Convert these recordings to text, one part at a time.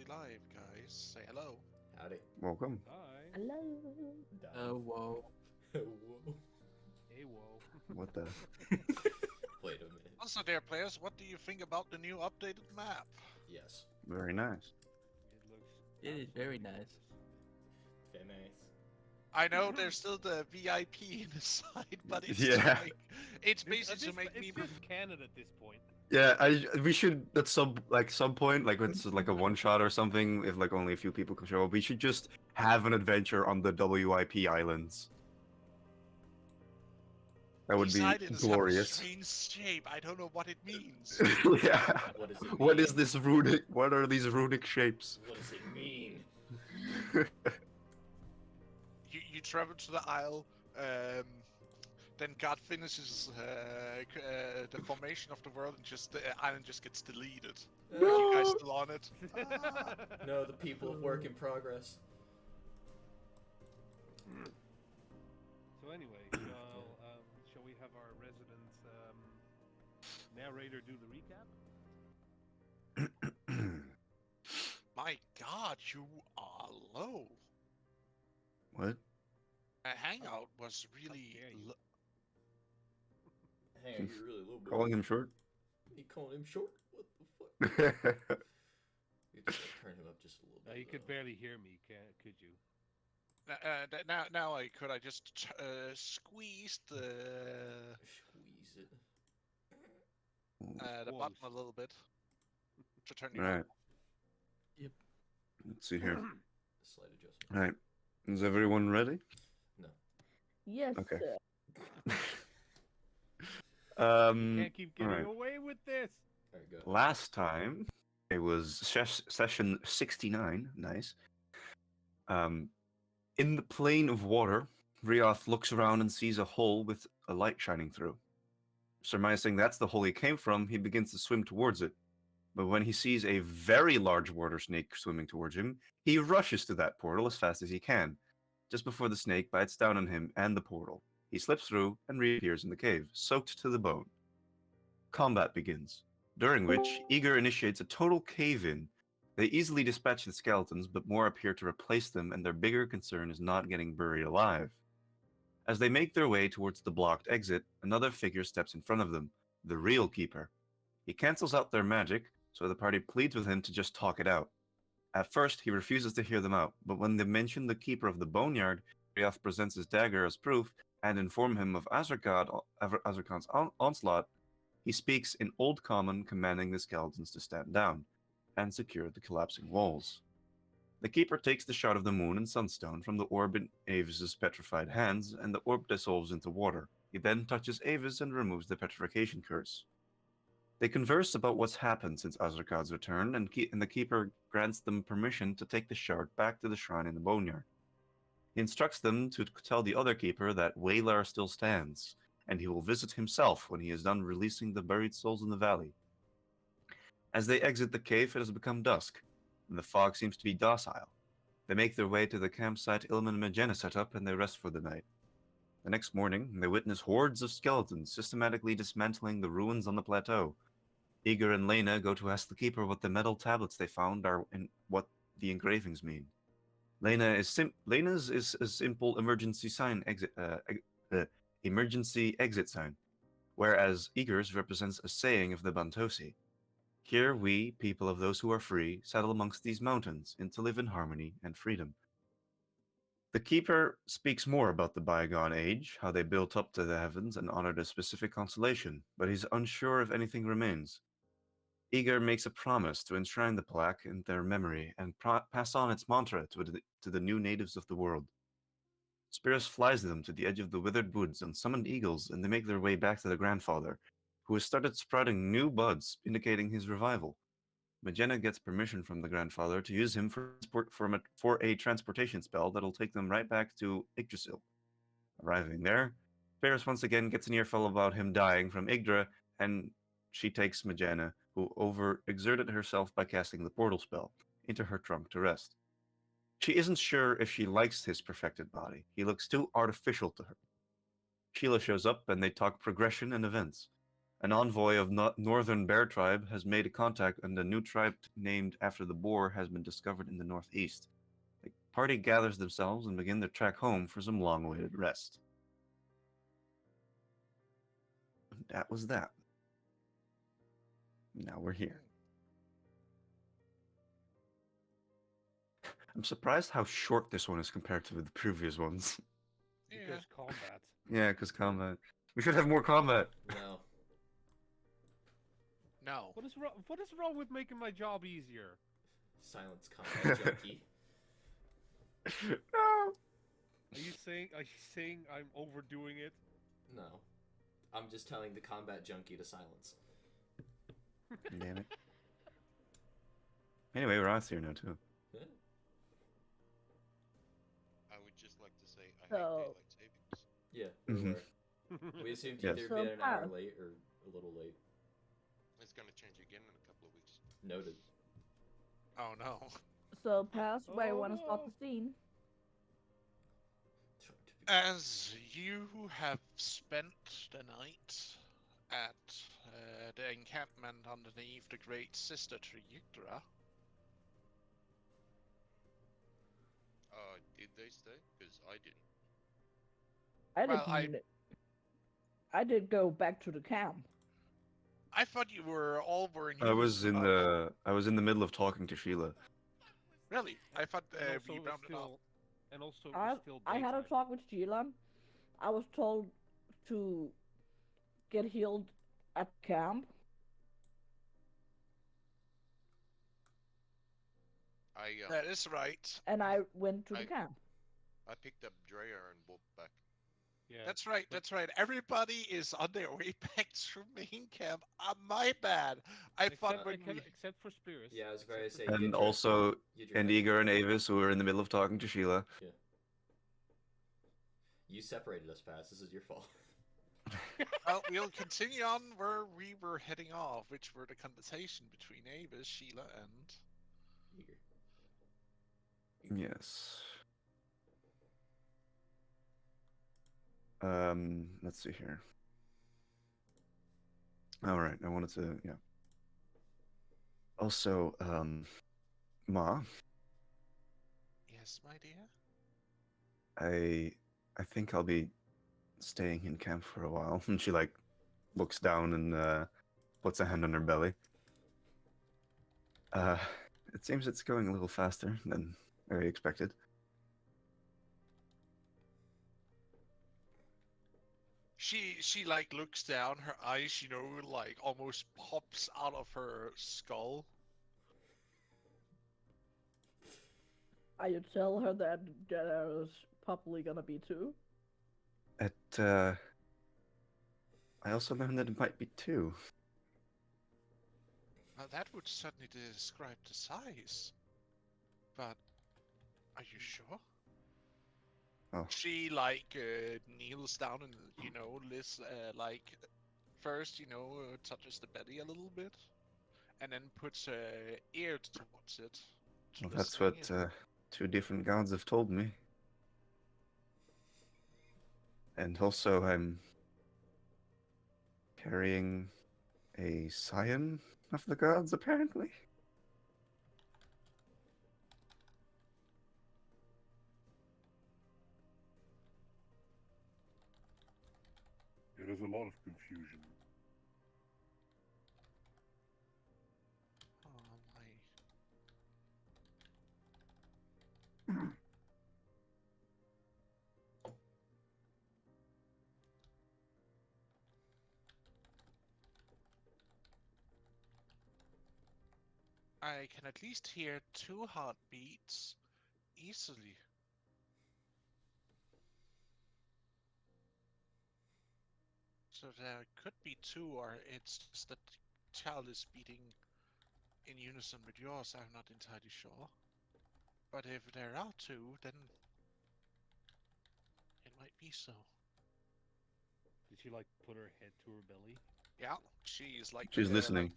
live, guys. Say hello. Howdy. Welcome. Hi. Hello. Whoa. Whoa. Hey, whoa. What the? Wait a minute. Also, dear players, what do you think about the new updated map? Yes. Very nice. It looks. It is very nice. Very nice. I know there's still the VIP in the side, but it's Yeah. it's This- basically to make it's me. just canon at this point. Yeah, we should at some point, like when it's like a one shot or something, if like only a few people can show up, we should just have an adventure on the WIP islands. That would These be islands glorious. have a strange shape. I don't know what it means. Yeah. What does it What mean? is this runic? What are these runic shapes? What does it mean? You travel to the isle. Then God finishes the formation of the world, and just the island just gets deleted. Are you guys still on it? No, the people of work in progress. So anyway, shall we have our resident narrator do the recap? My God, you are low. What? Hangout was really. dare you. Hang on, you're really low, boy. Calling him short? You calling him short? What the fuck? You have to turn him up just a little bit. You could though. barely hear me, could you? Now I just squeeze the Squeeze it. the button a little bit to turn you Right. up. Let's see here. Slight adjustment. All right. Is everyone ready? Yes. Okay. Sir. Can't keep getting alright. away with this. Alright, go. Last time it was session 69. Nice. In the plane of water, Rioth looks around and sees a hole with a light shining through. Surmising that's the hole he came from, he begins to swim towards it. But when he sees a very large water snake swimming towards him, he rushes to that portal as fast as he can. Just before the snake bites down on him and the portal, he slips through and reappears in the cave, soaked to the bone. Combat begins, during which Eager initiates a total cave-in. They easily dispatch the skeletons, but more appear to replace them, and their bigger concern is not getting buried alive. As they make their way towards the blocked exit, another figure steps in front of them, the real Keeper. He cancels out their magic, so the party pleads with him to just talk it out. At first, he refuses to hear them out, but when they mention the Keeper of the Boneyard, Rioth presents his dagger as proof and inform him of Azarkan's onslaught. He speaks in Old Common, commanding the skeletons to stand down and secure the collapsing walls. The Keeper takes the shard of the moon and sunstone from the orb in Avis's petrified hands, and the orb dissolves into water. He then touches Avis and removes the petrification curse. They converse about what's happened since Azarkan's return, and the Keeper grants them permission to take the shard back to the shrine in the Boneyard. He instructs them to tell the other Keeper that Waylar still stands, and he will visit himself when he is done releasing the buried souls in the valley. As they exit the cave, it has become dusk, and the fog seems to be docile. They make their way to the campsite Ilman and Magena set up, and they rest for the night. The next morning, they witness hordes of skeletons systematically dismantling the ruins on the plateau. Eager and Lena go to ask the Keeper what the metal tablets they found are and what the engravings mean. Lena's is a simple emergency exit sign, whereas Eager's represents a saying of the Bantosi. Here we, people of those who are free, settle amongst these mountains, and to live in harmony and freedom. The Keeper speaks more about the bygone age, how they built up to the heavens and honored a specific constellation, but he's unsure if anything remains. Eager makes a promise to enshrine the plaque in their memory and pass on its mantra to the new natives of the world. Spiros flies them to the edge of the withered woods and summoned eagles, and they make their way back to the grandfather, who has started sprouting new buds, indicating his revival. Magena gets permission from the grandfather to use him for a transportation spell that'll take them right back to Yggdrasil. Arriving there, Spiros once again gets an earful about him dying from Yggdra, and she takes Magena, who overexerted herself by casting the portal spell, into her trunk to rest. She isn't sure if she likes his perfected body. He looks too artificial to her. Sheila shows up and they talk progression and events. An envoy of Northern Bear Tribe has made a contact, and a new tribe named after the boar has been discovered in the northeast. The party gathers themselves and begin their trek home for some long-awaited rest. And that was that. Now we're here. I'm surprised how short this one is compared to the previous ones. Yeah. Because combat. Yeah, because combat. We should have more combat. No. No. What is wrong with making my job easier? Silence combat junkie. No. Are you saying I'm overdoing it? No. I'm just telling the combat junkie to silence. Damn it. Anyway, Roth's here now too. Huh? I would just like to say I hate So- daylight savings. Yeah, we Mhm. were. We assumed Yes. either So, be an hour Pat. late or a little late. It's gonna change again in a couple of weeks. Noted. Oh no. So, Pass, where you Oh, want to start no. the scene? As you have spent the night at the encampment underneath the great sister tree Yggdra, Did they stay? Because I didn't. I I did go back to the camp. I thought you were all were in. I was in the middle of talking to Sheila. Really? I thought And also, we it was rounded up. still, and also, it was still I had a daytime. talk with Sheila. I was told to get healed at camp. That is right. And I went to the I- camp. I picked up Dreyer and walked back. Yeah. That's right. but- That's right. Everybody is on their way back to main camp. My bad. I thought when we. Except for Spirits. Yeah, I was going to say. And Yidra- also, Yidra and had- Igor and Avis, who were in the middle of talking to Sheila. You separated us, Pass. This is your fault. Well, we'll continue on where we were heading off, which were the conversation between Avis, Sheila, and. Eager. Yes. Let's see here. All right, I wanted to, yeah. Also, Ma, Yes, my dear. I think I'll be staying in camp for a while. And she like looks down and puts a hand on her belly. It seems it's going a little faster than I expected. She like looks down, her eyes, like almost pops out of her skull. I tell her that there's probably gonna be two. I also learned that it might be two. Now that would certainly describe the size. But are you sure? Oh. She like kneels down and like first touches the belly a little bit, and then puts her ear towards it. Well, that's listening what in. two different gods have told me. And also, I'm carrying a scion of the gods, apparently. There is a lot of confusion. Oh my. I can at least hear two heartbeats easily. So there could be two, or it's just that the child is beating in unison with yours. I'm not entirely sure. But if there are two, then it might be so. Did she like put her head to her belly? Yeah, she's like. She's listening.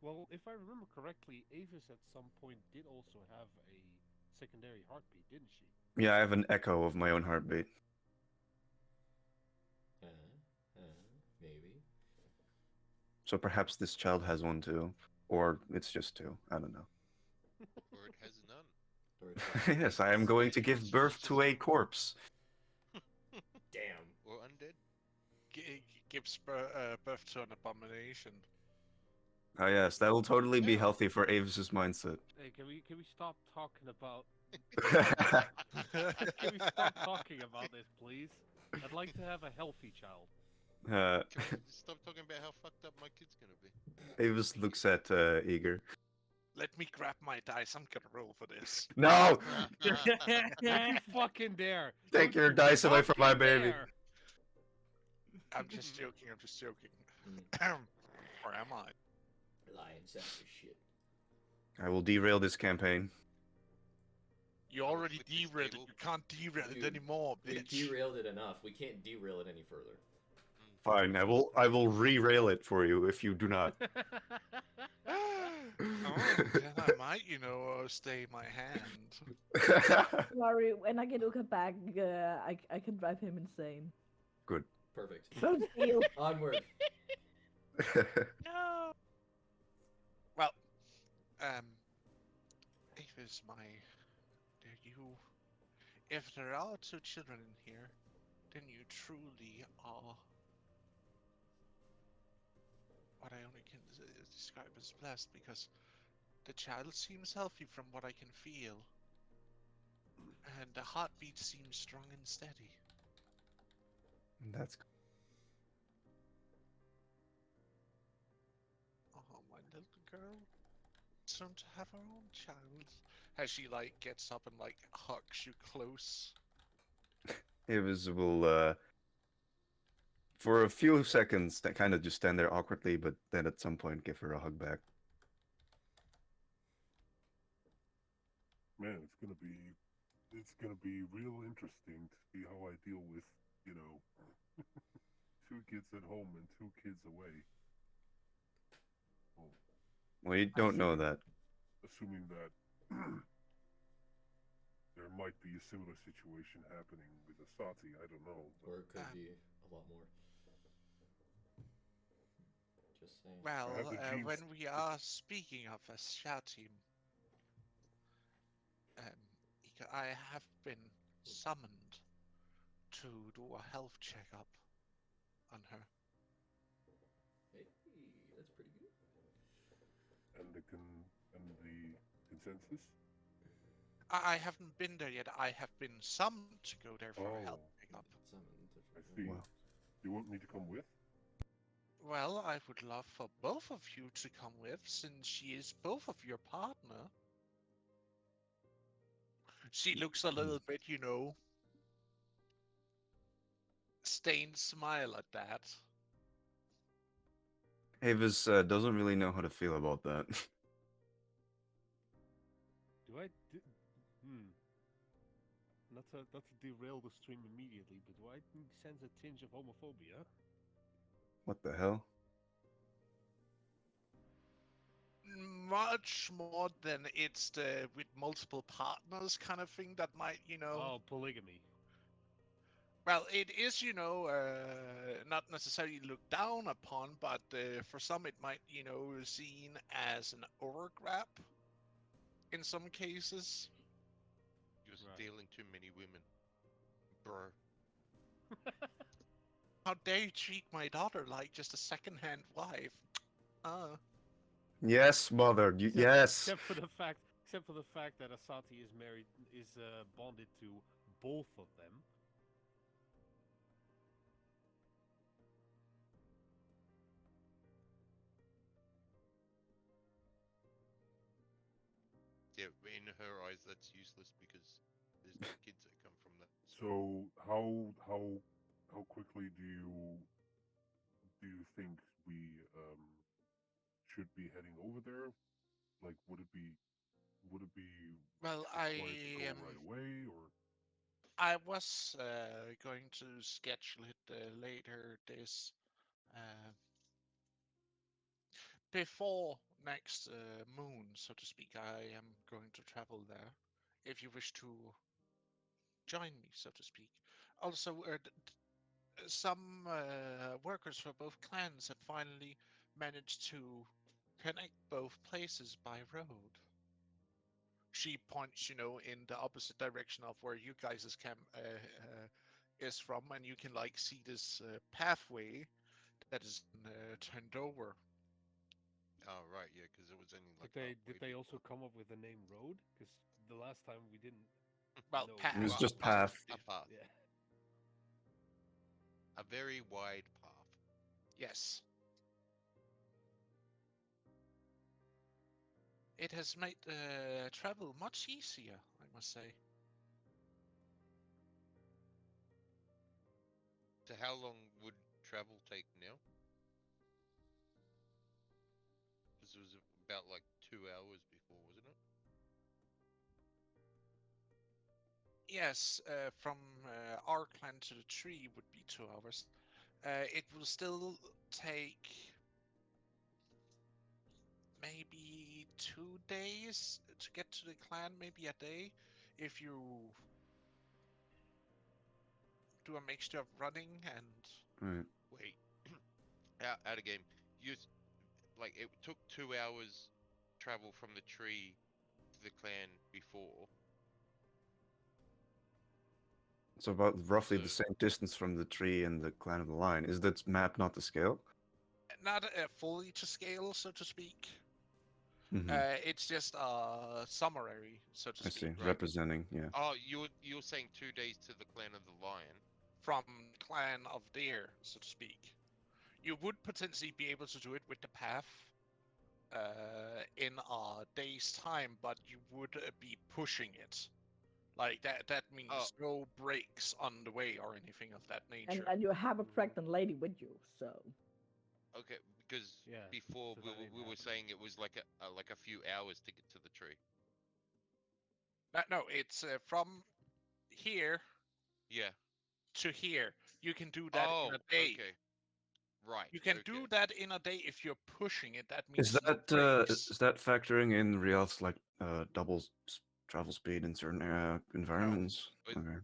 Well, if I remember correctly, Avis at some point did also have a secondary heartbeat, didn't she? Yeah, I have an echo of my own heartbeat. Maybe. So perhaps this child has one too, or it's just two. I don't know. Or it has none. Or it has Yes, I am going to give birth to a corpse. Damn. Or undead. Gives birth to an abomination. Oh yes, that will totally be Yeah. healthy for Avis's mindset. Hey, can we stop talking about? uh, Can we stop talking about this, please? I'd like to have a healthy child. Can we stop talking about how fucked up my kid's gonna be? Avis looks at Eager. Let me grab my dice. I'm gonna roll for this. No, Don't you fucking dare! take Don't your you dice away from my fucking baby. dare! I'm just joking. I'm just joking. Mm. Or am I? Lion sack of shit. I will derail this campaign. You I will already flip this derailed it. table. You can't derail it Dude, anymore, We bitch. derailed it enough. We can't derail it any further. Fine, I will re-rail it for you if you do not. Oh, then I might, stay my hand. Don't worry, when I get Uka back, I can drive him insane. Good. Perfect. Don't steal. Onward. No. Well, Avis, my dear, if there are two children in here, then you truly are what I only can describe as blessed, because the child seems healthy from what I can feel, and the heartbeat seems strong and steady. That's Oh, my little girl, soon to have her own child. As she gets up and hugs you close. Avis will for a few seconds that kind of just stand there awkwardly, but then at some point give her a hug back. Man, it's gonna be real interesting to see how I deal with, you know, two kids at home and two kids away. Well, We don't know that. assuming that there might be a similar situation happening with Asati, I don't know. Or it could be a lot more. Just saying. Well, I have the genes. when we are speaking of Ashati, I have been summoned to do a health checkup on her. Hey, that's pretty good. And the consensus. I haven't been there yet. I have been summoned to go there for a health Oh, checkup. Summoned. I see. Wow. You want me to come with? Well, I would love for both of you to come with, since she is both of your partner. She looks a little bit, stained smile at that. Avis doesn't really know how to feel about that. Do I? Not to derail the stream immediately, but do I sense a tinge of homophobia? What the hell? Much more than it's the with multiple partners kind of thing that might, Oh, polygamy. Well, it is, not necessarily looked down upon, but for some it might, seen as an overgrab in some cases. You're Right. stealing too many women. Brr. How dare you treat my daughter like just a second-hand wife? Yes, mother. Yes. Except for the fact that Asati is married, is bonded to both of them. Yeah, in her eyes, that's useless because there's no kids that come from that. So how quickly do you think we should be heading over there? Like, would it be Well, required to go right away, or I was going to schedule it later this before next moon, so to speak. I am going to travel there. If you wish to join me, so to speak. Also, some workers for both clans have finally managed to connect both places by road. She points, in the opposite direction of where you guys' camp is from, and you can like see this pathway that is turned over. Oh right, yeah, because it was only Did like they halfway also before. come up with the name road? Because the last time we didn't Well, know It was path. Well, just path. a path, Yeah. a very wide path. Yes. It has made travel much easier, I must say. So how long would travel take now? Because it was about like 2 hours before, wasn't it? Yes, from our clan to the tree would be 2 hours. It will still take maybe 2 days to get to the clan, maybe a day, if you do a mixture of running and. Right. Wait, out of game. You like it took 2 hours travel from the tree to the clan before. It's about roughly the So same distance from the tree and the clan of the line. Is that map not to scale? Not fully to scale, so to speak. Hmm. It's just a summary, so to I see. speak, right. Representing, yeah. Oh, you're saying 2 days to the clan of the lion. from the clan of Deer, so to speak. You would potentially be able to do it with the path in a day's time, but you would be pushing it. Like that Oh, means no breaks on the way or anything of that And nature. and you have a Mhm. pregnant lady with you, so okay. Because Yeah. before So we that were ain't we were happening. saying it was like a few hours to get to the tree. No, it's from here Yeah. to here. You can do that in a Oh, day. okay. Right. You can Okay. do that in a day if you're pushing it. That Is means no breaks. that factoring in Rial's like double travel speed in certain No, environments? But Okay,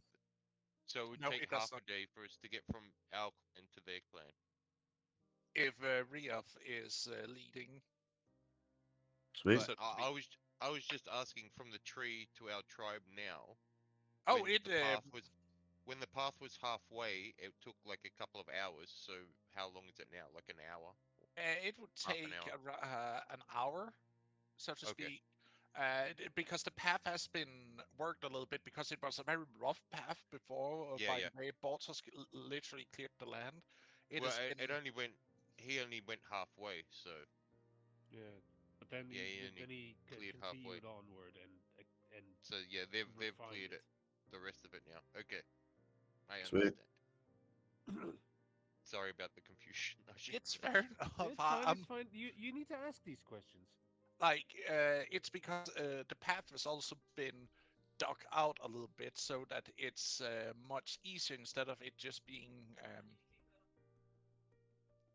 so it would no, take it does half a not. day for us to get from our clan to their clan. If Riaf is leading, sweet. But so to speak. I was just asking from the tree to our tribe now. Oh, When it the path was when the path was halfway, it took like a couple of hours. So how long is it now? Like an hour? it would Half an take hour? an hour, so to Okay. speak, because the path has been worked a little bit because it was a very rough path before. Yeah, By yeah. the way, Bortos literally cleared the land. It Well, has it been only went. He only went halfway. So Yeah. But then yeah, he only cleared halfway. continued onward and So yeah, they've refined cleared it. it. The rest of it now. Okay, I Sweet. understand. Sorry about the confusion. I should. it's fair enough. It's fine. It's fine. You need to ask these questions. Like it's because the path has also been dug out a little bit so that it's much easier instead of it just being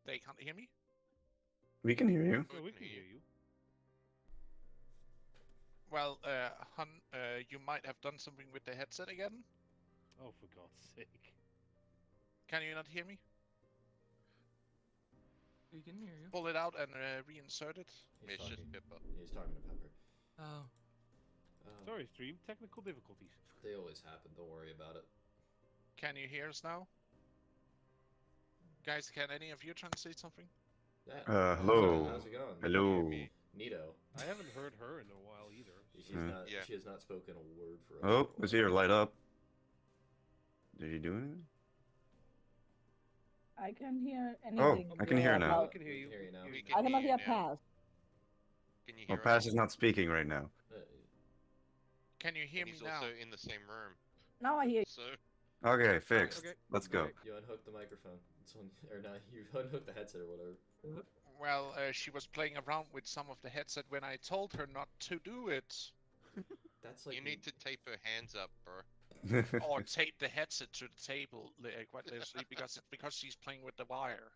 they can't hear me. We can hear you. We No, we can can hear you. hear you. Well, Hun, you might have done something with the headset again. Oh, for God's sake. Can you not hear me? We can hear you. Pull it out and reinsert it. He's It's just talking. Pippa. He's talking to Pepper. Oh, Sorry, stream. Technical difficulties. They always happen. Don't worry about it. Can you hear us now? Guys, can any of you translate something? Yeah. Hello. How's it going? We can hear Hello. me. Neato. I haven't heard her in a while either. She's Hmm. not. Yeah. She has not spoken a word for us. Oh, before. is here. Light up. Did you do anything? I can hear Oh, anything. I can hear now. Yeah, we About, can hear We you. can hear you now. We I can I cannot hear hear you now. past. Can you Well, hear Paz us? is not speaking right now. Can you hear And me he's now? also in the same room. Now I hear you. So Okay, fixed. Okay, Let's go. alright. You unhook the microphone. It's on, or not? You unhook the headset or whatever. Well, she was playing around with some of the headset when I told her not to do it. That's like you need to tape her hands up, bro. Or tape the headset to the table, quite literally, because she's playing with the wire.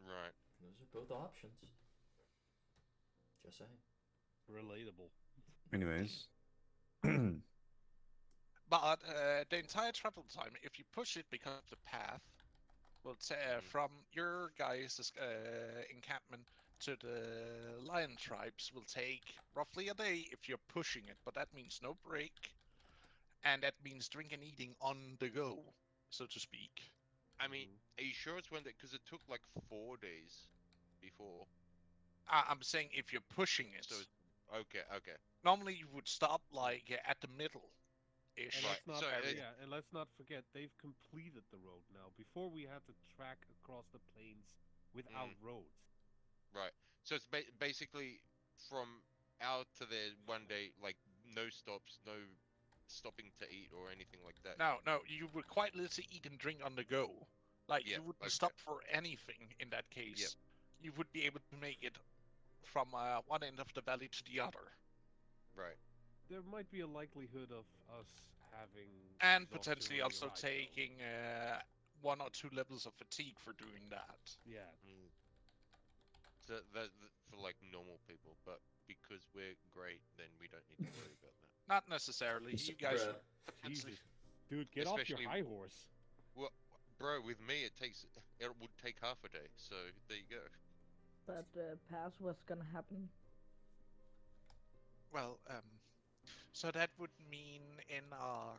Right. Those are both options. Just saying. Relatable. Anyways. But the entire travel time, if you push it because of the path, Well, Mm. from your guys' encampment to the lion tribes will take roughly a day if you're pushing it, but that means no break, and that means drink and eating on the go, so to speak. I mean, are you sure it's when that? Because it took like 4 days before. I'm saying if you're pushing it. So okay, okay, Normally you would stop like at the middle And ish right. let's not, So area. yeah, and let's not forget they've completed the road now. Before we had to track across the plains without mm, roads. right. So it's basically from out to there one day, like no stops, no stopping to eat or anything like that. No, you would quite literally eat and drink on the go. Like Yeah. you wouldn't Okay. stop for anything in that Yep. case. You would be able to make it from one end of the valley to the other, Right. There might be a likelihood of us having and exhaustion potentially when we also arrive, though. taking 1 or 2 levels of fatigue for doing that. Yeah, Mm. So that for like normal people, but because we're great, then we don't need to worry about that. Not necessarily. You guys Bruh. would potentially. Jesus, dude, get off your Especially, high horse. well, bro, with me it would take half a day. So there you go. But pass what's gonna happen. Well, so that would mean in a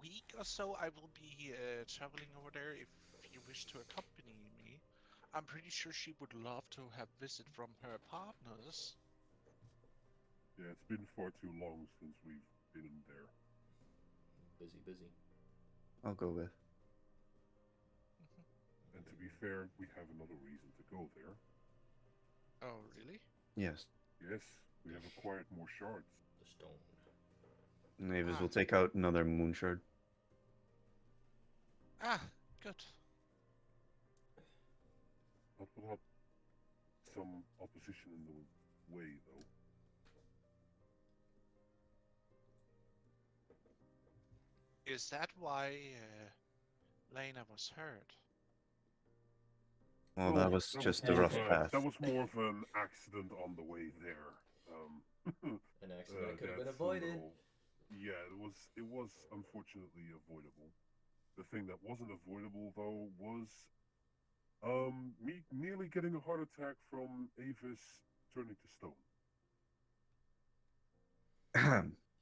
week or so I will be traveling over there if you wish to accompany me. I'm pretty sure she would love to have visit from her partners. Yeah, it's been far too long since we've been in there. Busy, busy. I'll go with. Mhm. And to be fair, we have another reason to go there. Oh, really? Yes. Yes, we have acquired more shards. The stone. Mavis Ah. will take out another moon shard. Ah, good. Not without some opposition in the way, though. Is that why Lena was hurt? Well, that was just a more rough of a- path. That was more of an accident on the way there. An accident that could have been that's a avoided. little- Yeah, it was unfortunately avoidable. The thing that wasn't avoidable though was me nearly getting a heart attack from Avis turning to stone.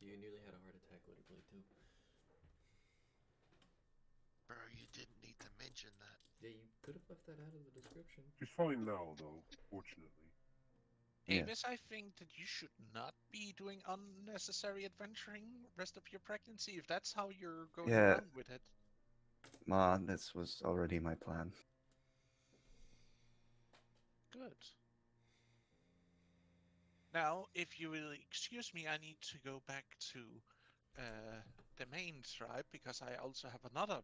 You nearly had a heart attack, literally, too. Bro, you didn't need to mention that. Yeah, you could have left that out of the description. She's fine now, though, fortunately. Avis, Yes. I think that you should not be doing unnecessary adventuring rest of your pregnancy if that's how you're going Yeah. around with it. Ma, this was already my plan. Good. Now, if you will excuse me, I need to go back to the main tribe because I also have another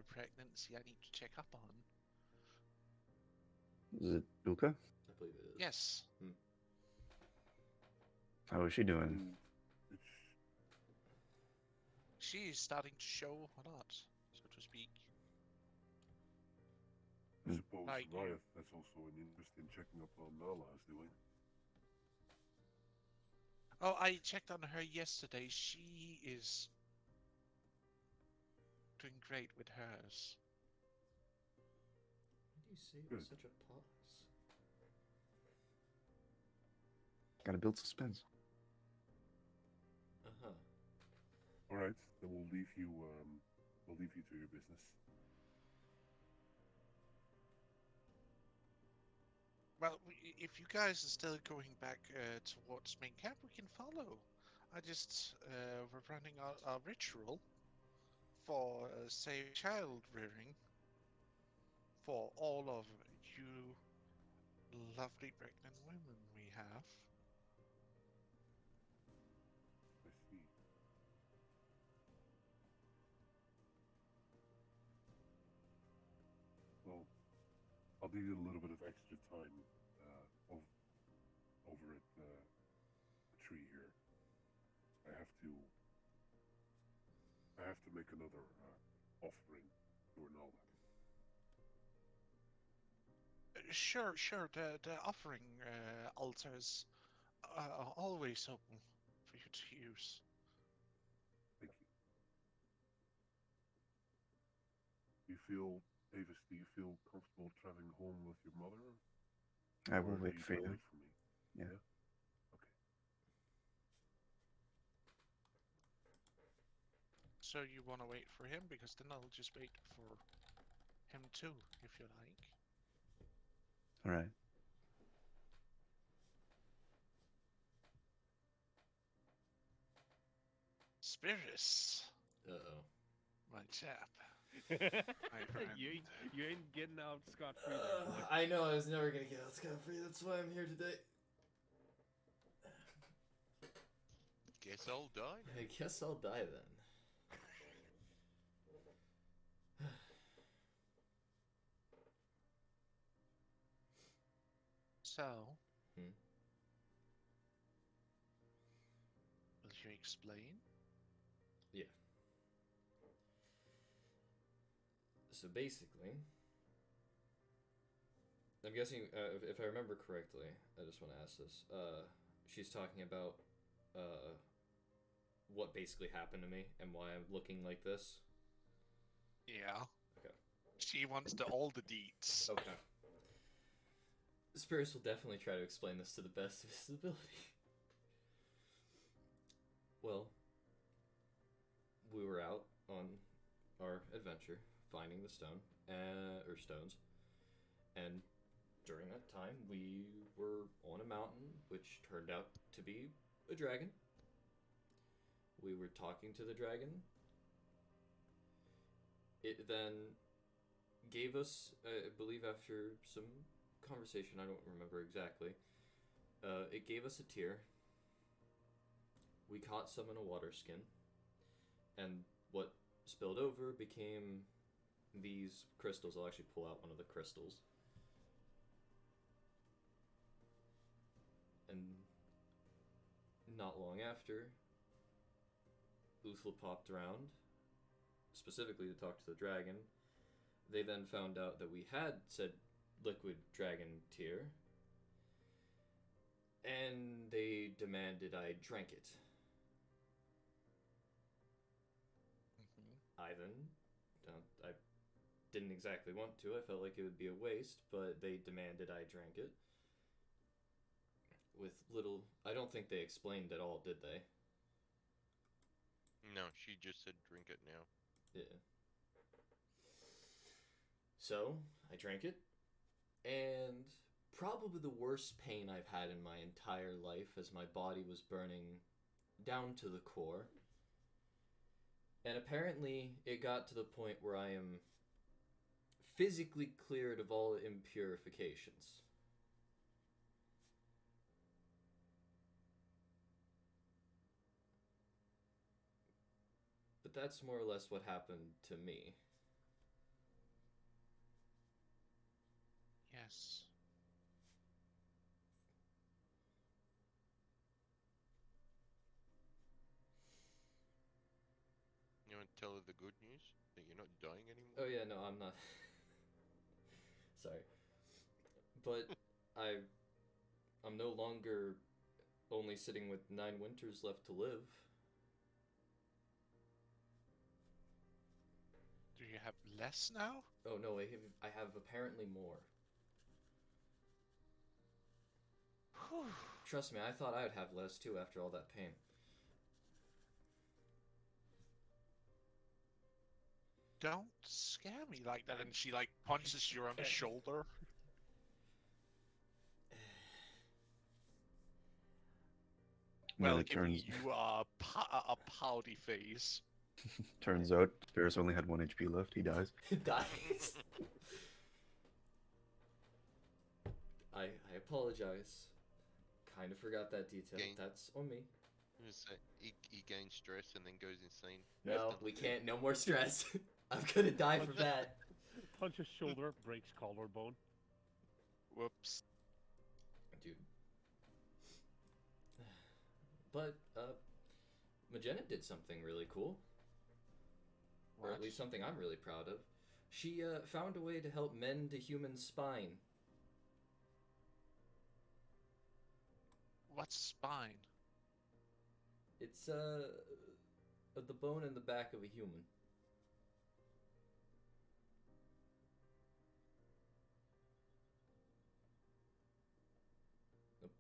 pregnancy I need to check up on. Is it Luca? I believe it is. Yes. How is she doing? Mm, it's, She is starting to show a lot, so to speak. I Hmm. suppose Like you. Riot has also an interest in checking up on Nala is doing. Oh, I checked on her yesterday. She is doing great with hers. Why do you say it Good. with such a pause? Gotta build suspense. Uh-huh. All right, then we'll leave you to your business. Well, if you guys are still going back towards main camp, we can follow. I just we're running a ritual for safe child rearing for all of you lovely pregnant women we have. I see. Well, I'll need a little bit of extra time over at the tree here. I have to. I have to make another offering to Ronaldo. Sure. The offering altars are always open for you to use. Thank you. Avis, do you feel comfortable traveling home with your mother? I Or will are wait you for gonna you. wait for me? Yeah. Okay. So you want to wait for him? Because then I'll just wait for him too, if you like. All right. Spirits, Uh-oh. my chap. My friend. you ain't getting out scot free there, boy. I know I was never gonna get out scot-free. That's why I'm here today. Guess I'll die now. I guess I'll die then. So, Hmm. will you explain? Yeah. So basically, I'm guessing, if I remember correctly, I just want to ask this. She's talking about what basically happened to me and why I'm looking like this. Yeah. Okay. She wants all the deets. Okay. Spirits will definitely try to explain this to the best of his ability. Well, we were out on our adventure finding the stone, or stones, and during that time we were on a mountain which turned out to be a dragon. We were talking to the dragon. It then gave us, I believe after some conversation, I don't remember exactly, it gave us a tear. We caught some in a water skin, and what spilled over became these crystals. I'll actually pull out one of the crystals. And not long after, Uthla popped around, specifically to talk to the dragon. They then found out that we had said liquid dragon tear, and they demanded I drank it. Mm-hmm. I then, I didn't exactly want to. I felt like it would be a waste, but they demanded I drank it. With little, I don't think they explained at all, did they? No, she just said drink it now. Yeah. So, I drank it, and probably the worst pain I've had in my entire life as my body was burning down to the core. And apparently, it got to the point where I am physically cleared of all impurifications. But that's more or less what happened to me. Yes. You want to tell her the good news? That you're not dying anymore? Oh yeah, no, I'm not. Sorry. But I'm no longer only sitting with 9 winters left to live. Do you have less now? Oh no, I have apparently more. Whew. Trust me, I thought I would have less too after all that pain. Don't scare me like that. And she like punches you on the shoulder. Well, Well, it giving turns you a pouty face. turns out Spirits only had 1 HP left. He dies. Dies. I apologize. Kind of forgot that detail. Gain. That's on me. I'm gonna say, he gains stress and then goes insane. No, Just we doesn't- can't. No more stress. I'm gonna die from that. Punches shoulder, breaks collarbone. Whoops. Dude. But, Magenta did something really cool. Or at What? least something I'm really proud of. She, found a way to help mend a human spine. What's spine? It's, the bone in the back of a human.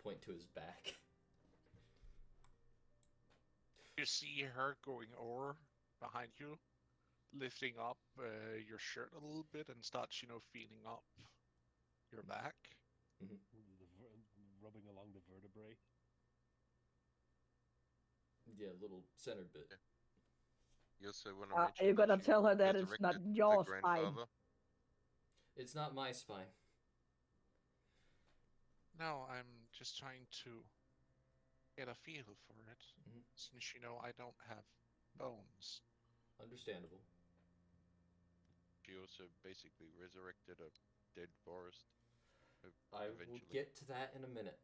point to his back. You see her going over behind you, lifting up your shirt a little bit and starts, feeling up your back. Rubbing along the vertebrae. Yeah, little center bit. Yeah. You also want to mention You're that gonna she tell her that it's not resurrected your the spine. grandfather. It's not my spine. No, I'm just trying to get a feel for it, Mhm. since I don't have bones. Understandable. She also basically resurrected a dead forest. I will Eventually. get to that in a minute.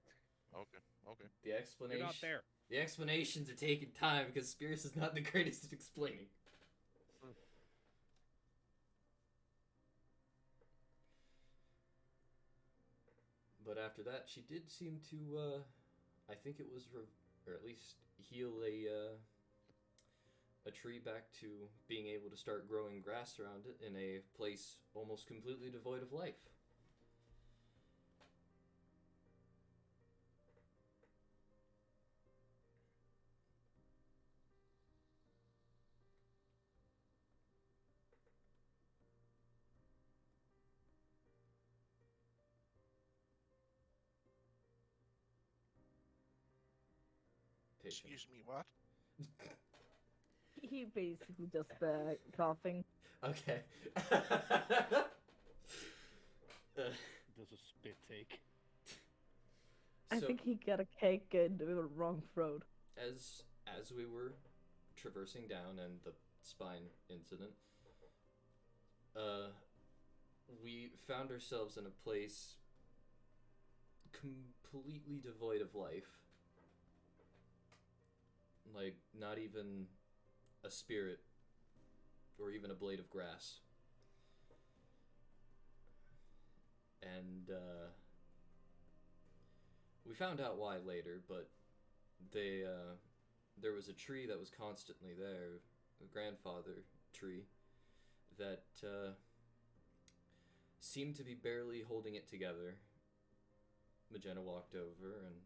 Okay. Okay. The explanation. You're not there. The explanations are taking time because Spears is not the greatest at explaining. But after that, she did seem to, I think it was, or at least heal a tree back to being able to start growing grass around it in a place almost completely devoid of life. Patient. Excuse me, what? He basically just coughing. Okay. Does a spit take. I think he got a cake in the wrong throat. As we were traversing down and the spine incident, we found ourselves in a place completely devoid of life. Like, not even a spirit or even a blade of grass. And we found out why later, but there was a tree that was constantly there, a grandfather tree, that seemed to be barely holding it together. Magenta walked over, and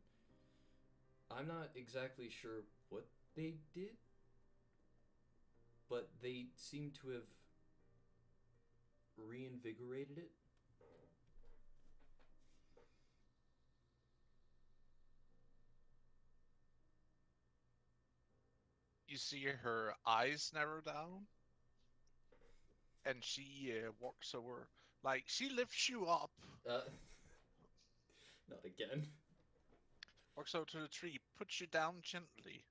I'm not exactly sure what they did, but they seem to have reinvigorated it. You see her eyes narrow down, and she walks over. Like, she lifts you up, Not again. walks over to the tree, puts you down gently,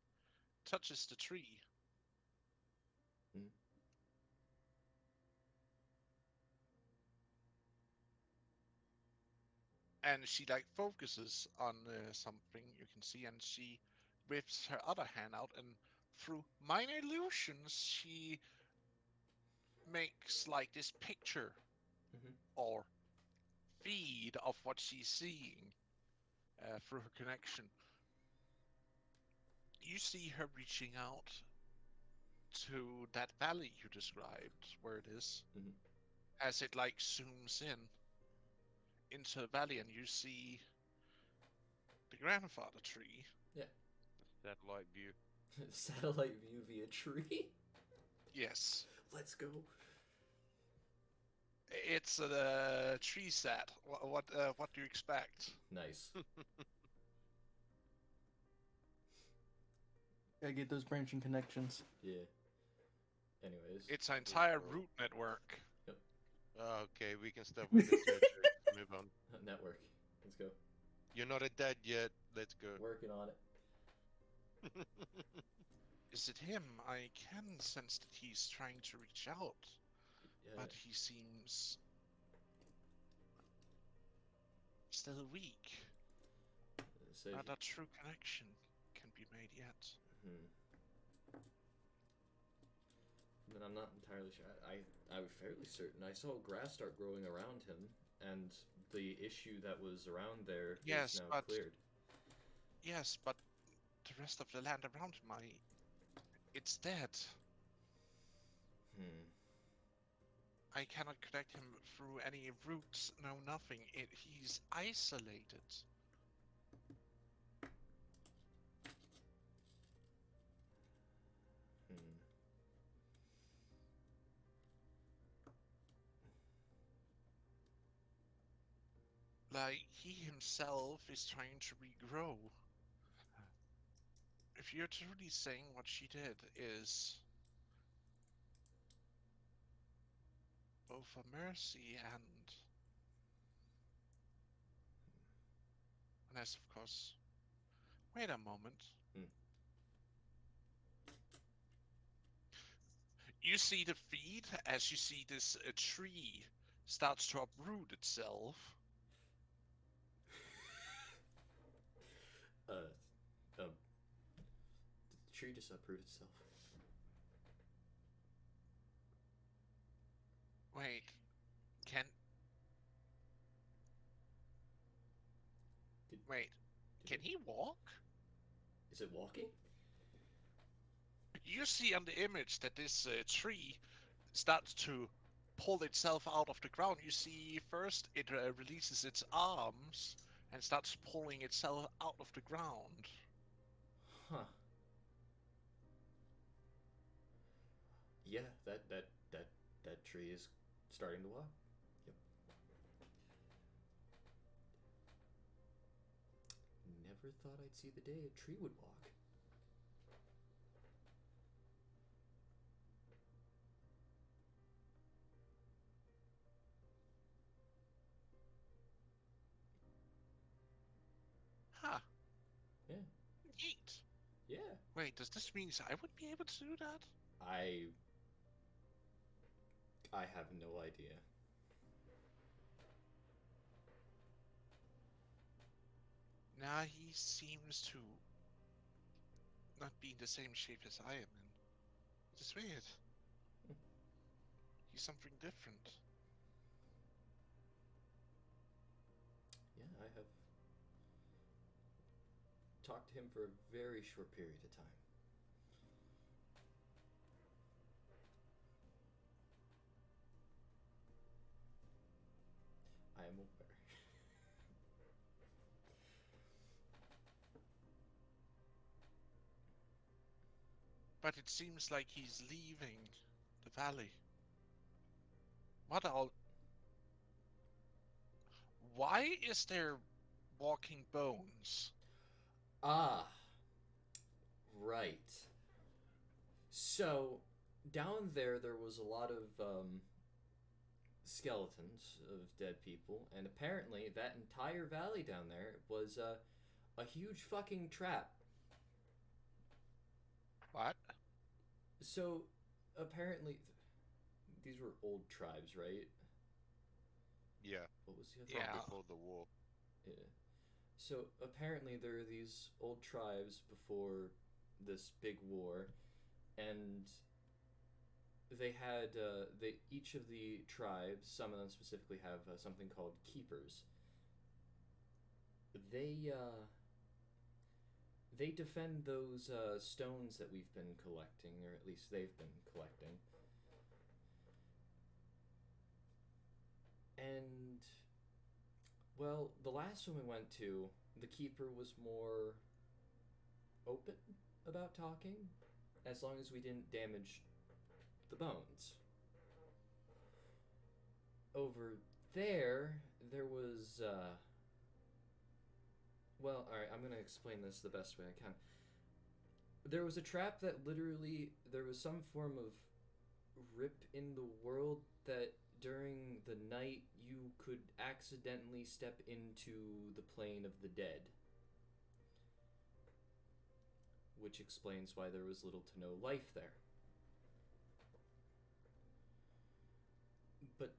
touches the tree. Mm. And she, like, focuses on something you can see, and she whips her other hand out, and through minor illusions, she makes, like, this picture Mhm. or feed of what she's seeing through her connection. You see her reaching out to that valley you described, where it is, Mhm. as it, like, zooms in into the valley, and you see the grandfather tree. Yeah. Satellite view. Satellite view via tree. Yes, Let's go. it's a tree sat. What do you expect? Nice. Gotta get those branching connections. Yeah. Anyways. It's an entire Cool. root network. Okay, we can stop with the surgery. Move on. Network. Let's go. You're not a dad yet. Let's go. Working on it. Is it him? I can sense that he's trying to reach out, but he seems still weak. So Not a true connection can be made yet. But I'm not entirely sure. I'm fairly certain I saw grass start growing around him, and the issue that was around there Yes, is now but cleared. yes, but the rest of the land around him, it's dead. I cannot connect him through any roots. No, nothing. He's isolated. Like, he himself is trying to regrow. If you're truly saying what she did is both a mercy and unless, of course. Wait a moment. Hmm. You see the feed as you see this tree starts to uproot itself. Uh, the tree just uprooted itself. Wait, can Did, wait? did Can it? he walk? Is it walking? You see on the image that this tree starts to pull itself out of the ground. You see first it releases its arms and starts pulling itself out of the ground. Huh. Yeah, that tree is starting to walk. Yep. Never thought I'd see the day a tree would walk. Huh, Yeah. neat. Yeah. Wait, does this mean I would be able to do that? I I have no idea. Nah, he seems to not be in the same shape as I am in. It's weird. He's something different. Yeah, I have talked to him for a very short period of time. I am aware. But it seems like he's leaving the valley. What all? Why is there walking bones? Ah, right. So, down there was a lot of skeletons of dead people, and apparently that entire valley down there was a huge fucking trap. What? So, apparently, these were old tribes, right? Yeah, What was the other from Yeah. one? before the war. Yeah. So apparently there are these old tribes before this big war, and they had they each of the tribes, some of them specifically have something called keepers. They uh, they defend those stones that we've been collecting, or at least they've been collecting. And well, the last one we went to, the keeper was more open about talking, as long as we didn't damage the bones. Over there, there was, well, alright, I'm gonna explain this the best way I can. There was a trap that literally, there was some form of rip in the world that during the night you could accidentally step into the plane of the dead. Which explains why there was little to no life there. But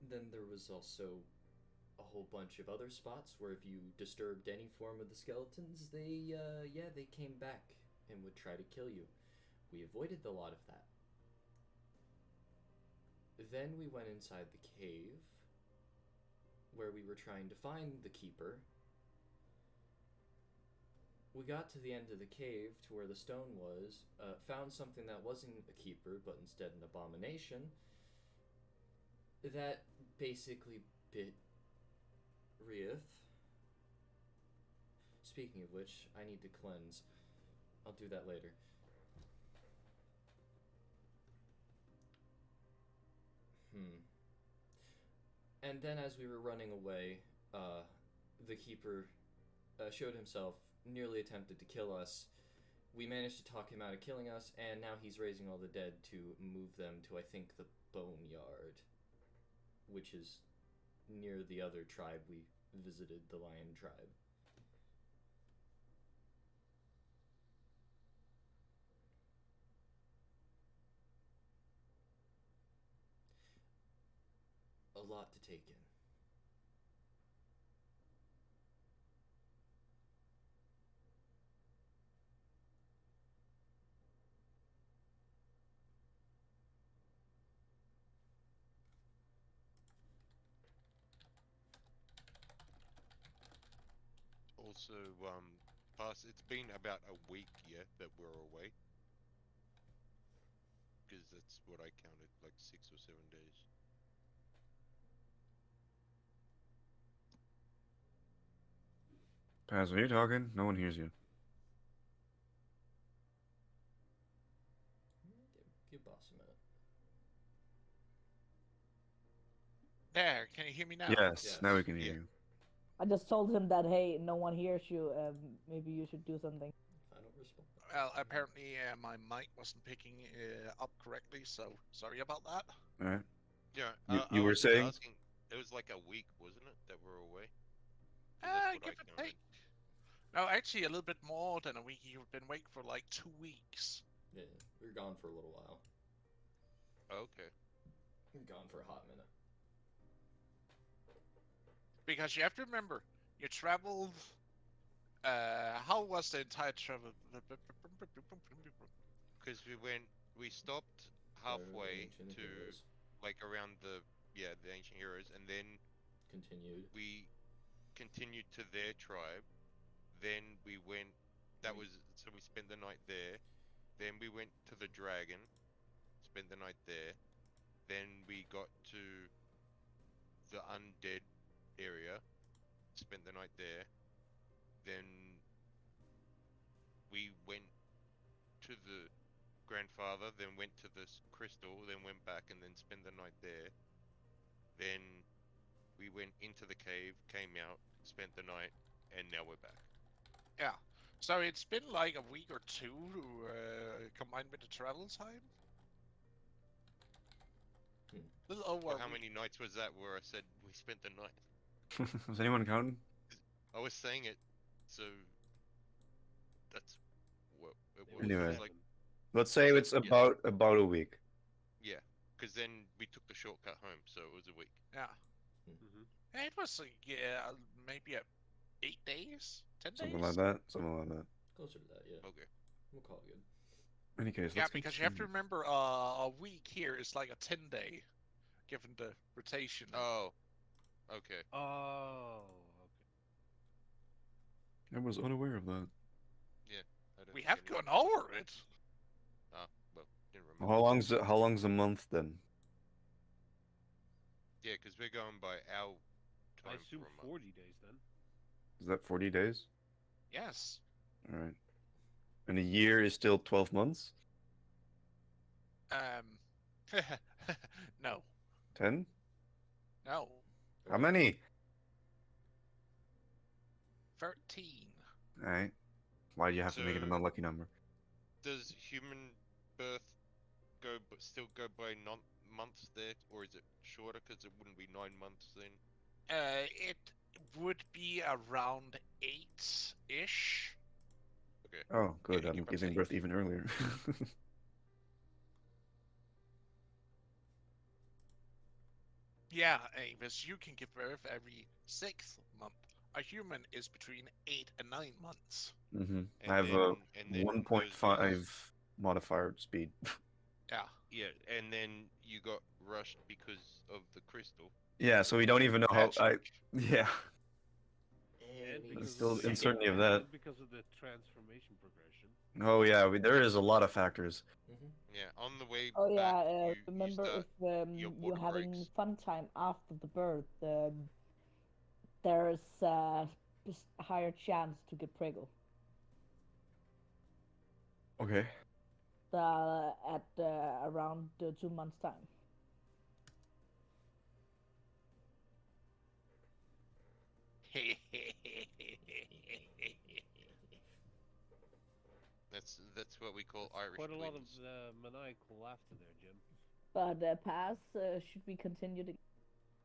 then there was also a whole bunch of other spots where if you disturbed any form of the skeletons, they came back and would try to kill you. We avoided a lot of that. Then we went inside the cave where we were trying to find the keeper. We got to the end of the cave to where the stone was, found something that wasn't a keeper but instead an abomination that basically bit Rieth. Speaking of which, I need to cleanse. I'll do that later. And then as we were running away, uh, the keeper showed himself, nearly attempted to kill us. We managed to talk him out of killing us, and now he's raising all the dead to move them to, I think, the Boneyard, which is near the other tribe we visited, the Lion tribe. A lot to take in. Also, it's been about a week, yeah, that we're away. Because that's what I counted, like 6 or 7 days. Paz, are you talking? No one hears you. Give boss a minute. There, can you hear me now? Yes, now we Yes. can hear Yeah. you. I just told him that, hey, no one hears you. Maybe you should do something. Final response. Well, apparently my mic wasn't picking up correctly, so sorry about that. All right. Yeah, You I were was just saying? asking. It was like a week, wasn't it, that we're away? 'Cause that's what Give I or counted. take. No, actually, a little bit more than a week. You've been awake for like 2 weeks. Yeah, we were gone for a little while. Okay. We were gone for a hot minute. Because you have to remember, you traveled. How was the entire travel? Because we stopped Started with the halfway ancient to, heroes. like, around the ancient heroes, and then Continued. we continued to their tribe. Then we went. That was so we spent the night there. Then we went to the dragon, spent the night there. Then we got to the undead area, spent the night there. Then we went to the grandfather, then went to this crystal, then went back and then spent the night there. Then we went into the cave, came out, spent the night, and now we're back. Yeah. So it's been like a week or two combined with the travel time. A little over Well, a how week. many nights was that where I said we spent the night? Was anyone counting? I was saying it, so that's what it It was. was Anyway. It was 7. like, Let's say it's yeah, about a week. yeah, because then we took the shortcut home, so it was a week. Yeah. Mm-hmm. It was maybe 8 days, 10 days. Something like that. Something like that. Closer to that, yeah. Okay. We'll call it good. In any case, Yeah, let's because you have to continue. remember, a week here is like a 10-day, given the rotation. Oh, okay. Oh, I was unaware of that. Yeah, I don't We think have anyone gone over it. Ah, well, didn't Well, remember. how long's a month then? Yeah, because we're going by our I time assume for a month. 40 days then. Is that 40 days? Yes. All right. And a year is still 12 months? No. 10? No. How many? 13. All right. Why do you have So, to make it an unlucky number? does human birth still go by months there, or is it shorter? Because it wouldn't be 9 months then. It would be around 8-ish. Okay. Oh, good. Yeah, I'm give or giving take. birth even earlier. Yeah, Avis, you can give birth every 6th month. A human is between 8 and 9 months. Mm-hmm. I And have a then those 1.5 modifier speed. Yeah. yeah, and then you got rushed because of the crystal. Yeah, so we don't even know how I. Magic. Yeah, And Any because still of the, uncertainty of and, that. and because of the transformation progression. Oh yeah, there is a lot of factors. Mm-hmm. Yeah, on the way Oh back, yeah, you remember start if your you're water having breaks. fun time after the birth, there's a higher chance to get preggo. Okay. At around 2 months time. That's what we call That's Irish quite a lot of twins. maniacal laughter there, Jim. But pass. Should we continue to?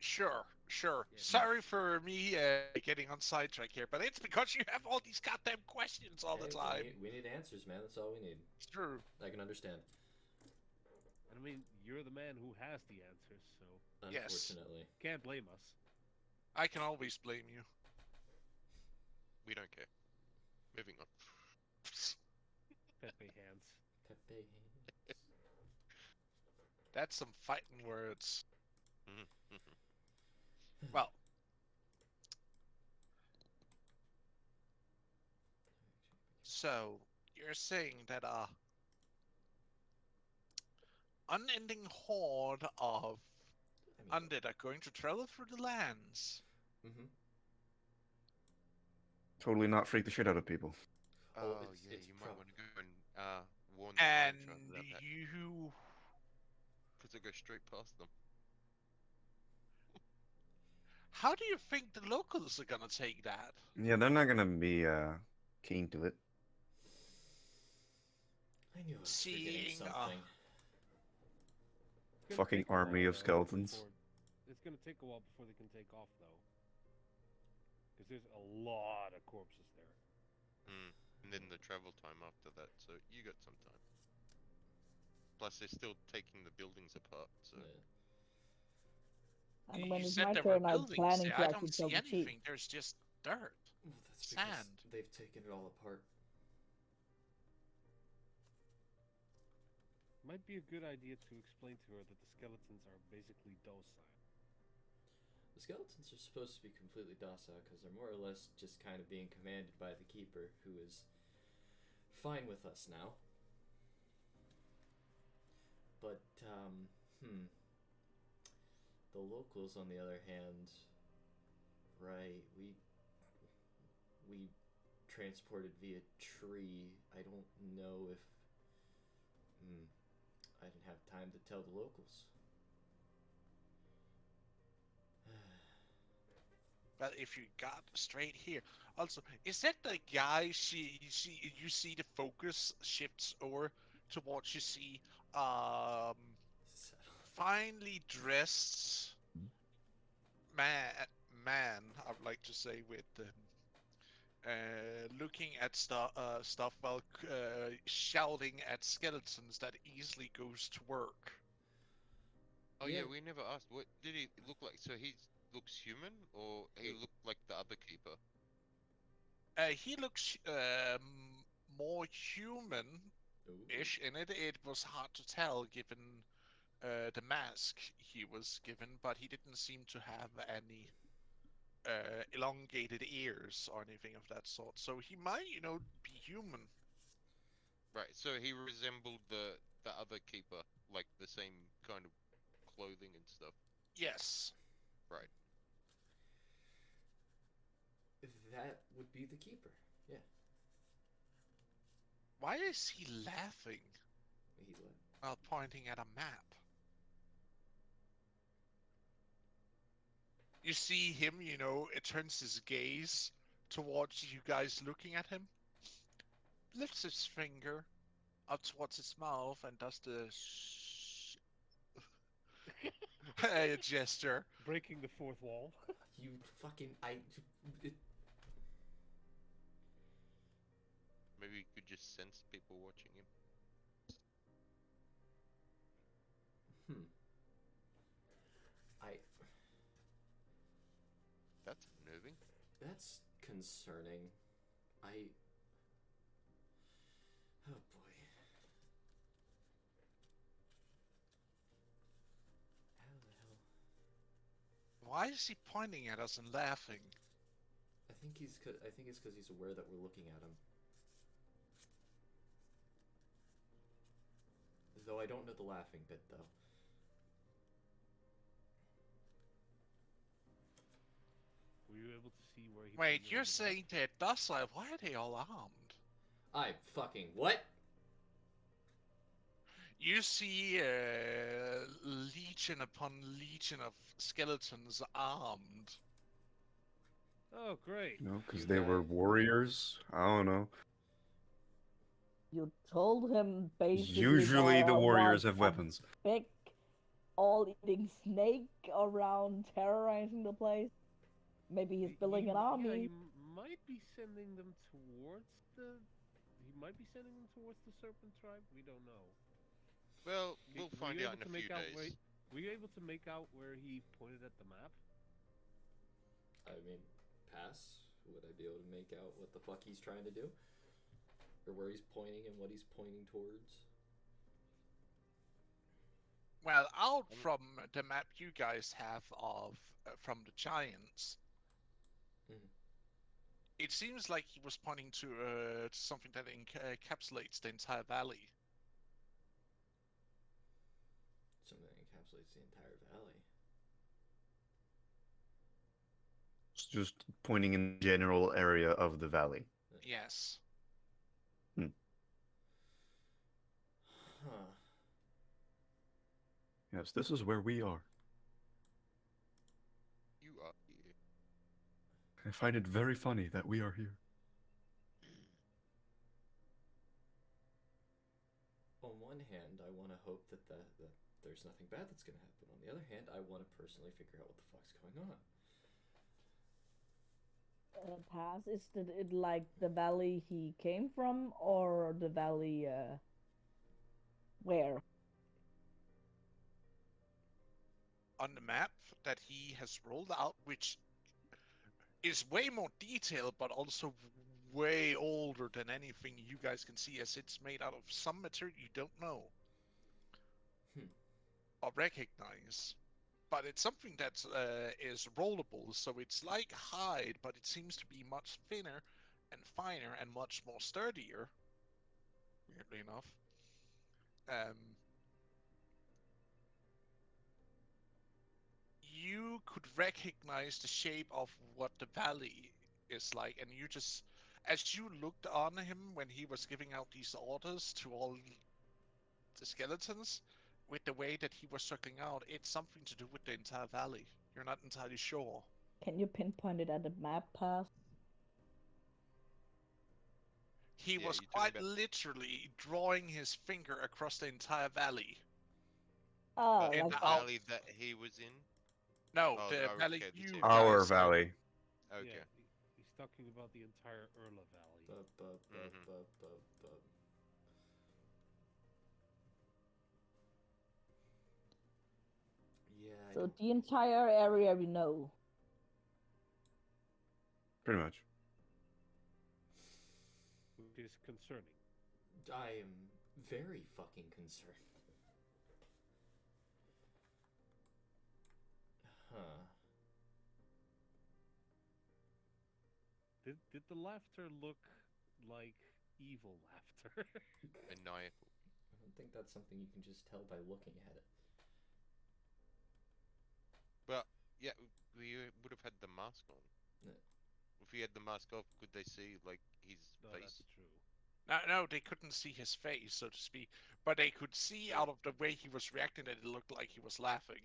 Sure, sure. Yeah. Sorry for me getting on sidetrack here, but it's because you have all these goddamn questions all the Hey, time. we need answers, man. That's all we need. It's true. I can understand. And I mean, you're the man who has the answers, so Yes, Unfortunately. can't blame us. I can always blame you. We don't care. Moving on. Pepe hands. Pepe. That's some fighting words. Mhm. Well, so you're saying that unending horde of I mean, undead are going to travel through the lands. mm-hmm. Totally not freak the shit out of people. Oh, Oh yeah, it's you might prob- want to go and warn the And rancher about that, you, because they go straight past them. how do you think the locals are gonna take that? Yeah, they're not gonna be keen to it. I knew I was forgetting Seeing, something. It's gonna Fucking take a while, army of though, skeletons. It's gonna take a while before they can take off, though. Because there's a lot of corpses there. And then the travel time after that, so you got some time. Plus, they're still taking the buildings apart, so Yeah. And when you it's said my there were turn, I'm buildings planning there. to I actually don't kill see the chief. anything. There's just dirt, Well, that's because sand. they've taken it all apart. Might be a good idea to explain to her that the skeletons are basically docile. The skeletons are supposed to be completely docile because they're more or less just kind of being commanded by the keeper, who is fine with us now. But the locals, on the other hand, right? We transported via tree. I don't know if I didn't have time to tell the locals. But if you got straight here, also, is that the guy? You see the focus shifts over to what you see. Finely dressed man, man. I would like to say with looking at stuff while shouting at skeletons that easily goes to work. oh Yeah. yeah, we never asked. What did he look like? So he looks human, or he Yeah. looked like the other keeper? He looks more human-ish Ooh. in it. It was hard to tell given the mask he was given, but he didn't seem to have any elongated ears or anything of that sort. So he might, be human. Right. So he resembled the other keeper, like the same kind of clothing and stuff. Yes. Right. That would be the keeper. Yeah. Why is he laughing He left. while pointing at a map? You see him, it turns his gaze towards you guys looking at him, lifts his finger up towards his mouth and does the gesture. Breaking the fourth wall. You fucking it, Maybe you could just sense people watching him. hmm. I That's unnerving. That's concerning. I Oh boy. How the hell? Why is he pointing at us and laughing? I think it's because he's aware that we're looking at him. Though I don't know the laughing bit though. Were you able to see where he? Wait, pointed you're on the map? saying they're docile. Why are they all armed? I fucking what? You see legion upon legion of skeletons armed. Oh, great. You know, because You they were have warriors. I don't know. You told him basically Usually the there was warriors have a weapons. big, all-eating snake around terrorizing the place. Maybe he's building an Yeah, he army. might be sending them towards the. He might be sending them towards the Serpent Tribe. We don't know. Well, we'll Were find you out able in a to few make out where? days. Were you able to make out where he pointed at the map? I mean, pass. Would I be able to make out what the fuck he's trying to do? Or where he's pointing and what he's pointing towards? Well, out Um, from the map you guys have of from the giants, Mhm. it seems like he was pointing to something that encapsulates the entire valley. Something that encapsulates the entire valley. It's just pointing in the general area of the valley. Yes. Huh. Yes, this is where we are. you are here. I find it very funny that we are here. On one hand, I want to hope that there's nothing bad that's going to happen. On the other hand, I want to personally figure out what the fuck's going on. Pass. Is it like the valley he came from, or the valley where? On the map that he has rolled out, which is way more detailed, but also way older than anything you guys can see, as it's made out of some material you don't know Hmm. or recognize. But it's something that is rollable, so it's like hide, but it seems to be much thinner and finer and much more sturdier. Weirdly enough, um, you could recognize the shape of what the valley is like, and you just, as you looked on him when he was giving out these orders to all the skeletons, with the way that he was circling out, it's something to do with the entire valley. You're not entirely sure. Can you pinpoint it at the map, Pass? He Yeah, was you're talking quite about literally drawing his finger across the entire valley. Oh, In like the the that. out, valley that he was in. no, Oh, the valley okay, the you same valley. Our guys are. valley. Okay. Yeah, he's talking about the entire Urla Valley. Bub, bub, bub, Mhm. bub, bub, bub. Yeah, I So don't. the entire area we know. Pretty much. Which is concerning. I am very fucking concerned. Huh. Did the laughter look like evil laughter? Maniacal. I don't think that's something you can just tell by looking at it. But yeah, we would have had the mask on. Yeah. If he had the mask off, could they see like his No, face? that's true. No, they couldn't see his face, so to speak, but they could see True. out of the way he was reacting that it looked like he was laughing.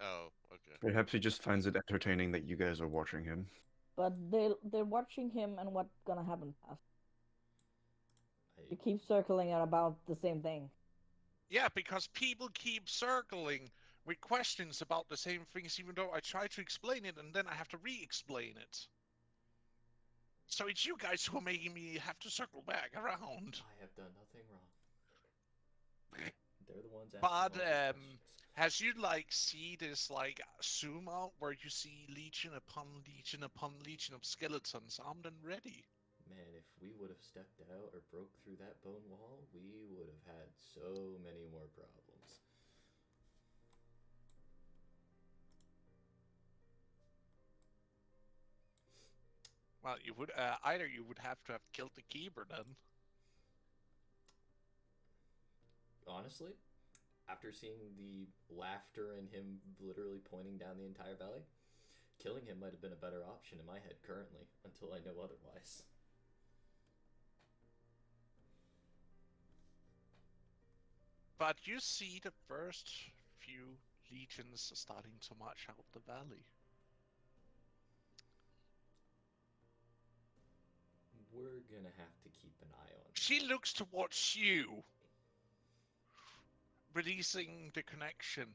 Oh, okay. Perhaps he just finds it entertaining that you guys are watching him. But they're watching him, and what's gonna happen, Pass? You I keep circling at about the same thing. Yeah, because people keep circling with questions about the same things, even though I try to explain it and then I have to re-explain it. So it's you guys who are making me have to circle back around. I have done nothing wrong. They're the ones asking But all these questions. has you like see this like zoom out where you see legion upon legion upon legion of skeletons armed and ready? Man, if we would have stepped out or broke through that bone wall, we would have had so many more problems. Well, you would either you would have to have killed the keeper then. Honestly, after seeing the laughter and him literally pointing down the entire valley, killing him might have been a better option in my head currently, until I know otherwise. But you see the first few legions starting to march out the valley. We're gonna have to keep an eye on She that. looks towards you, releasing the connection.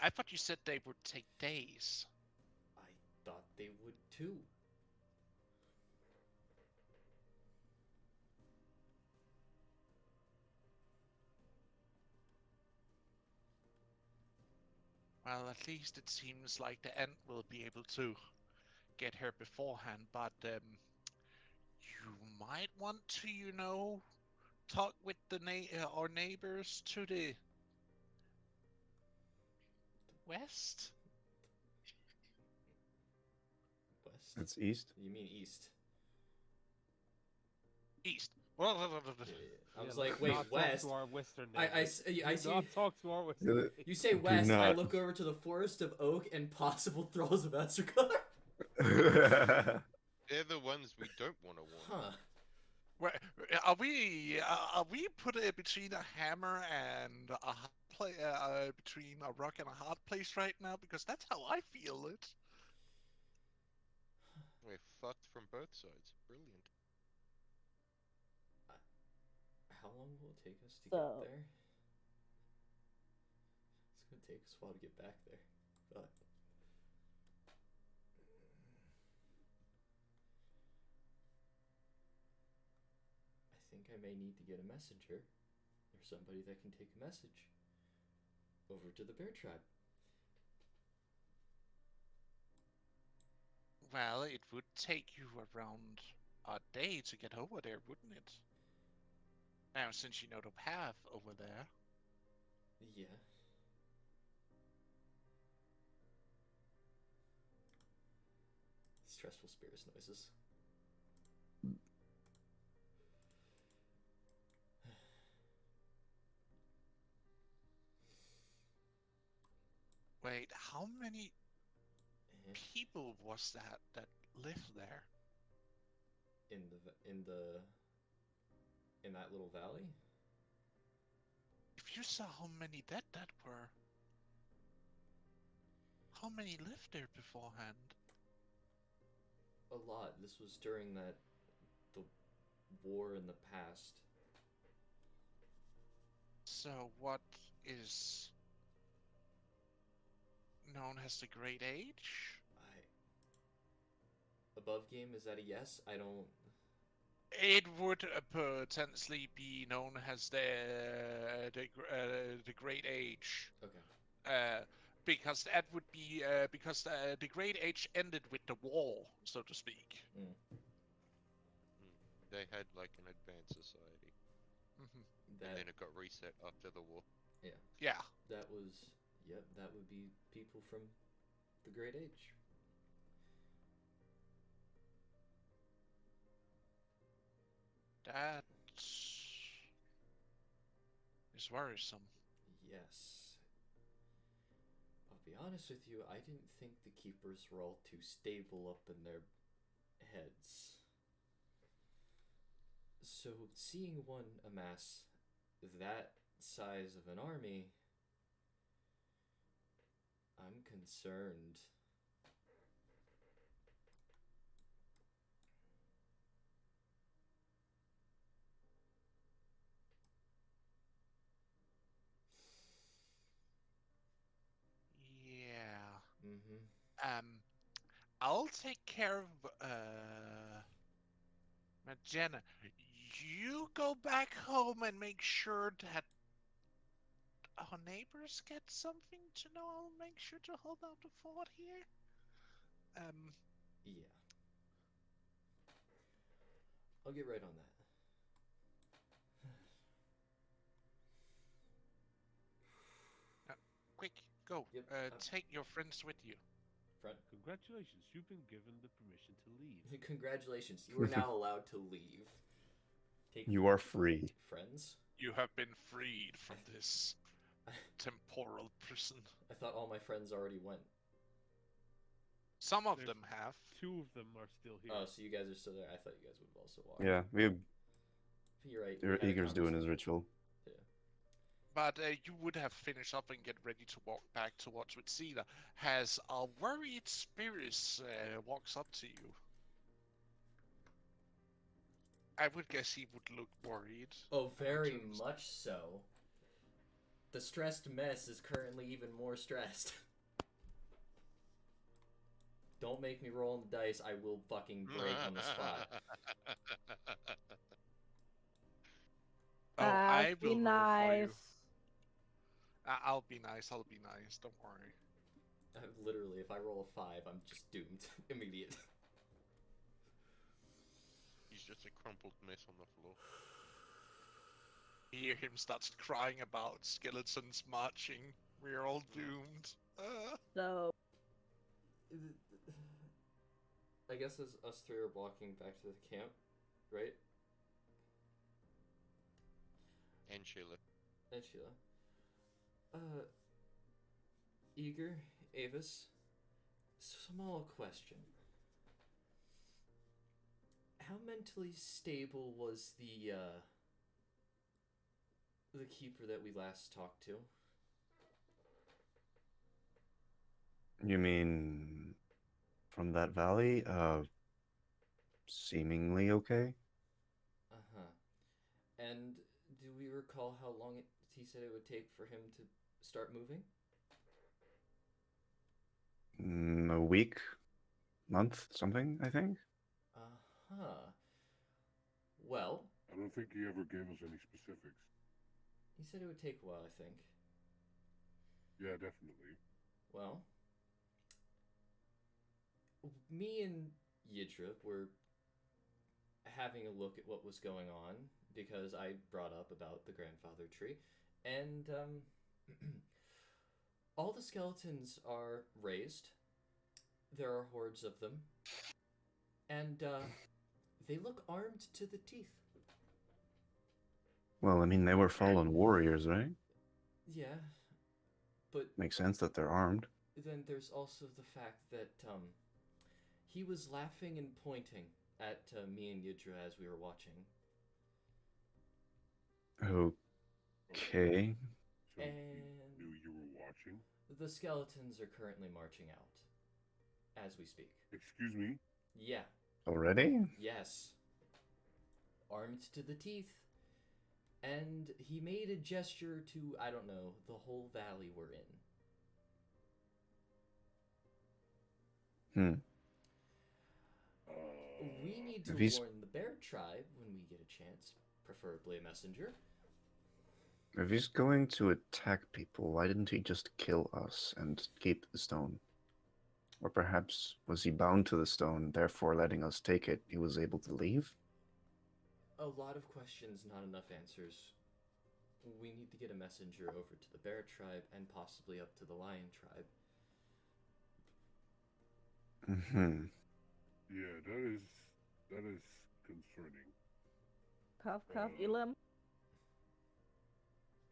I thought you said they would take days. I thought they would too. Well, at least it seems like the Ent will be able to get her beforehand, but you might want to, talk with our neighbors to the west? West? It's east. You mean east? East. Yeah. I was like, let's wait, not west? talk to our western I neighbors. I Do see. not talk to our western Uh, neighbors. You say Do west, I not. look over to the forest of oak and possible thralls of Estercar. They're the ones we don't want to warn. Huh. Where, are we put it between a hammer and a hard between a rock and a hard place right now? Because that's how I feel it. We're fucked from both sides. Brilliant. How long will it take us to So- get there? It's gonna take us a while to get back there. But I think I may need to get a messenger or somebody that can take a message over to the bear tribe. Well, it would take you around a day to get over there, wouldn't it? Now, since you know the path over there. Yeah. Stressful spirits noises. Wait, how many Eh, people was that lived there? in that little valley? If you saw how many dead that were, how many lived there beforehand? A lot. This was during the war in the past. So what is known as the Great Age? Above game, is that a yes? I don't. It would potentially be known as the Great Age, Okay. because that would be because the Great Age ended with the war, so to speak. They had like an advanced society, Mm-hmm. and That then it got reset after the war. Yeah, that was. Yep, that would be people from the Great Age. that is worrisome. Yes. I'll be honest with you, I didn't think the keepers were all too stable up in their heads. So seeing one amass that size of an army, I'm concerned. Yeah. Mm-hmm. I'll take care of Jenna. You go back home and make sure that our neighbors get something to know. I'll make sure to hold out the fort here. Yeah. I'll get right on that. Quick, go. Yep. Take your friends with you. Front. Congratulations, you've been given the permission to leave. Congratulations, you are now allowed to leave. Take You are free. friends. You have been freed from this temporal prison. I thought all my friends already went. Some of There's them have. 2 of them are still here. Oh, so you guys are still there. I thought you guys would have also walked. Yeah, You're right. we had a Eager's doing his conversation. ritual. But you would have finished up and get ready to walk back towards Witsila. Has a worried spirit walks up to you. I would guess he would look worried. Oh, very turns- much so. The stressed mess is currently even more stressed. Don't make me roll on the dice. I will fucking break on the spot. Oh, I Be will roll for you. nice. I'll be nice. I'll be nice. Don't worry. Literally, if I roll a 5, I'm just doomed. Immediate. He's just a crumpled mess on the floor. You hear him starts crying about skeletons marching. We're all doomed. So, I guess as us three are walking back to the camp, right? And Sheila. And Sheila. Eager, Avis, small question. How mentally stable was the keeper that we last talked to? You mean from that valley? Seemingly okay. Uh-huh. And do we recall how long he said it would take for him to start moving? A week, month, something, I think. Uh-huh. Well, I don't think he ever gave us any specifics. he said it would take a while, I think. Yeah, definitely. Well, me and Yidra were having a look at what was going on because I brought up about the grandfather tree, and all the skeletons are raised. There are hordes of them, and they look armed to the teeth. Well, I mean, they were fallen warriors, right? Yeah, but Makes sense that they're armed. then there's also the fact that he was laughing and pointing at me and Yidra as we were watching. Okay. So And he knew you were watching. the skeletons are currently marching out as we speak. Excuse me? Yeah, Already? yes. Armed to the teeth. And he made a gesture to, I don't know, the whole valley we're in. We need to If he's- warn the bear tribe when we get a chance, preferably a messenger. If he's going to attack people, why didn't he just kill us and keep the stone? Or perhaps was he bound to the stone, therefore letting us take it, he was able to leave? A lot of questions, not enough answers. We need to get a messenger over to the bear tribe and possibly up to the lion tribe. Mm-hmm. Yeah, that is concerning. cough, cough, Elam.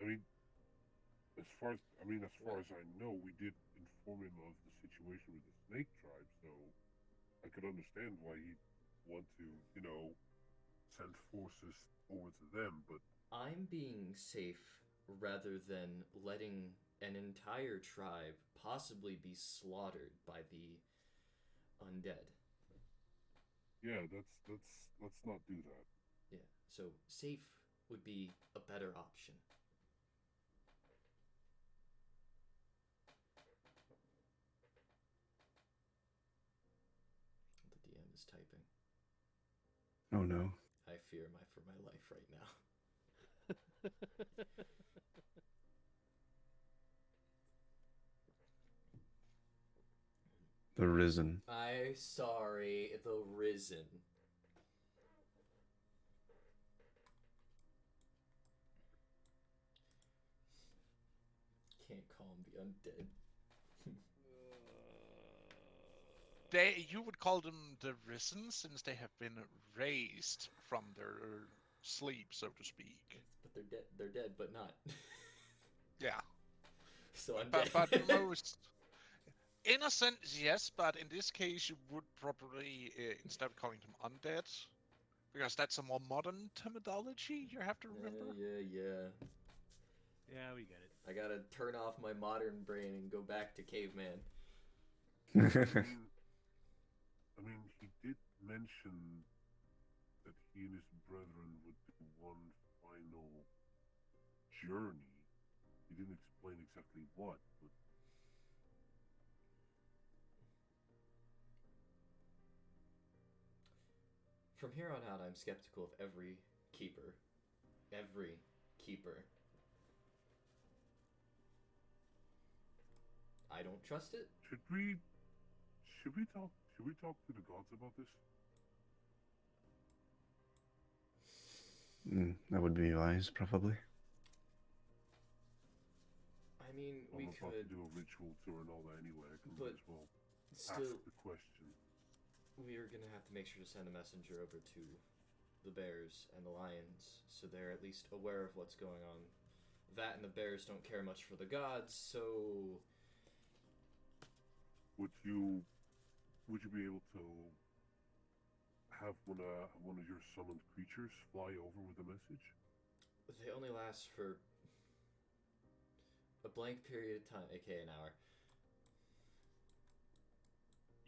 I mean, as far as I know, we did inform him of the situation with the snake tribe, so I could understand why he'd want to, send forces over to them, but I'm being safe rather than letting an entire tribe possibly be slaughtered by the undead. yeah, let's not do that. Yeah, so safe would be a better option. The DM is typing. Oh no. I fear for my life right now. The Risen. Sorry, the Risen. Can't call him the undead. You would call them the risen since they have been raised from their sleep, so to speak. But they're dead. They're dead, but not. Yeah. So But undead. most in a sense, yes. But in this case, you would probably instead of calling them undead, because that's a more modern terminology. You have to remember. Yeah. Yeah, we get it. I gotta turn off my modern brain and go back to caveman. I mean, he did mention that he he and his brethren would do one final journey. He didn't explain exactly what, but From here on out, I'm skeptical of every keeper. Every keeper. I don't trust it. should we talk to the gods about this? That would be wise, probably. I mean, I'm we about could, to do a ritual tour and all that anyway. I can but might as well still, ask the question. we are gonna have to make sure to send a messenger over to the bears and the lions, so they're at least aware of what's going on. That and the bears don't care much for the gods, so Would you be able to have one of your summoned creatures fly over with a message? they only last for a blank period of time, aka an hour.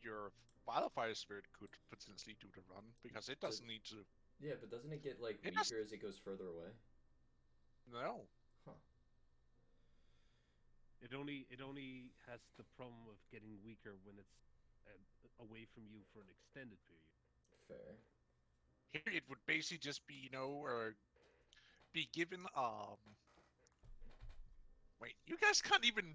Your wildfire spirit could potentially do the run because it doesn't need to. Yeah, but doesn't it get like It weaker as it goes further away? No. Huh. It only has the problem of getting weaker when it's away from you for an extended period. Fair. Here it would basically just be, be given Wait, you guys can't even.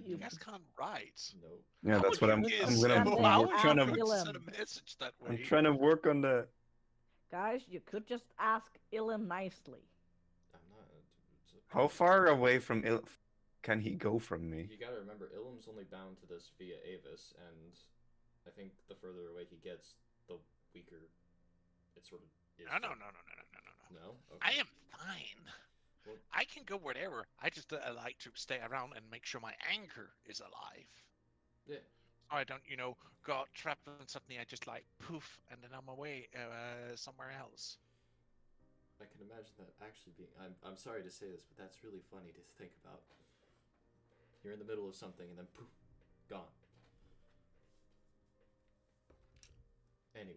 You Mhm. guys can't write. Nope. Yeah, How that's would what you I'm. guess? I'm gonna. Stand there, I'm How would trying you to. going to Ilum. send a message that way? I'm trying to work on that. Guys, you could just ask Ilum nicely. I'm not. How far away from can he go from me? You gotta remember, Ilum's only bound to this via Avis, and I think the further away he gets, the weaker it sort of is. No, no, no, no, no, no, no, no. No? I Okay. am fine. Well, I can go wherever. I just like to stay around and make sure my anchor is alive. yeah. So I don't, got trapped and suddenly I just like poof and then I'm away somewhere else. I can imagine that actually being. I'm sorry to say this, but that's really funny to think about. You're in the middle of something and then poof, gone. Anyways.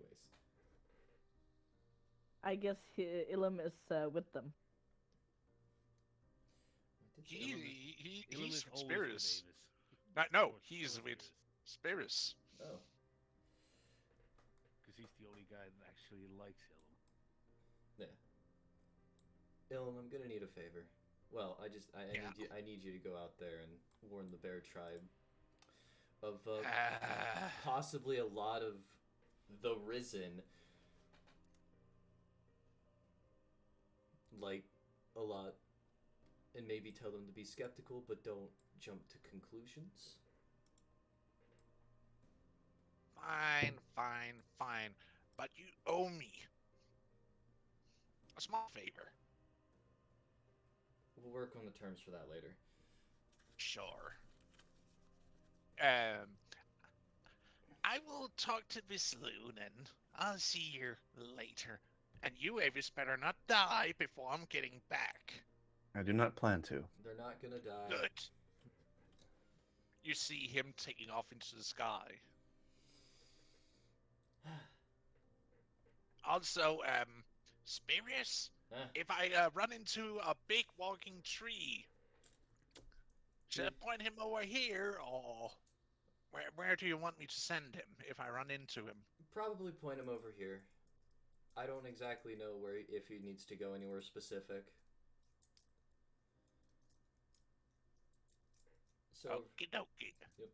I guess Ilum is with them. He's Ilum is with always Spirits. with Avis. No, Or he's with Spirits. Spirits. Oh. Because he's the only guy that actually likes Ilum. Yeah. Ilum, I'm gonna need a favor. Well, I need you to go out there and warn the bear tribe of possibly a lot of the Risen. Like, a lot. And maybe tell them to be skeptical, but don't jump to conclusions. Fine, fine, fine. But you owe me a small favor. We'll work on the terms for that later. Sure. I will talk to Miss Loon and I'll see you later. And you, Avis, better not die before I'm getting back. I do not plan to. They're not gonna die. Good. You see him taking off into the sky. Also, Spirius, if I run into a big walking tree, should I point him over here, or where do you want me to send him if I run into him? Probably point him over here. I don't exactly know if he needs to go anywhere specific. So. Okie dokie. Yep.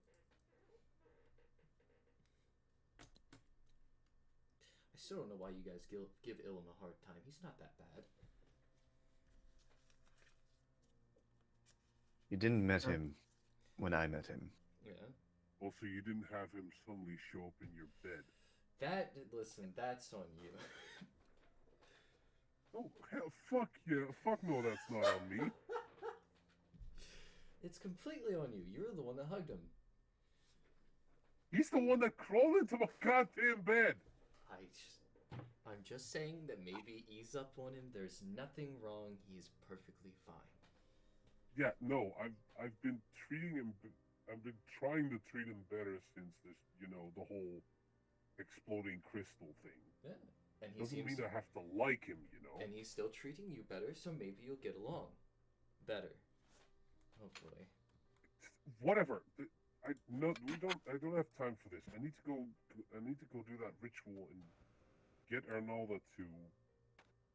I still don't know why you guys give Ilum a hard time. He's not that bad. You didn't met him when I met him. Yeah. Also, you didn't have him suddenly show up in your bed. Listen, that's on you. Oh, hell, fuck yeah. Fuck no, that's not on me. It's completely on you. You're the one that hugged him. He's the one that crawled into my goddamn bed. I'm just saying that maybe ease up on him. There's nothing wrong. He's perfectly fine. Yeah, no, I've been treating him. I've been trying to treat him better since this, the whole exploding crystal thing. Yeah. And he Doesn't seems mean I have to like him, you know. and he's still treating you better, so maybe you'll get along better. Hopefully. Whatever. I no, we don't. I don't have time for this. I need to go. I need to go do that ritual and get Arnalda to,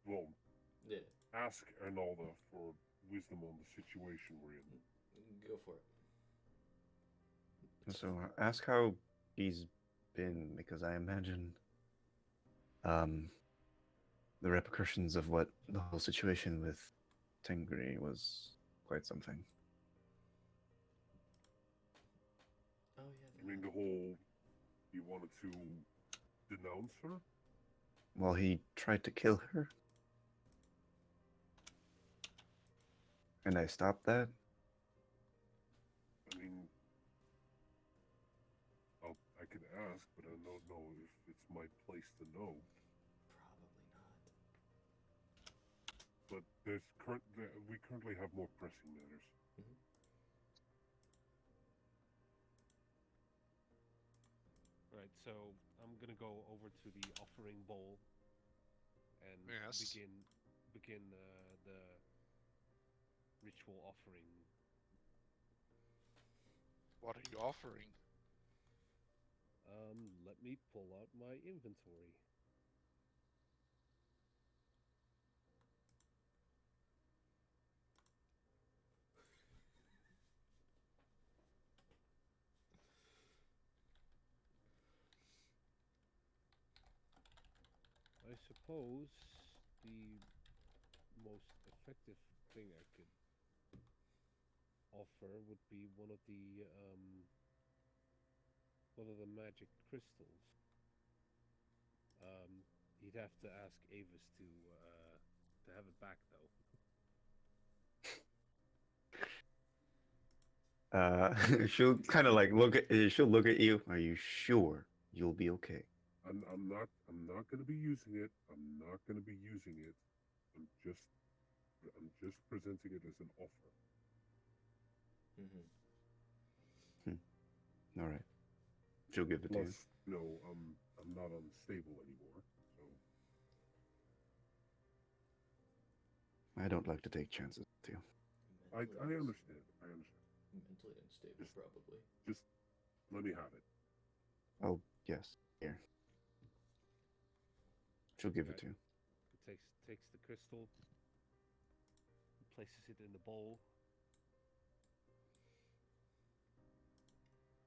well, Yeah, ask Arnalda for wisdom on the situation we're in. go for it. So ask how he's been, because I imagine the repercussions of what the whole situation with Tengri was quite something. Oh I mean, the whole he wanted to denounce her. Well, he tried to kill her, and I stopped that. I mean, I could ask, but I don't know if it's my place to know. Probably not. But we currently have more pressing matters. Mhm. Right, so I'm gonna go over to the offering bowl and Yes. begin the ritual offering. What are you offering? Let me pull out my inventory. I suppose the most effective thing I could offer would be one of the magic crystals. He'd have to ask Avis to have it back though. She'll kind of like look at. She'll look at you. Are you sure you'll be okay? I'm not. I'm not going to be using it. I'm not going to be using it. I'm just. I'm just presenting it as an offer. Mm-hmm. All right. She'll give it to you. Plus, you know, I'm not unstable anymore. So I don't like to take chances with you. I understand. I understand. Mentally unstable, Just- probably. Just let me have it. Oh yes, here. She'll give it Okay. to you. It takes the crystal, places it in the bowl,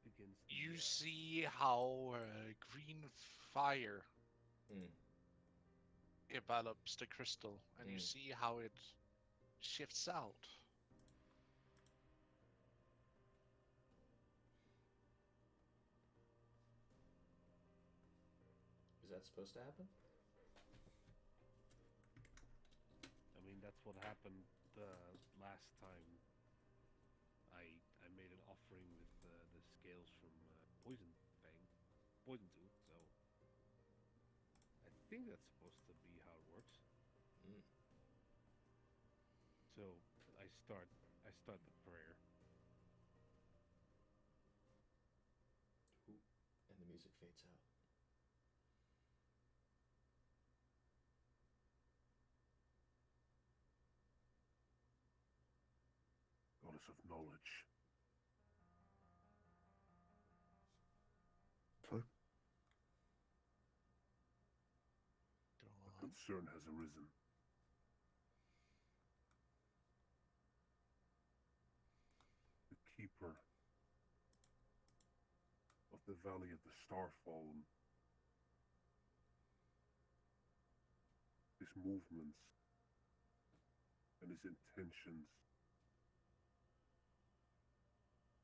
begins the You see how green fire Mm. envelops the crystal, and you Mm. see how it shifts out. Is that supposed to happen? I mean, that's what happened the last time I made an offering with the scales from Poison Fang, Poison Tooth. So I think that's supposed to be how it works. Mm. So I start the prayer. Ooh. And the music fades out. Goddess of knowledge. Fuck. Go A on. concern has arisen. The keeper of the Valley of the Starfallen. His movements and his intentions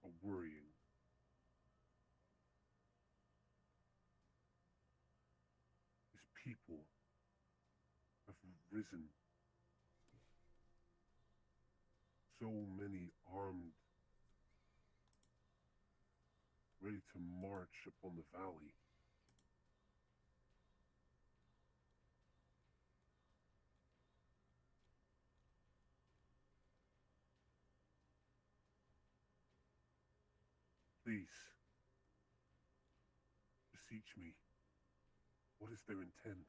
are worrying. His people have risen. So many armed, ready to march upon the valley. Please, beseech me. What is their intent?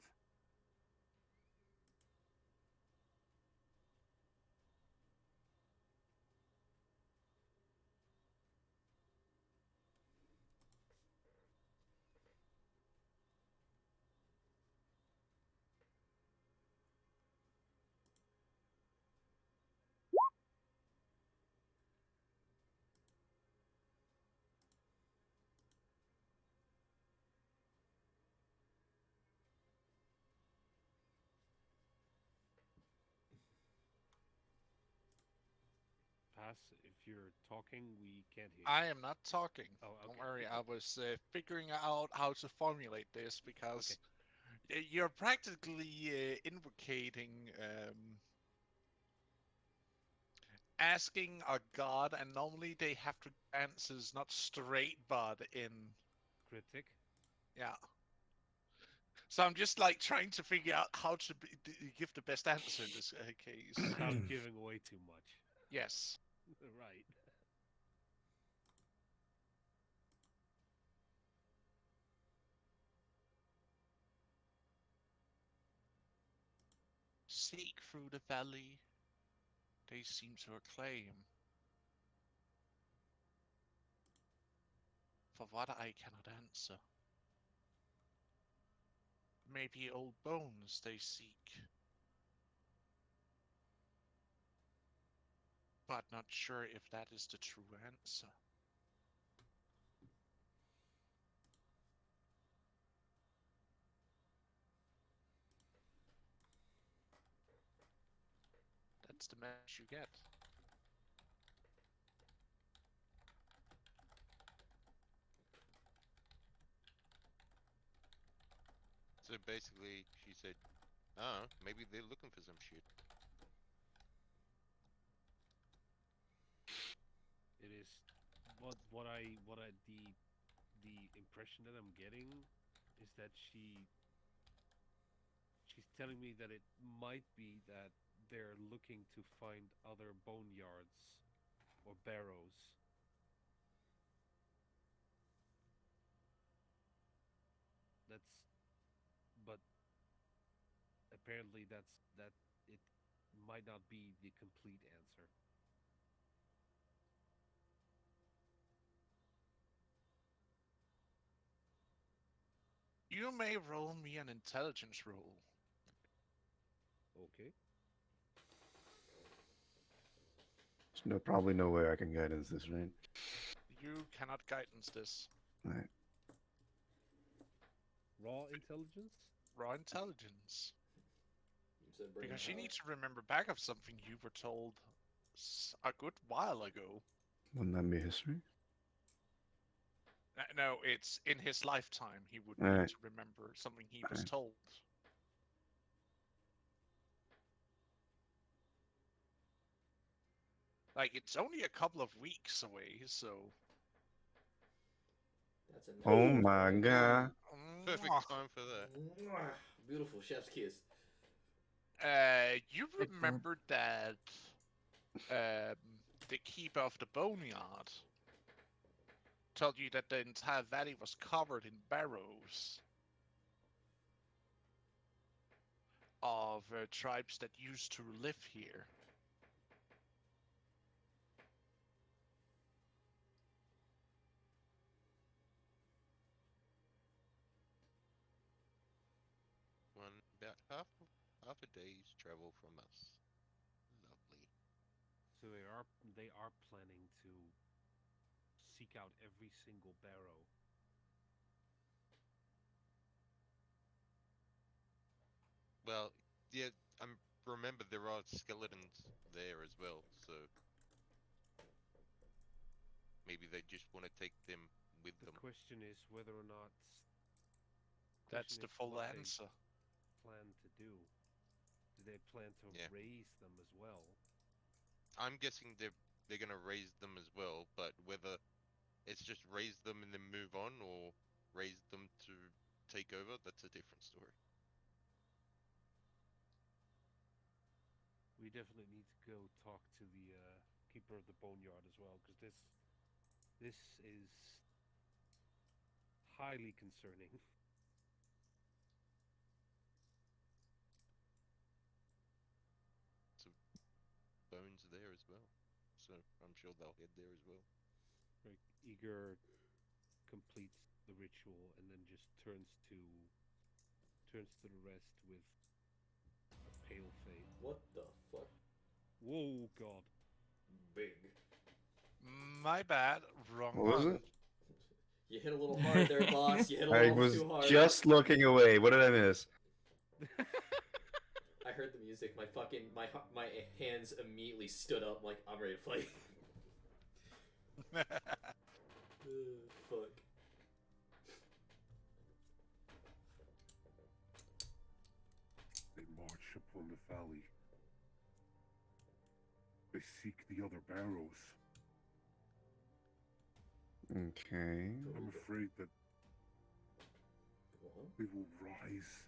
if you're talking, we can't hear I you. am not talking. Oh, Don't okay. worry, I was figuring out how to formulate this Okay. because you're practically invocating, asking a god, and normally they have to give answers not straight, but in Critic. yeah. So I'm just like trying to figure out how to give the best answer in this case. Without giving away too much. Yes. Right. Seek through the valley, they seem to acclaim. For what I cannot answer. Maybe old bones they seek, but not sure if that is the true answer. That's the message you get. So basically, she said, "Ah, maybe they're looking for some shit." It is what I the impression that I'm getting is that she's telling me that it might be that they're looking to find other boneyards or barrows. That's but apparently that it might not be the complete answer. You may roll me an intelligence roll. Okay. There's probably no way I can guidance this, right? You cannot guidance this. Right. Raw intelligence? Raw intelligence. You said bring Because you power. need to remember back of something you were told a good while ago. Wouldn't that be history? No, it's in his lifetime he would All need right. to remember something he All was right. told. Like, it's only a couple of weeks away, so... That's a Oh natural my 20. god. Perfect time for that. Mwah. Beautiful chef's kiss. You It burnt. remembered that um, the keeper of the boneyard told you that the entire valley was covered in barrows of tribes that used to live here. One about half a day's travel from us. Lovely. So they are planning to seek out every single barrow. Well, yeah, I'm remember there are skeletons there as well, so maybe they just want to take them with The them. question is whether or not That's question the is full what they answer. plan to do. Do they plan to Yeah. raise them as well? I'm guessing they're gonna raise them as well, but whether it's just raise them and then move on, or raise them to take over, that's a different story. We definitely need to go talk to the keeper of the boneyard as well, because this is highly concerning. So Bones there as well, so I'm sure they'll head there as well. Like Eager completes the ritual and then just turns to the rest with a pale face. What the fuck? Whoa, God! Big. My bad, wrong What was one. it? You hit a little hard there, boss. You hit a I little was too hard. just looking away. What did I miss? I heard the music. My hands immediately stood up. Like I'm ready to fight. Fuck. They march upon the valley. They seek the other barrows. Okay. I'm afraid that Go on. they will rise.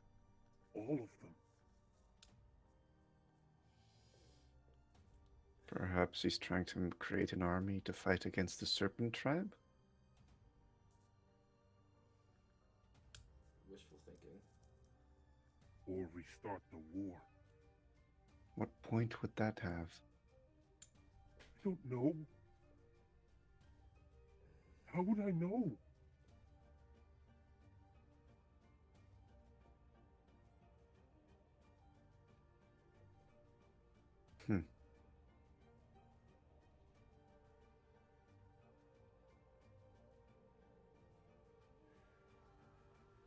All of them. Perhaps he's trying to create an army to fight against the Serpent Tribe? Wishful thinking. Or restart the war. What point would that have? I don't know. How would I know? Hmm.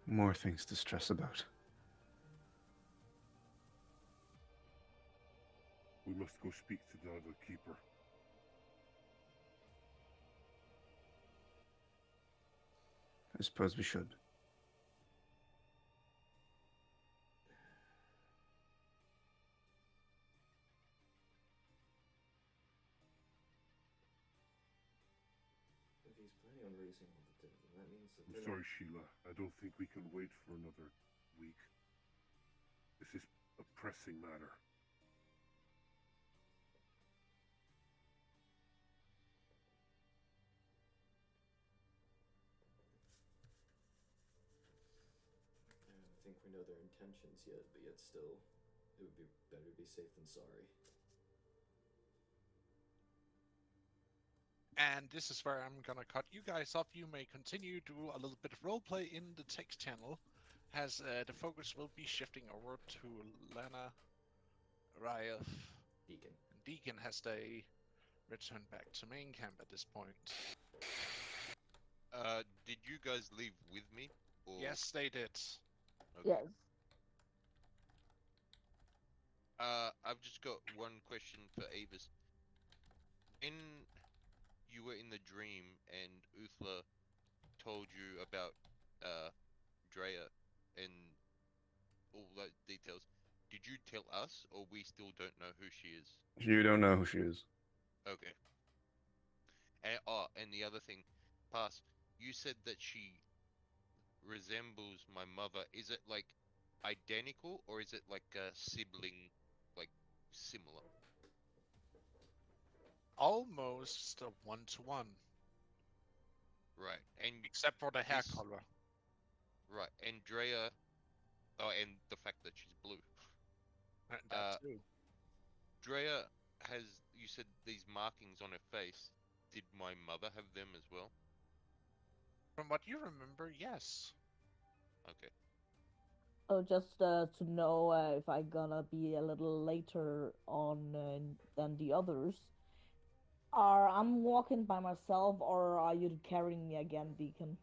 More things to stress about. We must go speak to the other keeper. I suppose we should. If he's planning on raising all the dead, then that means that I'm they're sorry, Sheila. I don't think we can wait for another week. This is a pressing matter. I don't think we know their intentions yet, but yet still, it would be better to be safe than sorry. And this is where I'm gonna cut you guys off. You may continue to do a little bit of roleplay in the text channel, as the focus will be shifting over to Lana, Ryeth, Deacon. and Deacon has they returned back to main camp at this point. Did you guys leave with me? Or... Yes, they did. Okay. Yes. I've just got one question for Avis. When you were in the dream and Uthla told you about Drea and all those details, did you tell us, or we still don't know who she is? You don't know who she is. Okay. And the other thing, Pass, you said that she resembles my mother. Is it like identical, or is it like a sibling, like similar? Almost a one-to-one, Right. And except for the hair this, color. right. And Drea, oh, and the fact that she's blue. That too. Drea has, you said, these markings on her face. Did my mother have them as well? Oh, From what you remember, yes. Okay. Oh, just to know if I gonna be a little later on than the others. Are I'm walking by myself, or are you carrying me again, Deacon?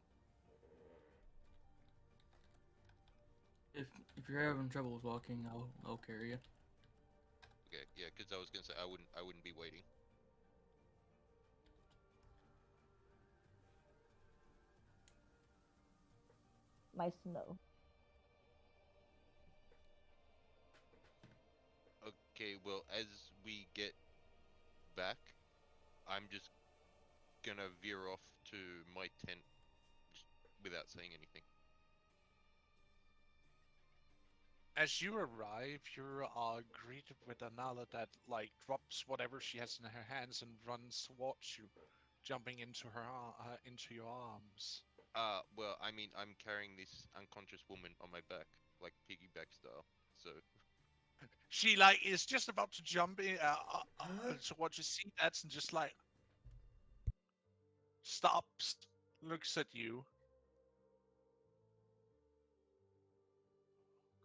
If you're having trouble with walking, I'll carry you. Okay. Yeah, because I was gonna say I wouldn't be waiting. Nice to know. Okay. Well, as we get back, I'm just gonna veer off to my tent, just without saying anything. As you arrive, you're greeted with Anala that like drops whatever she has in her hands and runs towards you, jumping into into your arms. Well, I mean, I'm carrying this unconscious woman on my back, like piggyback style. So, She like is just about to jump in towards you. See that and just like stops, looks at you,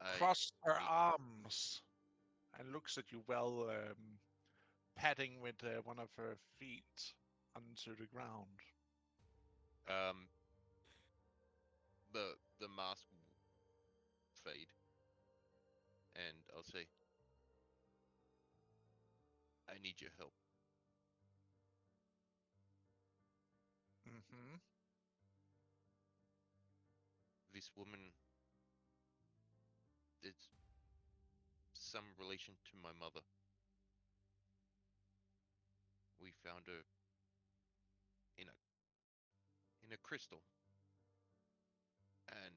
I, crosses her I, arms, and looks at you well, patting with one of her feet onto the ground. um, the mask will fade, and I'll say, I need your help. Hmm. This woman is some relation to my mother. We found her in a crystal, and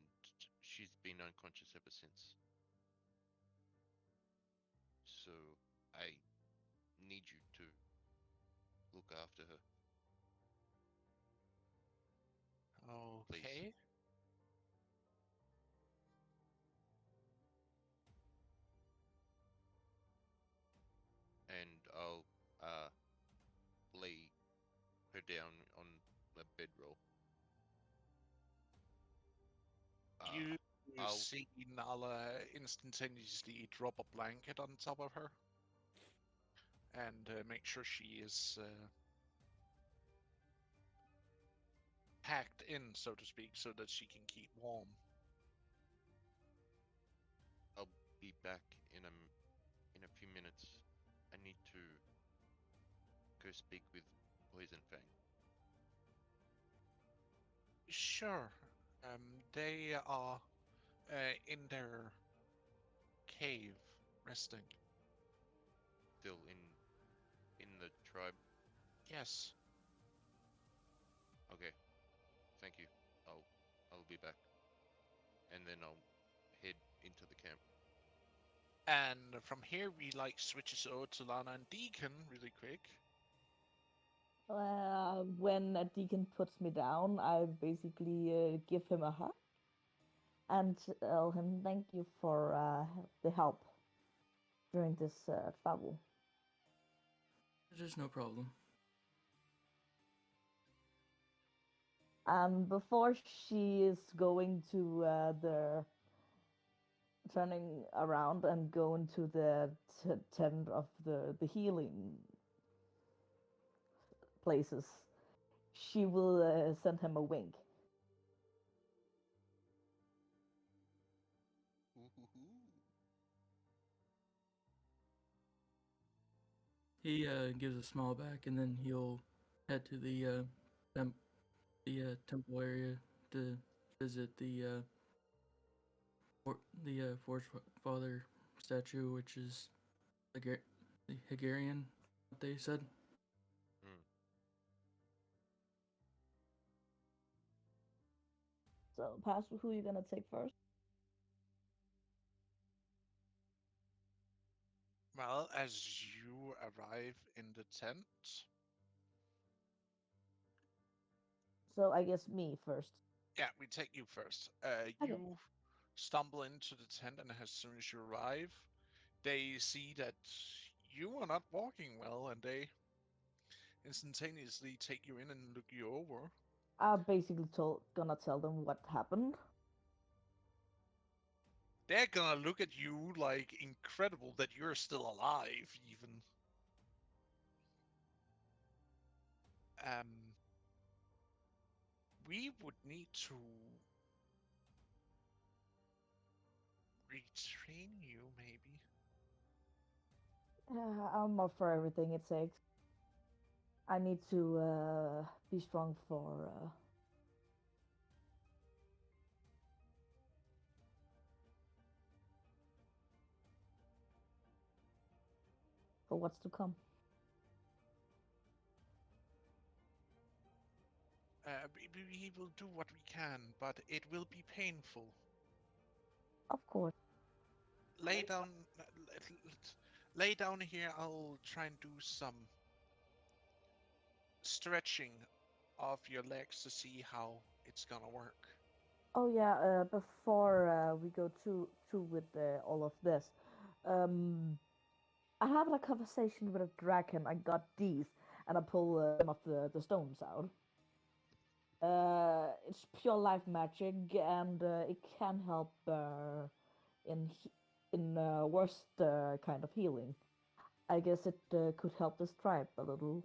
she's been unconscious ever since. So I need you to look after her, please. Okay. And I'll uh lay her down on a bedroll. Uh, You I'll see Nala instantaneously drop a blanket on top of her and make sure she is packed in, so to speak, so that she can keep warm. I'll be back in a few minutes. I need to go speak with Poison Fang. Sure. They are in their cave resting. Still in the tribe. Yes. Okay, thank you. I'll I'll be back, and then I'll head into the camp. And from here, we like switches over to Lana and Deacon really quick. When a deacon puts me down, I basically give him a hug and tell him thank you for the help during this travel. There's no problem. Before she is going to the turning around and going to the tent of the healing places, she will send him a wink. Ooh-hoo-hoo. He gives a smile back, and then he'll head to the temple area to visit the Forge Father statue, which is the Hegarian. What they said. Mm. So, Pastor, who are you gonna take first? Well, as you arrive in the tent, So, I guess me first. yeah, we take you first. Okay. You stumble into the tent, and as soon as you arrive, they see that you are not walking well, and they instantaneously take you in and look you over. I'm basically gonna tell them what happened. They're gonna look at you like incredible that you're still alive, even. Um, we would need to retrain you, maybe. I'm up for everything it takes. I need to be strong for what's to come. We will do what we can, but it will be painful. Of course. Lay down, lay down here. I'll try and do some stretching of your legs to see how it's gonna work. Oh yeah. Before we go to with all of this, um, I had a conversation with a dragon. I got these, and I pull some of the stones out. It's pure life magic, and it can help in worst kind of healing. I guess it could help this tribe a little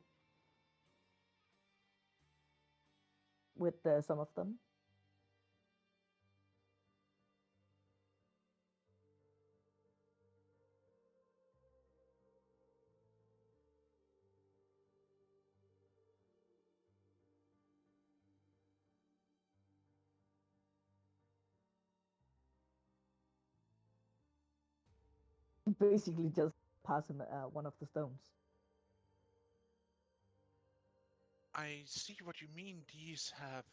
with some of them. basically just pass him one of the stones. I see what you mean. These have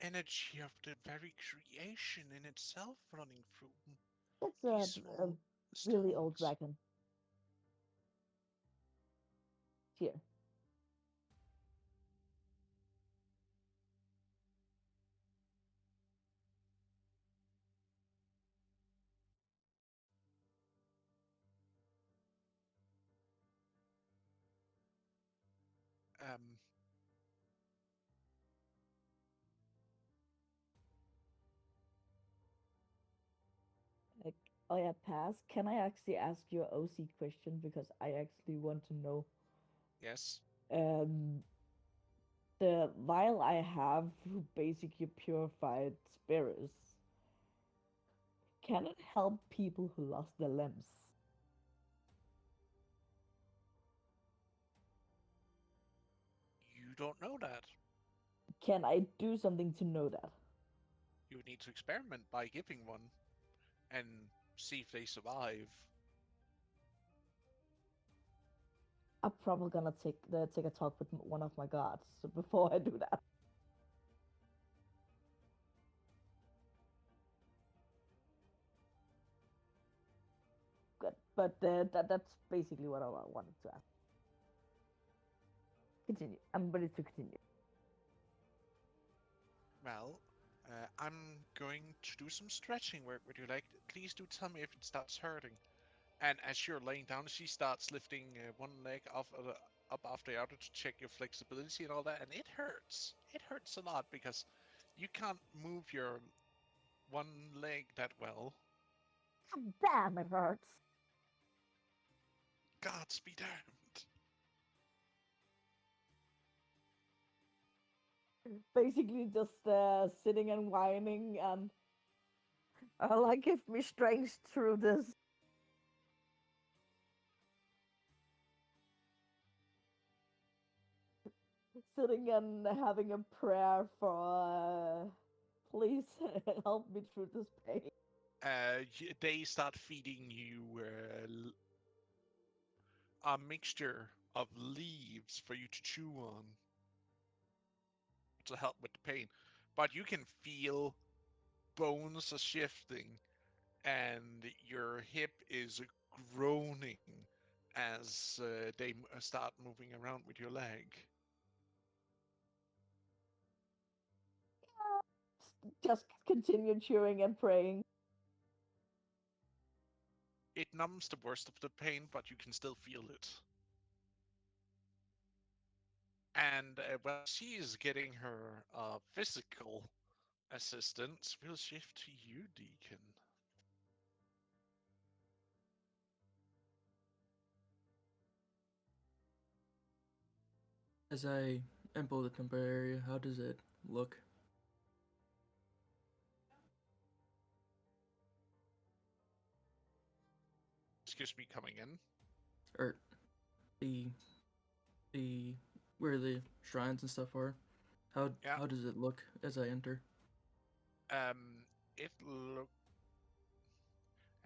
energy of the very creation in itself running through them. It's These a small really old stones. dragon. Here. Um, Like, oh yeah, pass. Can I actually ask you a OC question because I actually want to know? yes. Um, the vial I have who basically purified spirits, can it help people who lost their limbs? You don't know that. Can I do something to know that? You would need to experiment by giving one and see if they survive. I'm probably gonna take a talk with one of my gods before I do that. Good, but that's basically what I wanted to ask. Continue. I'm ready to continue. Well, I'm going to do some stretching work with you. Like, please do tell me if it starts hurting. And as you're laying down, she starts lifting one leg off up after the other to check your flexibility and all that. And it hurts. It hurts a lot because you can't move your one leg that well. Damn, it hurts. Gods be damned. Basically, just sitting and whining, and like give me strength through this. Sitting and having a prayer for, please help me through this pain. They start feeding you a mixture of leaves for you to chew on to help with the pain. But you can feel bones are shifting and your hip is groaning as they start moving around with your leg. Just continue chewing and praying. It numbs the worst of the pain, but you can still feel it. And while she is getting her physical assistance, we'll shift to you, Deacon. As I enter the temple area, how does it look? Excuse me, coming in. Or the the where the shrines and stuff are? How Yeah. how does it look as I enter? It look.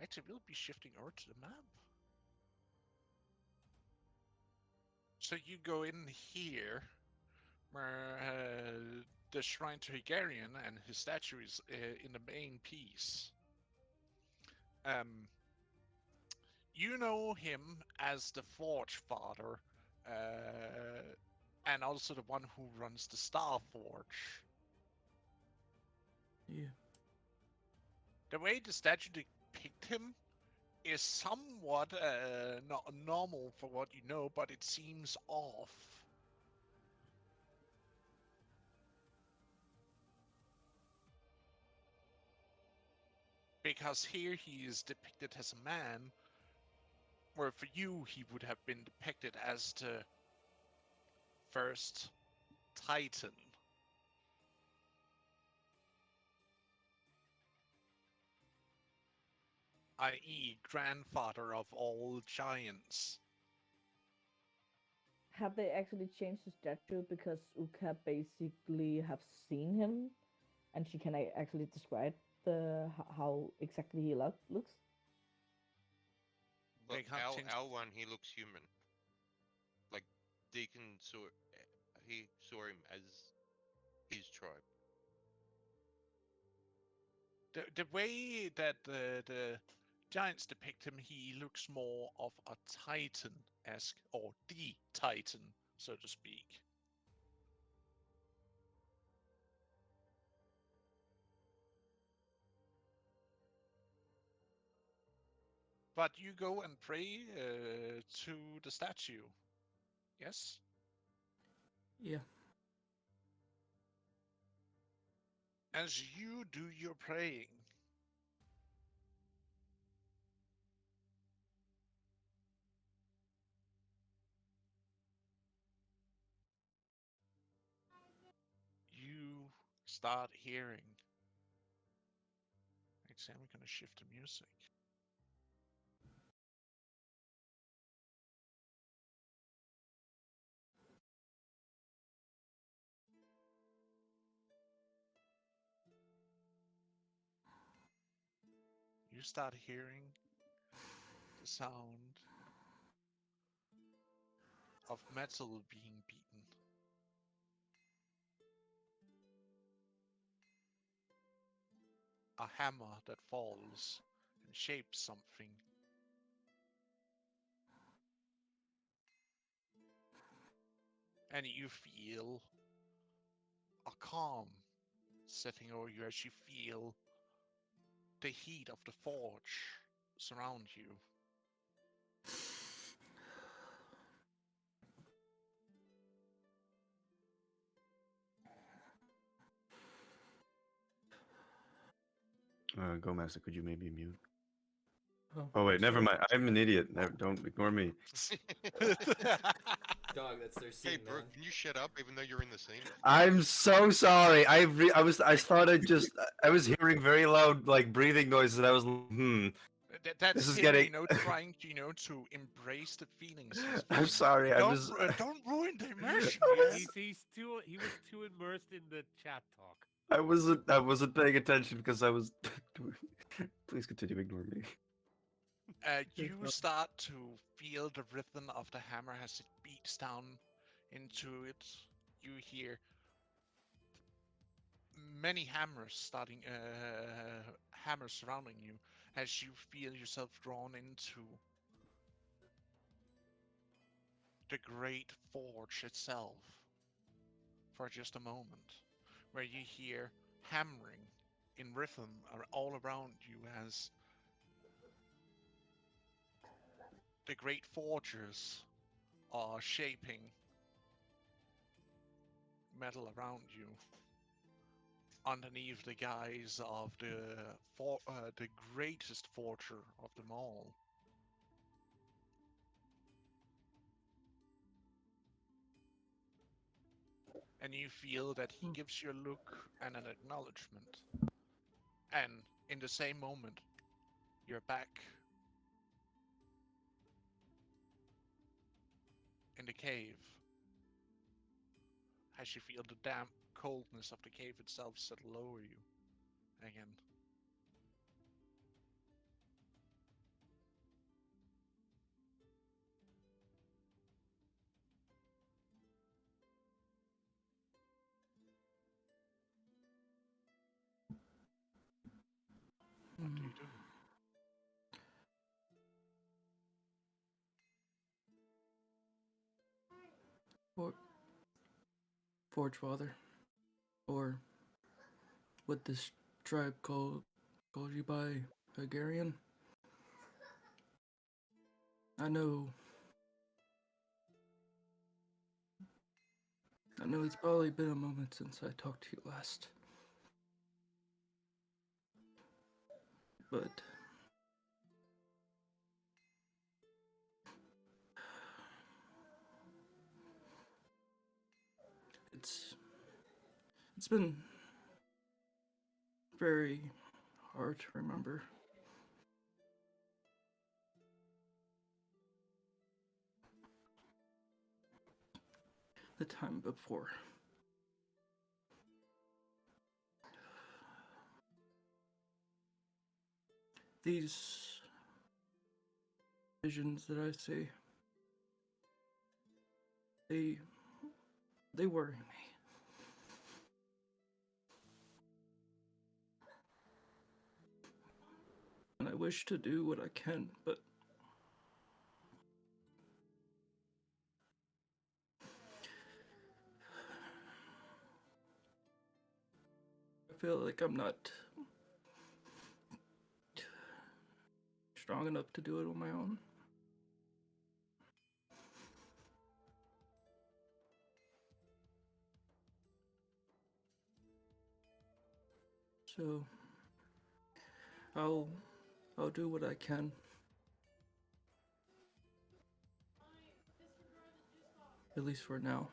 Actually, we'll be shifting over to the map. So you go in here, where the shrine to Hegarian and his statue is in the main piece. Um, you know him as the Forge Father, and also the one who runs the Star Forge. Yeah. The way the statue depict him is somewhat not normal for what you know, but it seems off. Because here he is depicted as a man, where for you he would have been depicted as the first Titan, i.e., grandfather of all giants. Have they actually changed the statue because Uka basically have seen him, and she can actually describe the how exactly he looks? But They can't change. our one, he looks human. Like Deacon saw, he saw him as his tribe. The way that the giants depict him, he looks more of a Titan-esque, or the Titan, so to speak. But you go and pray to the statue. Yes? Yeah. As you do your praying, you start hearing. Actually, I'm going to shift the music. You start hearing the sound of metal being beaten. A hammer that falls and shapes something. And you feel a calm setting over you as you feel the heat of the forge surround you. Go Master, could you maybe mute? Oh, Oh wait, never sorry. mind. I'm an idiot. Don't ignore me. Dog, that's their scene, Hey, bro, man. can you shut up even though you're in the scene? I'm so sorry. I thought I was hearing very loud like breathing noises, and I was That's This is him, getting. trying to, to embrace the feelings he's I'm feeling. sorry. I Don't, was. don't ruin the immersion, I man. was. He was too immersed in the chat talk. I wasn't paying attention because I was. Please continue ignoring me. You start to feel the rhythm of the hammer as it beats down into it. You hear many hammers surrounding you as you feel yourself drawn into the great forge itself for just a moment, where you hear hammering in rhythm all around you as the great forgers are shaping metal around you underneath the guise of the greatest forger of them all. And you feel that he gives you a look and an acknowledgement. And in the same moment, you're back in the cave as you feel the damp coldness of the cave itself settle over you again. What do you do? For, Forge Father, or what this tribe calls you by, Hungarian. I know. I know it's probably been a moment since I talked to you last. But it's been very hard to remember the time before. These visions that I see, they they worry me. And I wish to do what I can, but I feel like I'm not strong enough to do it on my own. So I'll I'll do what I can. At least for now.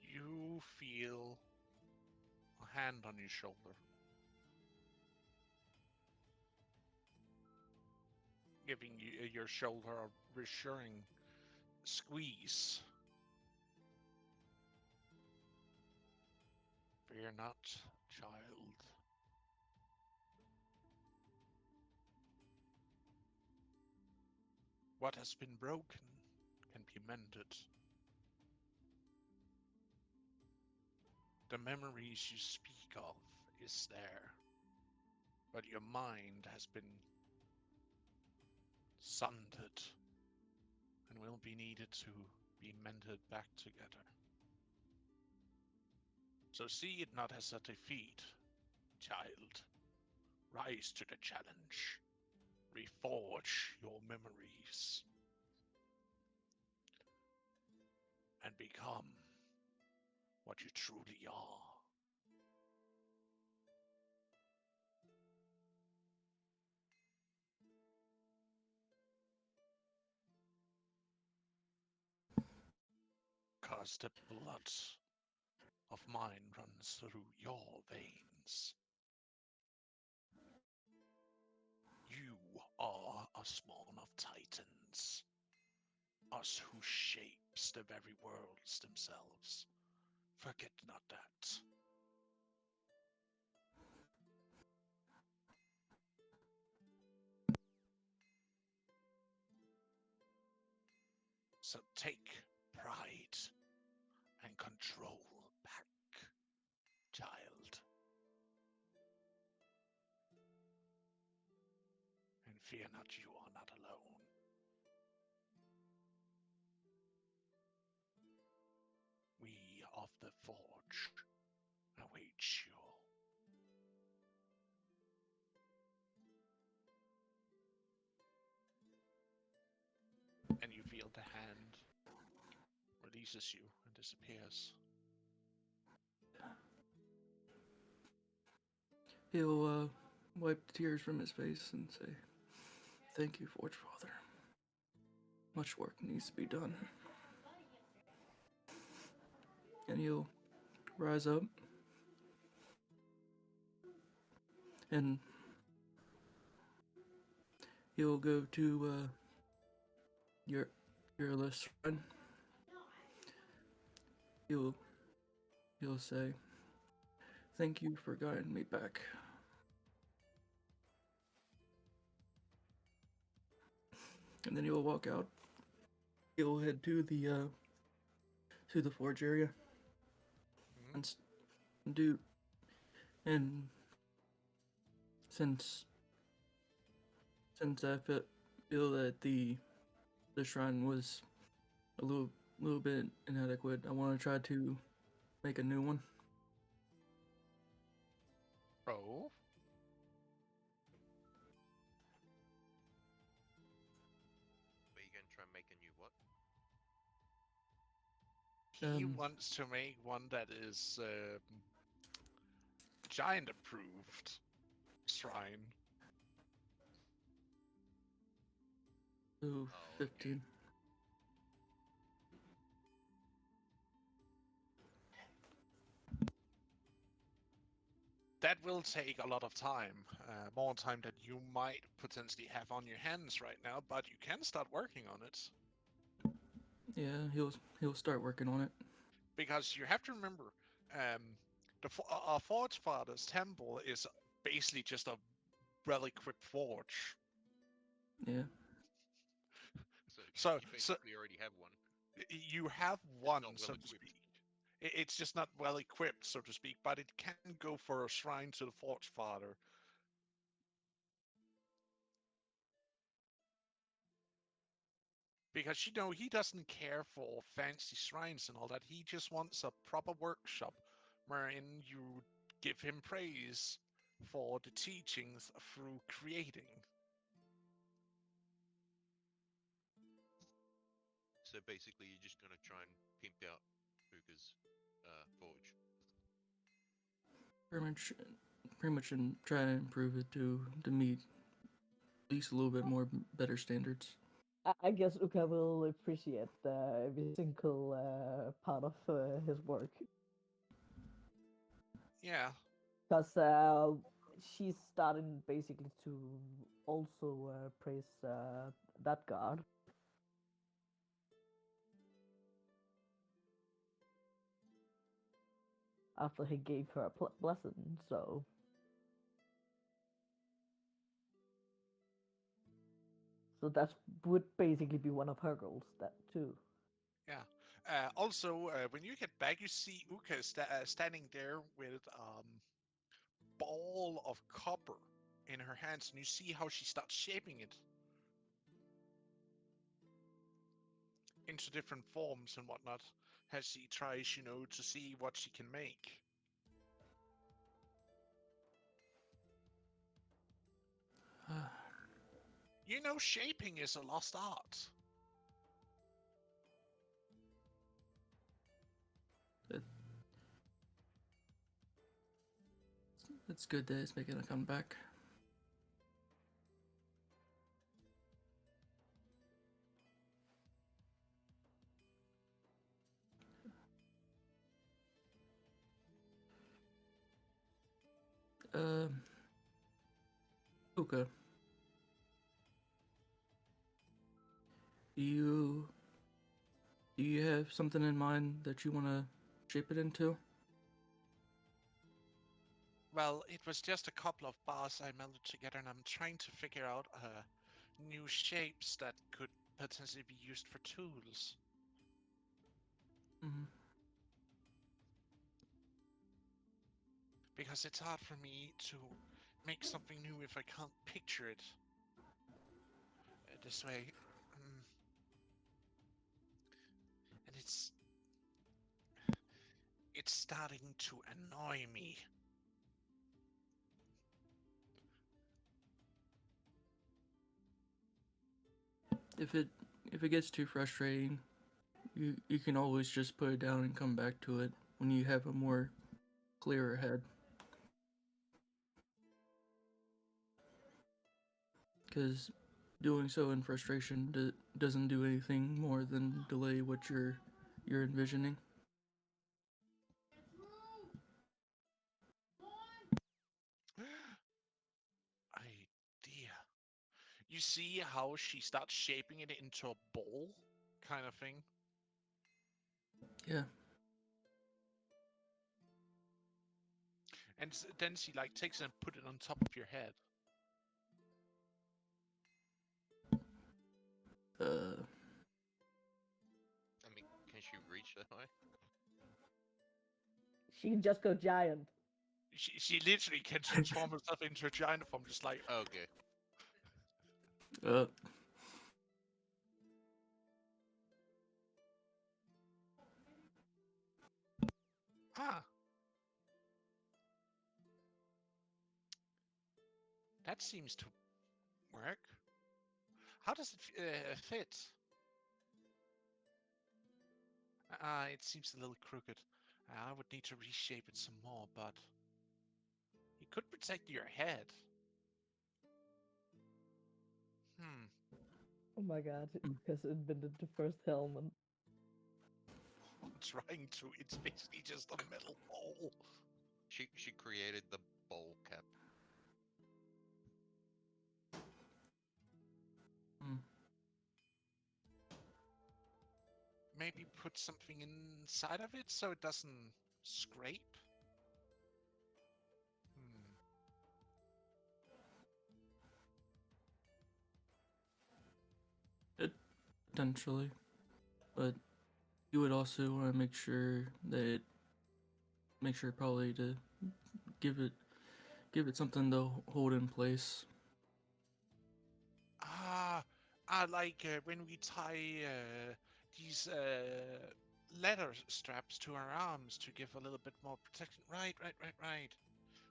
You feel a hand on your shoulder, giving your shoulder a reassuring squeeze. Fear not, child. What has been broken can be mended. The memories you speak of is there, but your mind has been sundered and will be needed to be mended back together. So see it not as a defeat, child. Rise to the challenge. Reforge your memories and become what you truly are. Cause the blood of mine runs through your veins. You are a spawn of titans, us who shapes the very worlds themselves. Forget not that. So take pride and control back, child. And fear not, you are not alone. We of the Forge await you. And you feel the hand releases you and disappears. He'll wipe the tears from his face and say, "Thank you, Forge Father. Much work needs to be done." And he'll rise up and he'll go to your list friend. He'll he'll say, "Thank you for guiding me back." And then he'll walk out. He'll head to the forge area and do. And since I feel that the shrine was a little bit inadequate, I want to try to make a new one. Oh? Are you gonna try and make a new what? He Um, wants to make one that is giant approved shrine. So Oh, okay. 15. That will take a lot of time, more time than you might potentially have on your hands right now, but you can start working on it. Yeah, he'll start working on it. Because you have to remember, um, the Forge Father's temple is basically just a well-equipped forge. Yeah. So So, you so basically already have one. you have Just one, not well so to equipped. speak. It's just not well equipped, so to speak, but it can go for a shrine to the Forge Father. Because he doesn't care for fancy shrines and all that. He just wants a proper workshop wherein you give him praise for the teachings through creating. So basically, you're just gonna try and pimp out Puka's forge. Pretty much, and try to improve it to meet at least a little bit more better standards. I guess Uka will appreciate every single part of his work Yeah, because she's starting basically to also praise that god. After he gave her a blessing. So that would basically be one of her goals. That too. yeah. Also, when you get back, you see Uka standing there with ball of copper in her hands, and you see how she starts shaping it into different forms and whatnot as she tries, to see what she can make. Shaping is a lost art. It, it's good that it's making a comeback. Uh, Uka, do you have something in mind that you want to shape it into? Well, it was just a couple of bars I melded together, and I'm trying to figure out new shapes that could potentially be used for tools. Mm-hmm. Because it's hard for me to make something new if I can't picture it this way. Mm, and it's starting to annoy me. If it gets too frustrating, you can always just put it down and come back to it when you have a more clearer head. Because doing so in frustration doesn't do anything more than delay what you're envisioning. Idea. You see how she starts shaping it into a bowl kind of thing? Yeah. And then she takes it and put it on top of your head. Uh. I mean, can she reach that high? She can just go giant. She literally can transform herself into a giant form, just like, Okay. Uh. ah, that seems to work. How does it fit? It seems a little crooked. I would need to reshape it some more, but it could protect your head. Hmm. Oh my god, Uka's invented the first helmet. I'm trying to. It's basically just a metal ball. She created the bowl cap. Mm. maybe put something inside of it so it doesn't scrape? Hmm. Potentially, but you would also want to make sure probably to give it give it something to hold in place. Ah, like when we tie these leather straps to our arms to give a little bit more protection. Right, right, right, right.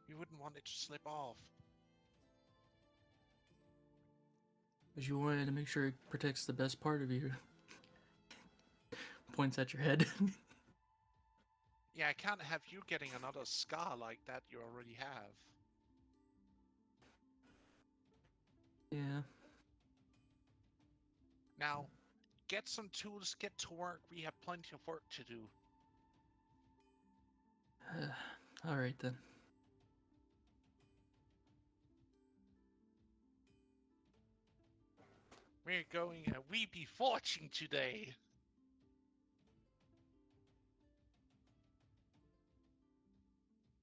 We wouldn't want it to slip off. Because you wanted to make sure it protects the best part of you. Points at your head. Yeah, I can't have you getting another scar like that you already have. Yeah. Now, get some tools, get to work. We have plenty of work to do. All right then. We're going we be forging today.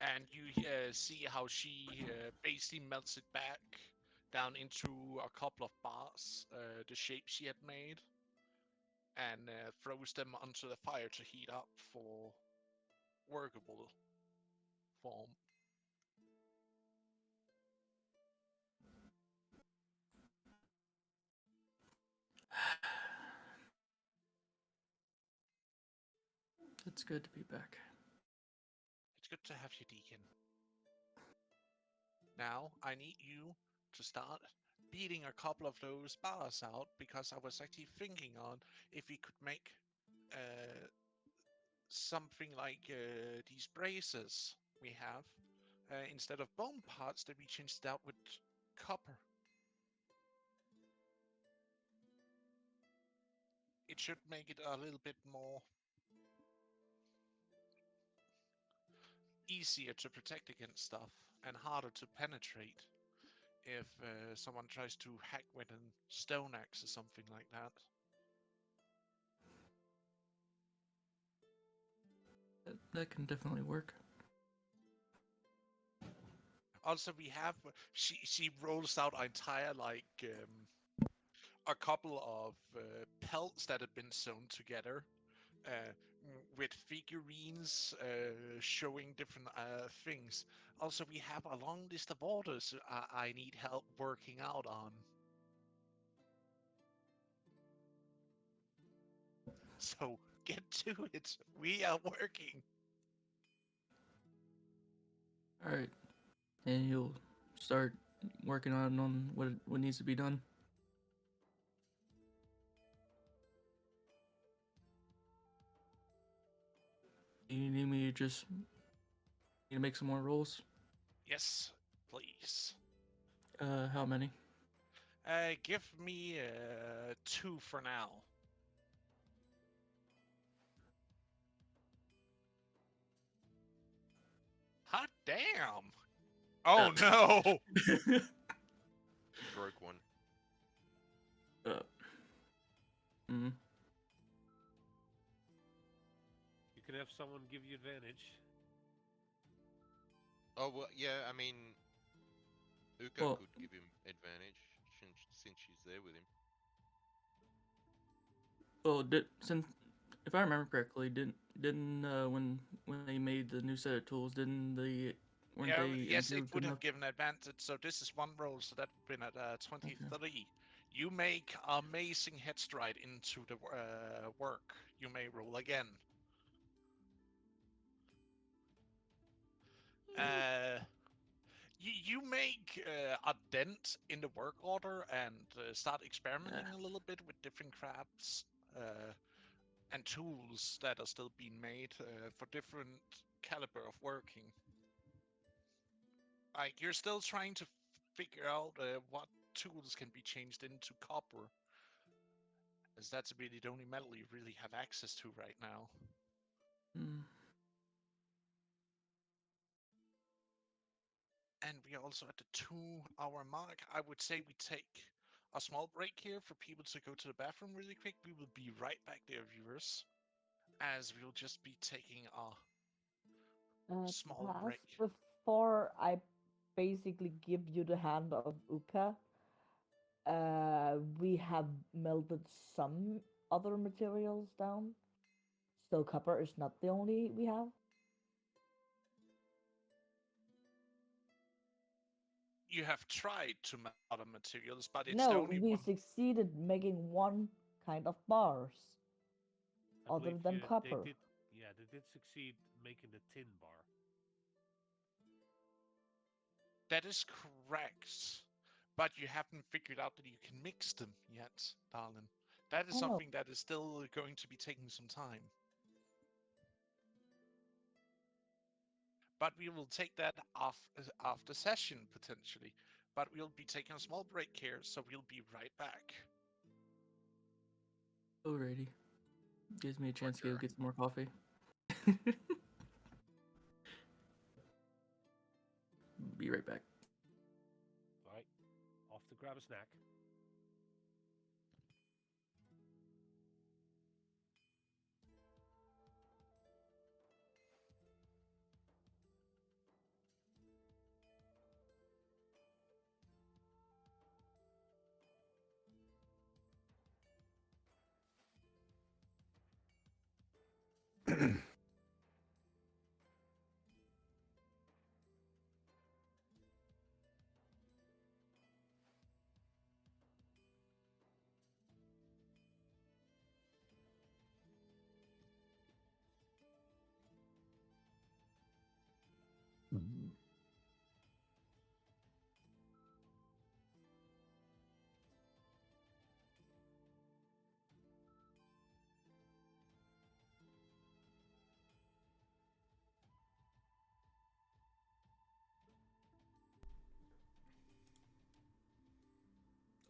And you see how she basically melts it back down into a couple of bars, the shape she had made, and throws them onto the fire to heat up for workable form. It's good to be back. It's good to have you, Deacon. Now, I need you to start beating a couple of those bars out because I was actually thinking on if we could make uh, something like these braces we have. Instead of bone parts, that we changed it out with copper. It should make it a little bit more easier to protect against stuff and harder to penetrate if someone tries to hack with a stone axe or something like that. That can definitely work. Also, we have she rolls out an entire like a couple of pelts that have been sewn together uh, with figurines showing different things. Also, we have a long list of orders I need help working out on. So get to it. We are working. All right, and you'll start working on what needs to be done. You need me to just need to make some more rolls. Yes, please. How many? Give me two for now. Hot damn! Oh no! You broke one. uh, mm, You can have someone give you advantage. Oh well, yeah. I mean, Uka well, could give him advantage since she's there with him. since if I remember correctly, didn't when they made the new set of tools, didn't they weren't Yeah, they yes, it improved would enough? have given advantage. So this is one roll, so that would have been at Okay. 23. You make amazing head stride into the work. You may roll again. Uh, you make a dent in the work order and start experimenting a little bit with different crafts and tools that are still being made for different caliber of working. Like you're still trying to figure out what tools can be changed into copper, as that's really the only metal you really have access to right now. Mm, And we are also at the 2 hour mark. I would say we take a small break here for people to go to the bathroom really quick. We will be right back there, viewers. as we'll just be taking a small Pass. break. Before I basically give you the hand of Uka, we have melted some other materials down. So copper is not the only we have. You have tried to melt other materials, but it's the No, only we one. succeeded making one kind of bars I other believe than they copper. did. Yeah, they did succeed making the tin bar. That is correct. But you haven't figured out that you can mix them yet, darling. That is I know. something that is still going to be taking some time. But we will take that off after session, potentially. But we'll be taking a small break here, so we'll be right back. Alrighty. Gives me a chance to go Roger. get some more coffee. Be right back. Right, off to grab a snack.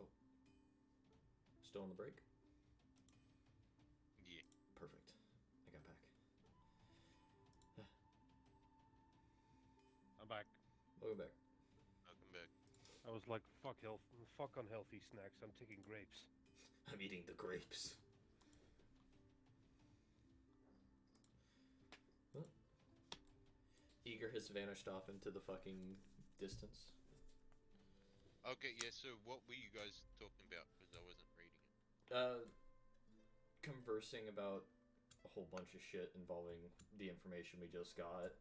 Oh. Still on the break? Yeah. Perfect. I got back. I'm back. Welcome back. Welcome back. I was like, fuck unhealthy snacks. I'm taking grapes. I'm eating the grapes. What? Eager has vanished off into the fucking distance. Okay, yeah, so what were you guys talking about? Because I wasn't reading it. Conversing about a whole bunch of shit involving the information we just got.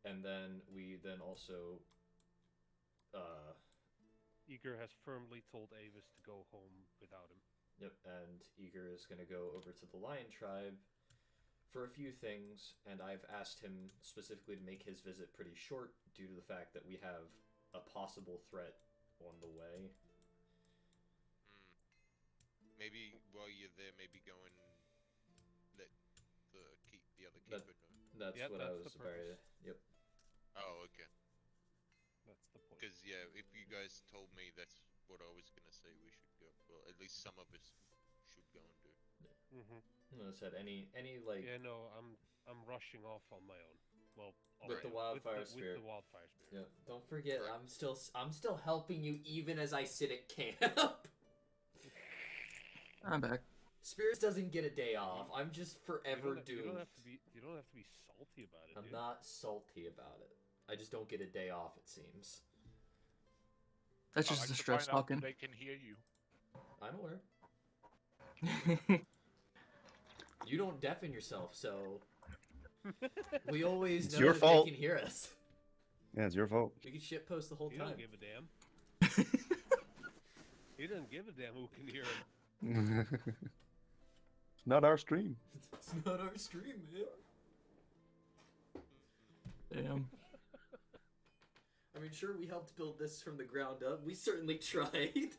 And then we then also, Eager has firmly told Avis to go home without him. yep, and Eager is going to go over to the Lion Tribe for a few things, and I've asked him specifically to make his visit pretty short due to the fact that we have a possible threat on the way. Maybe while you're there, maybe go and let the other keeper know. That's Yeah, what that's I the was about purpose. to... Yep. Oh, okay. That's the point. Because, yeah, if you guys told me that's what I was going to say, we should go. Well, at least some of us should go and do. I said any like... Yeah, no, I'm rushing off on my own. Well, With the wildfire With spirit. the wildfire spirit. Yeah, don't forget, Right. I'm still helping you even as I sit at camp. I'm back. Spirits doesn't get a day off. I'm just forever doomed. You don't have to be salty about it. I'm dude. not salty about it. I just don't get a day off, it seems. That's I just like the to stress point out talking. they can hear you. I'm aware. You don't deafen yourself, so we always It's know your that fault. they can hear us. Yeah, it's your fault. We can shitpost the whole He time. don't give a damn. He doesn't give a damn who can hear him. It's not our stream. It's not our stream, man. Damn. I mean, sure, we helped build this from the ground up. We certainly tried.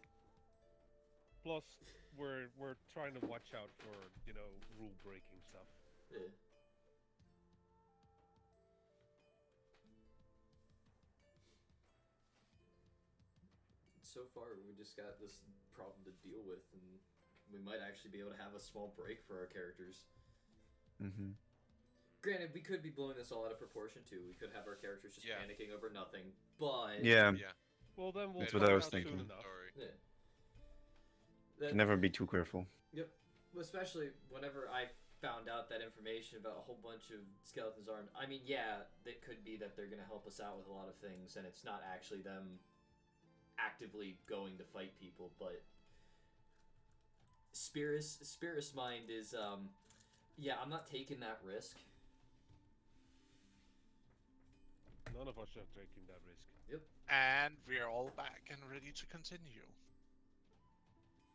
Plus, we're trying to watch out for rule breaking stuff. Yeah. So far, we just got this problem to deal with, and we might actually be able to have a small break for our characters. Mm-hmm. Granted, we could be blowing this all out of proportion too. We could have our characters just Yeah. panicking over nothing, but Yeah, Yeah. Well, then we'll That's find what I was out soon thinking. enough. Sorry. yeah. can never be too careful. Yep. Especially whenever I found out that information about a whole bunch of skeletons armed. I mean, yeah, it could be that they're gonna help us out with a lot of things, and it's not actually them actively going to fight people, but Spirus mind is yeah, I'm not taking that risk. None of us are taking that risk. Yep. And we're all back and ready to continue.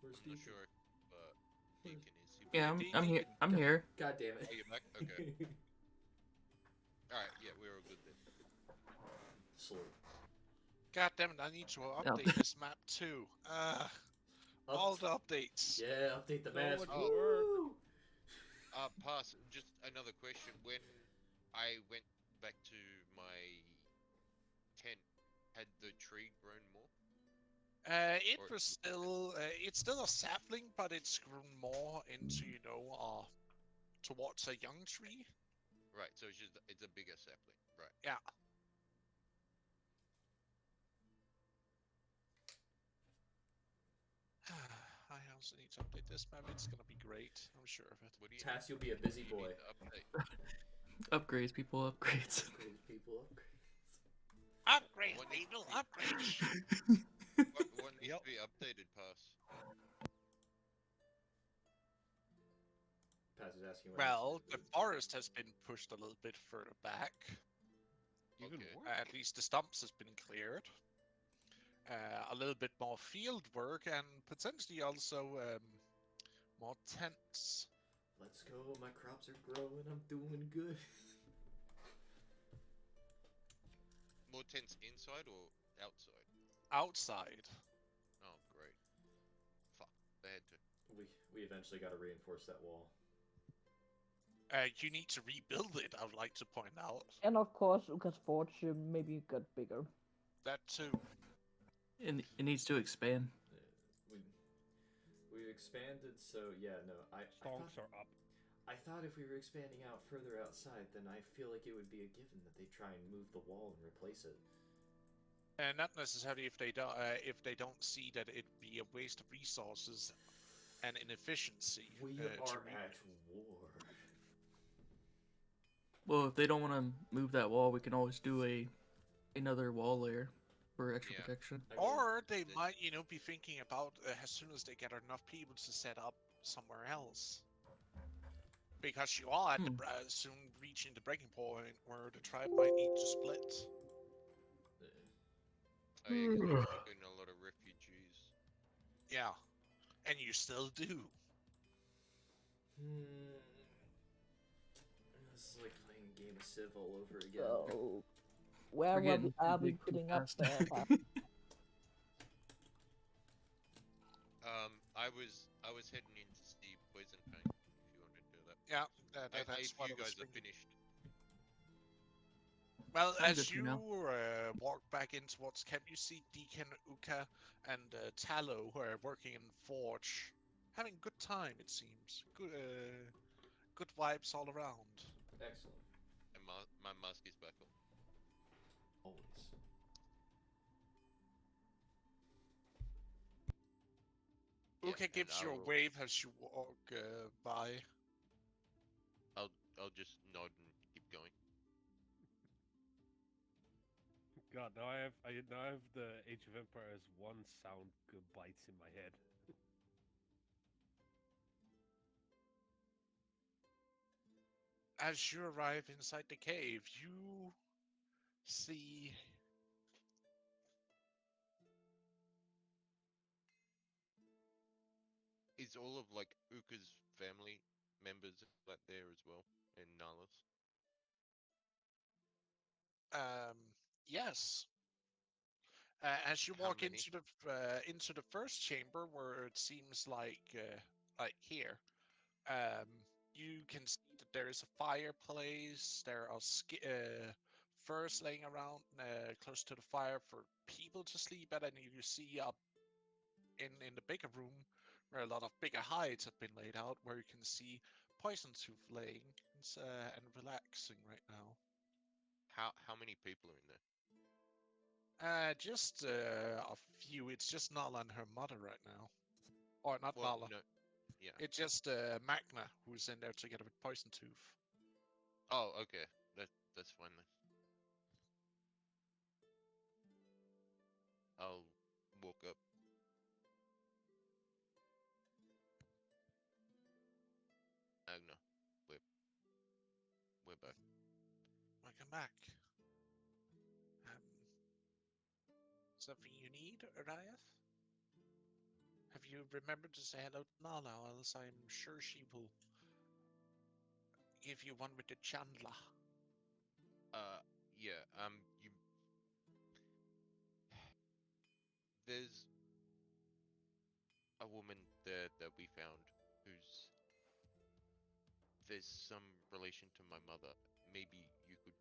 Where's I'm not Deacon? sure if Deacon is. Yeah, I'm here. Deacon. I'm here. God damn it. Oh, you're back? Okay. Alright, yeah, we're all good then. Slow. God damn it, I need to Yeah. update this map too. All the updates. Yeah, update the So maps. much Oh. work. Woo! Pass. Just another question. When I went back to my tent, had the tree grown more? It Or was still, it's still a sapling, but it's grown more into, towards a young tree. right, so it's a bigger sapling. Right. Yeah. I also need to update this map. It's gonna be great. I'm sure of it. What do you Tass, you'll be a busy you boy. need to update? Upgrades, people. Upgrades. Upgrades, people, upgrades. Upgrade, What needs people, to be- upgrade. What needs Yep. to be updated, Pass? Pass is asking what Well, the needs to be forest has been pushed a little bit further back. Even Okay. more. At least the stumps has been cleared. A little bit more field work and potentially also more tents. Let's go, my crops are growing, I'm doing good. More tents inside or outside? Outside. Oh, great. Fuck. They had to. We eventually got to reinforce that wall. You need to rebuild it, I would like to point out. And of course, Uka's forge maybe got bigger. That too. It needs to expand. We've expanded, so yeah, no, Stonks are up. I thought if we were expanding out further outside, then I feel like it would be a given that they try and move the wall and replace it. And not necessarily if they don't see that it'd be a waste of resources and inefficiency. We to are re- at war. Well, if they don't want to move that wall, we can always do another wall layer for extra Yeah. protection. I mean, Or they the- might, be thinking about as soon as they get enough people to set up somewhere else. Because you are at soon reaching the breaking point where the tribe might need to split. Oh, yeah, because we took in a lot of refugees. Yeah, and you still do. This is like playing a game of Civ all over again. So, where We're will getting we, too are we big too putting up fast. I was heading in to see Poison Paint, if you wanted to do that. Yeah, that's If what you I was guys are thinking. finished. Well, I'm as good for you now. walk back in towards camp, you see Deacon, Uka, and Tallow who are working in Forge, having a good time. It seems good vibes all around. Excellent. And my mask is back on. Always. Yeah, Uka and gives you a wave as you walk by. I'll just nod and keep going. God, now I have the Age of Empires 1 sound bites in my head. As you arrive inside the cave, you see Is all of like Uka's family members like there as well, and Nala's? um yes. As you How walk many? into the first chamber, where it seems like here, um, you can see that there is a fireplace. There are furs laying around close to the fire for people to sleep at, and you see up in the bigger room where a lot of bigger hides have been laid out, where you can see Poison Tooth laying and relaxing right now. How many people are in there? Just a few. It's just Nala and her mother right now. Or not Well, Nala. no, Yeah. It's just Magna who's in there together with Poison Tooth. Oh, okay. That's fine then. I'll walk up. Agna, we're we're back. Welcome back. Um, Something you need, Ariath? Have you remembered to say hello to Nala? Else I'm sure she will give you one with the Chandler. Yeah. You there's a woman there that we found who's there's some relation to my mother. Maybe you could.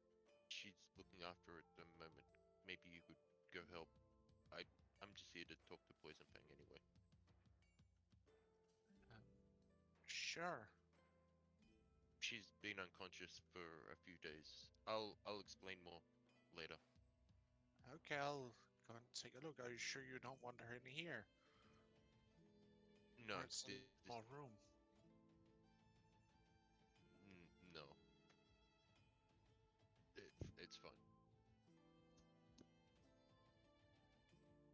She's looking after her at the moment. Maybe you could go help. I I'm just here to talk to Poison Fang anyway. Um, sure. She's been unconscious for a few days. I'll explain more later. Okay, I'll go and take a look. Are you sure you don't want her in here? No, Or it's a this small room. no. It's fine.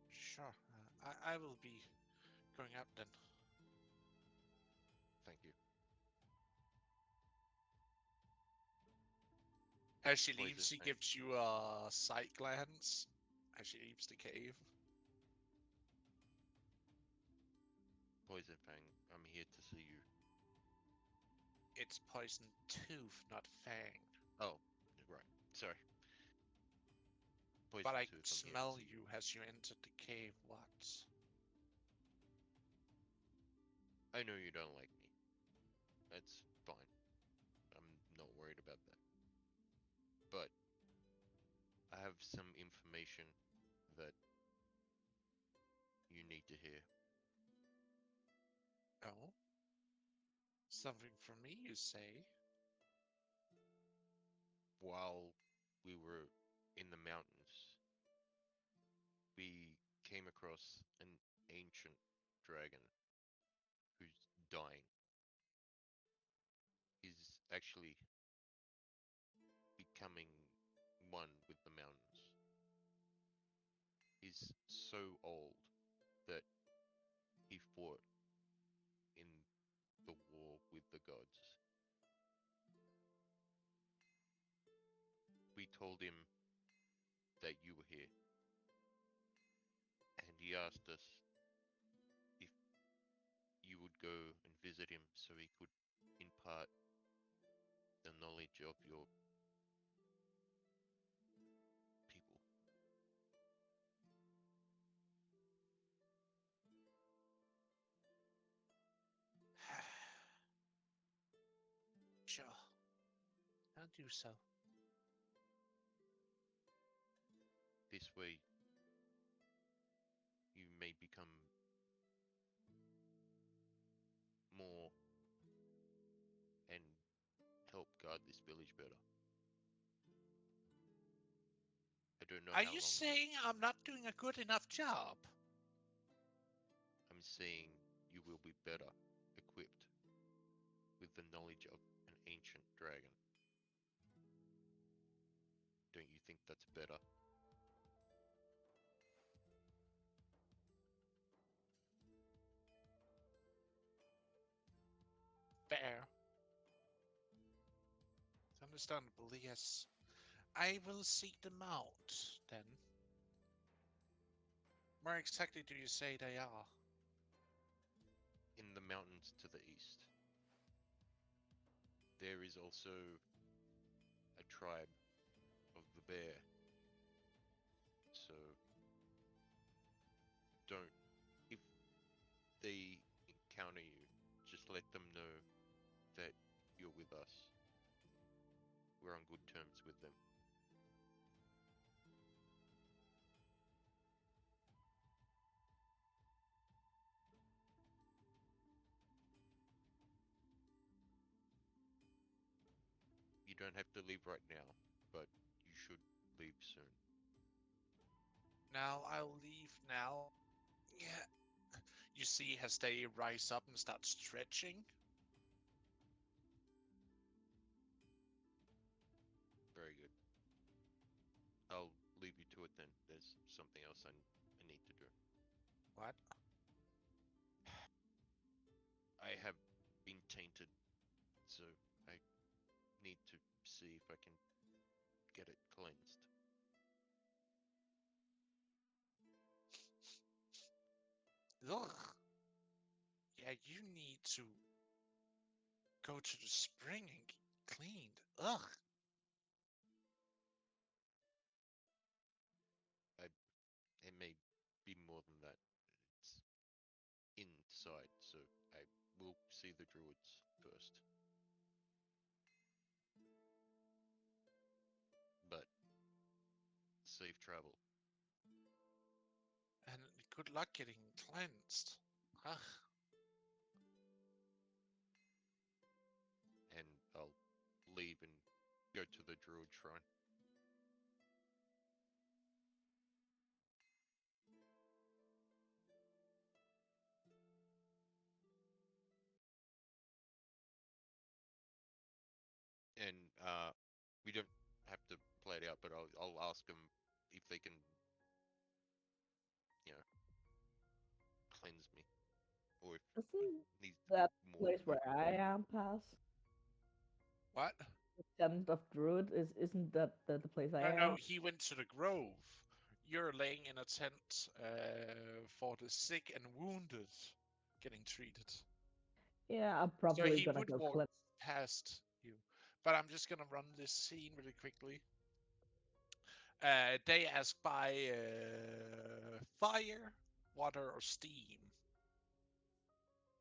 Sure. I will be going out then. Thank you. As she Poison leaves, she Fang. gives you a sight glance as she leaves the cave. Poison Fang. I'm here to see you. It's Poison Tooth, not Fang. Oh, right. Sorry. But Poison I Tooth. could I'm here to smell see you. you as you entered the cave. What? I know you don't like me. That's fine. I'm not worried about that. But I have some information that you need to hear. Oh? Something for me, you say? While we were in the mountains, we came across an ancient dragon who's dying. He's actually becoming one with the mountains. He's so old that he fought in the war with the gods. We told him that you were here, and he asked us if you would go and visit him so he could impart the knowledge of your people. Sure. I'll do so. This way, you may become more and help guard this village better. I don't know Are how you long. saying I'm not doing a good enough job? I'm saying you will be better equipped with the knowledge of an ancient dragon. Don't you think that's better? Fair. It's understandable, yes. I will seek them out, then. Where exactly do you say they are? In the mountains to the east, there is also a tribe of the bear. So don't, if they encounter you, just let them know that you're with us. We're on good terms with them. You don't have to leave right now, but you should leave soon. Now I'll leave now. Yeah. You see as they rise up and start stretching. Very good. I'll leave you to it then. There's something else I need to do. What? I have been tainted, so I need to see if I can get it cleansed. Ugh. Yeah, you need to go to the spring and get cleaned. Ugh. I it may be more than that. It's inside, so I will see the druids first. But safe travel, And good luck getting cleansed. Ugh. and I'll leave and go to the druid shrine. And we don't have to play it out, but I'll ask them if they can, you know, cleanse me, or if Isn't needs to be that more place than that. where I am, Pass? What? The tent of Druid isn't that the place I No, no, am? he went to the grove. You're laying in a tent for the sick and wounded getting treated. Yeah, I'm So probably he gonna would go walk cleanse. past you. But I'm just gonna run this scene really quickly. They ask by fire, water, or steam.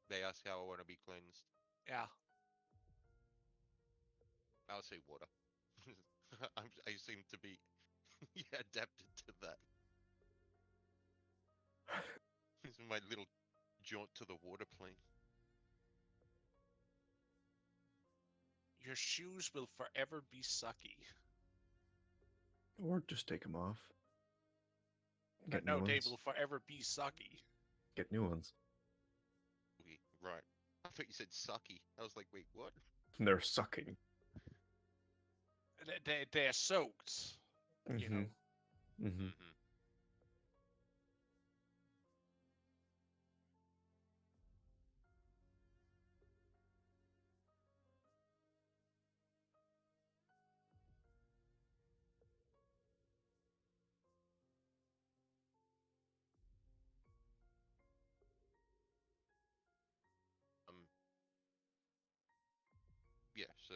They ask how I want to be cleansed. Yeah. I'll say water. I seem to be yeah, adapted to that. This is my little jaunt to the water plane. Your shoes will forever be sucky. Or just take them off. Get new No, they ones. will forever be sucky. Get new ones. Right. I thought you said sucky. I was like, wait, what? They're sucking. They're soaked. You Mm-hmm. know. Mm-hmm. Mm-hmm. Um. Yeah. So,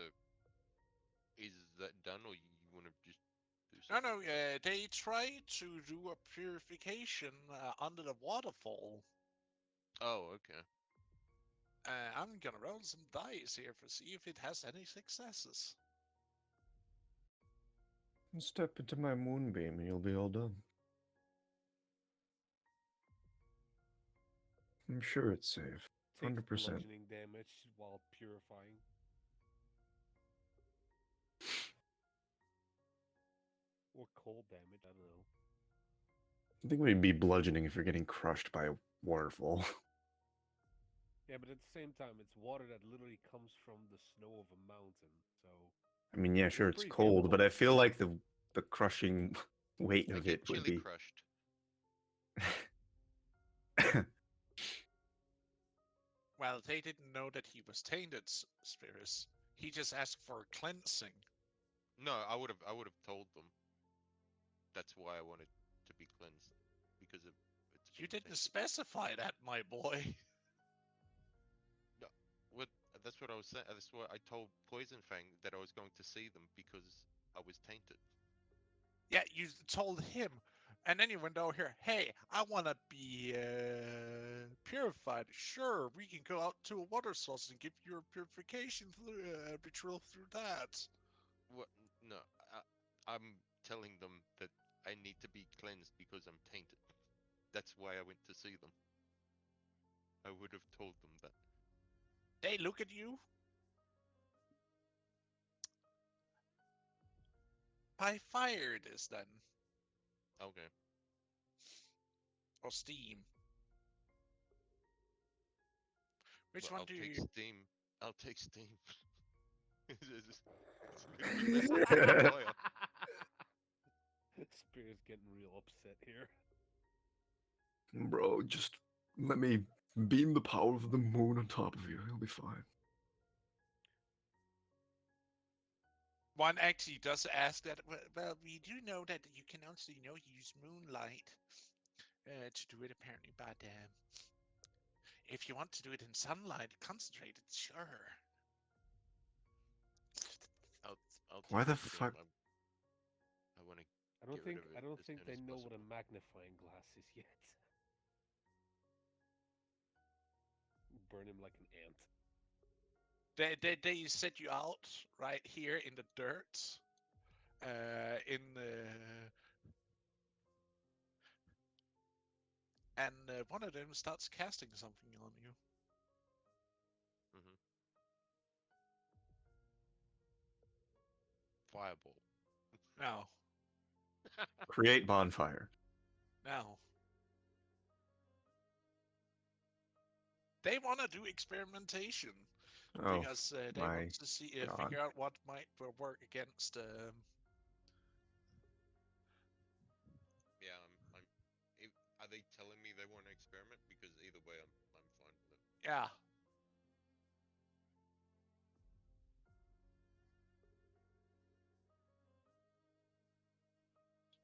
is that done, or you want to just do No, something no, else? they try to do a purification under the waterfall. Oh, okay. I'm gonna roll some dice here for see if it has any successes. Step into my moonbeam and you'll be all done. I'm sure it's safe. Takes 100%. bludgeoning damage while purifying. Or cold damage, I don't know. I think we'd be bludgeoning if you're getting crushed by a waterfall. Yeah, but at the same time, it's water that literally comes from the snow of a mountain, so I mean, yeah, sure, it's pretty cold, but I healable. feel like the crushing weight I of get it would chili be. crushed. Well, they didn't know that he was tainted, Spirits. He just asked for cleansing. No, I would have told them. That's why I wanted to be cleansed because of it's You been didn't tainted. specify that, my boy. No, what? That's what I was saying. That's why I told Poison Fang that I was going to see them because I was tainted. Yeah, you told him. And then you went over here, hey, I want to be purified. Sure, we can go out to a water source and give you a purification ritual through that. What? No, I'm telling them that I need to be cleansed because I'm tainted. That's why I went to see them. I would have told them that. They look at you. By fire it is then. Okay. Or steam. Which Well, one I'll do take you? steam. I'll take steam. It's gonna be less of a fire. Spear's getting real upset here. Bro, just let me beam the power of the moon on top of you. You'll be fine. One actually does ask that. Well, we do know that you can also, use moonlight to do it apparently. But if you want to do it in sunlight, concentrated, sure. I'll I'll Why take the the steam. fuck? I want to I don't get rid think of I it don't as think soon they as know what a possible. magnifying glass is yet. Burn him like an ant. They set you out right here in the dirt. In the and one of them starts casting something on you. Hmm. Fireball. Now, Create bonfire. now they want to do experimentation Oh because they want my to see god. figure out what might work against. Yeah, I'm. Are they telling me they want to experiment? Because either way, I'm fine with it. Yeah,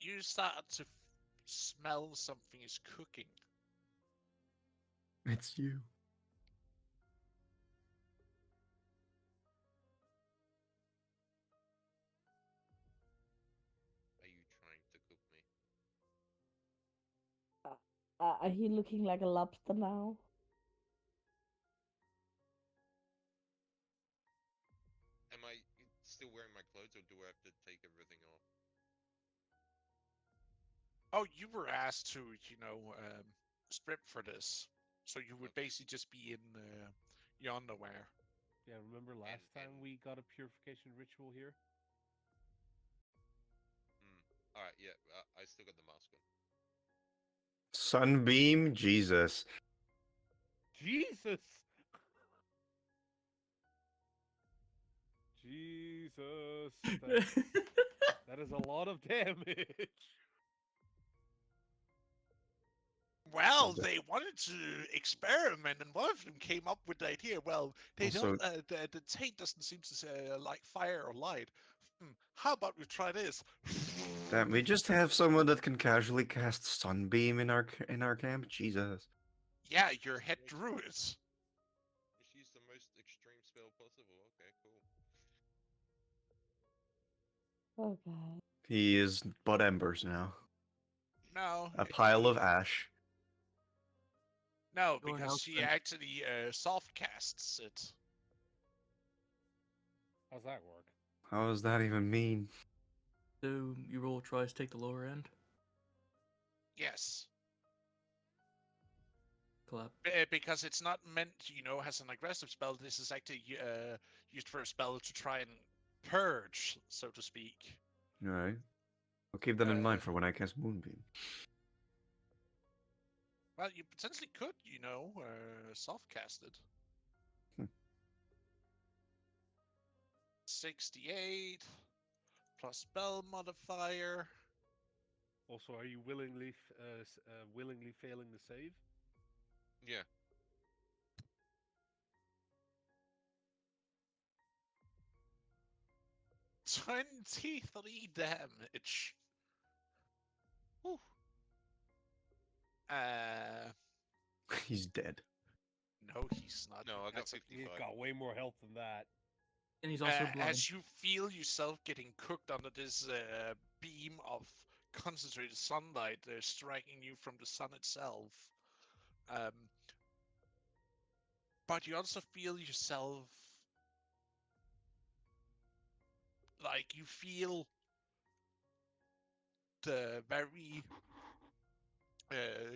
you start to smell something is cooking. It's you. Are you trying to cook me? Are he looking like a lobster now? Am I still wearing my clothes, or do I have to take everything off? Oh, you were asked to, strip for this, so you would Okay. basically just be in your underwear. Yeah, remember last And time we got a purification ritual here? all right, yeah, I still got the mask on. Sunbeam, Jesus. Jesus! Jesus, that is a lot of damage. Well, The- they wanted to experiment, and one of them came up with the idea. Well, they don't. Also, The taint doesn't seem to say, like fire or light. How about we try this? damn, we just have someone that can casually cast sunbeam in our camp. Jesus. Yeah, your Just head make, druid. just use the most extreme spell possible. Okay, cool. Oh god. He is but embers now. No, A pile of ash. no, Your because house she then. actually soft casts it. How's that work? How does that even mean? So you roll tries take the lower end. Yes. Clap. Because it's not meant, as an aggressive spell. This is actually used for a spell to try and purge, so to speak. Alright. I'll keep that in Uh, mind for when I cast Moonbeam. well, you potentially could, soft cast it. Hmm. 68 plus spell modifier. Also, are you willingly failing the save? Yeah. 23 damage. Whew. Uh, He's dead. no, he's not. No, I got That's a He's 55. got way more health than that. And he's also blind. as you feel yourself getting cooked under this beam of concentrated sunlight striking you from the sun itself, um, but you also feel yourself like you feel the very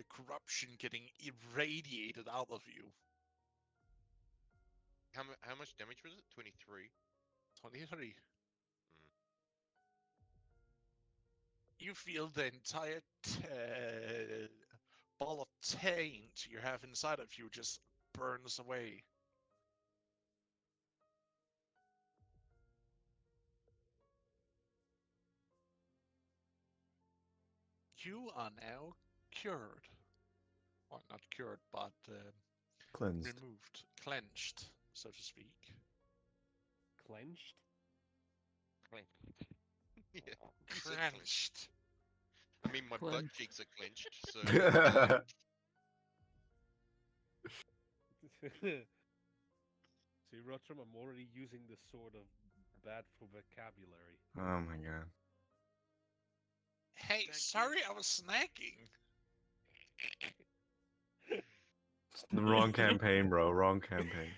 corruption getting irradiated out of you. How much damage was it? 23. 23. Mm. You feel the entire ball of taint you have inside of you just burns away. you are now cured. Well, not cured, but Cleansed. removed, clenched, so to speak. Clenched? Yeah, you said clenched. Clenched. I mean, my butt Clenched. cheeks are clenched, so yeah. See, Rotram, I'm already using this sort of bad for vocabulary. Oh my god. Hey, Thank sorry, I was snacking. It's the wrong campaign, bro. Wrong campaign.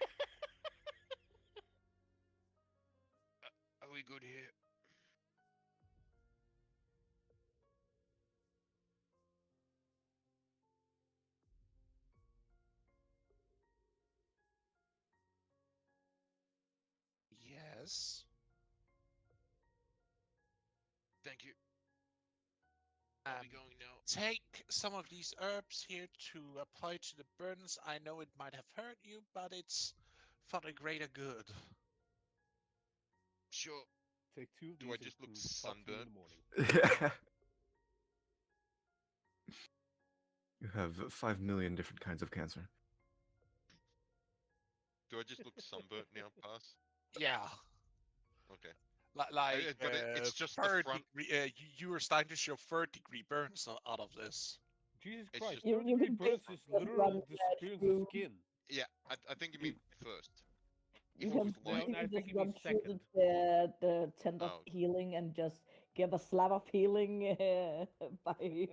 Are we good here? Yes. Thank you. I'll be Um, going now. take some of these herbs here to apply to the burns. I know it might have hurt you, but it's for the greater good. Sure. Take 2 of Do I these just look and talk to me in sunburnt? the morning. You have 5 million different kinds of cancer. Do I just look sunburnt now, pass? Yeah, Okay. like But it's just the third front. degree. You were starting to show third-degree burns out of this. Jesus It's Christ, just You, third you degree can burns basically is just literal run disappearance of through. skin. yeah. I think you mean first. You If it can was No, light, I basically think just you mean run through second. the tent of Oh. healing and just give a slab of healing by.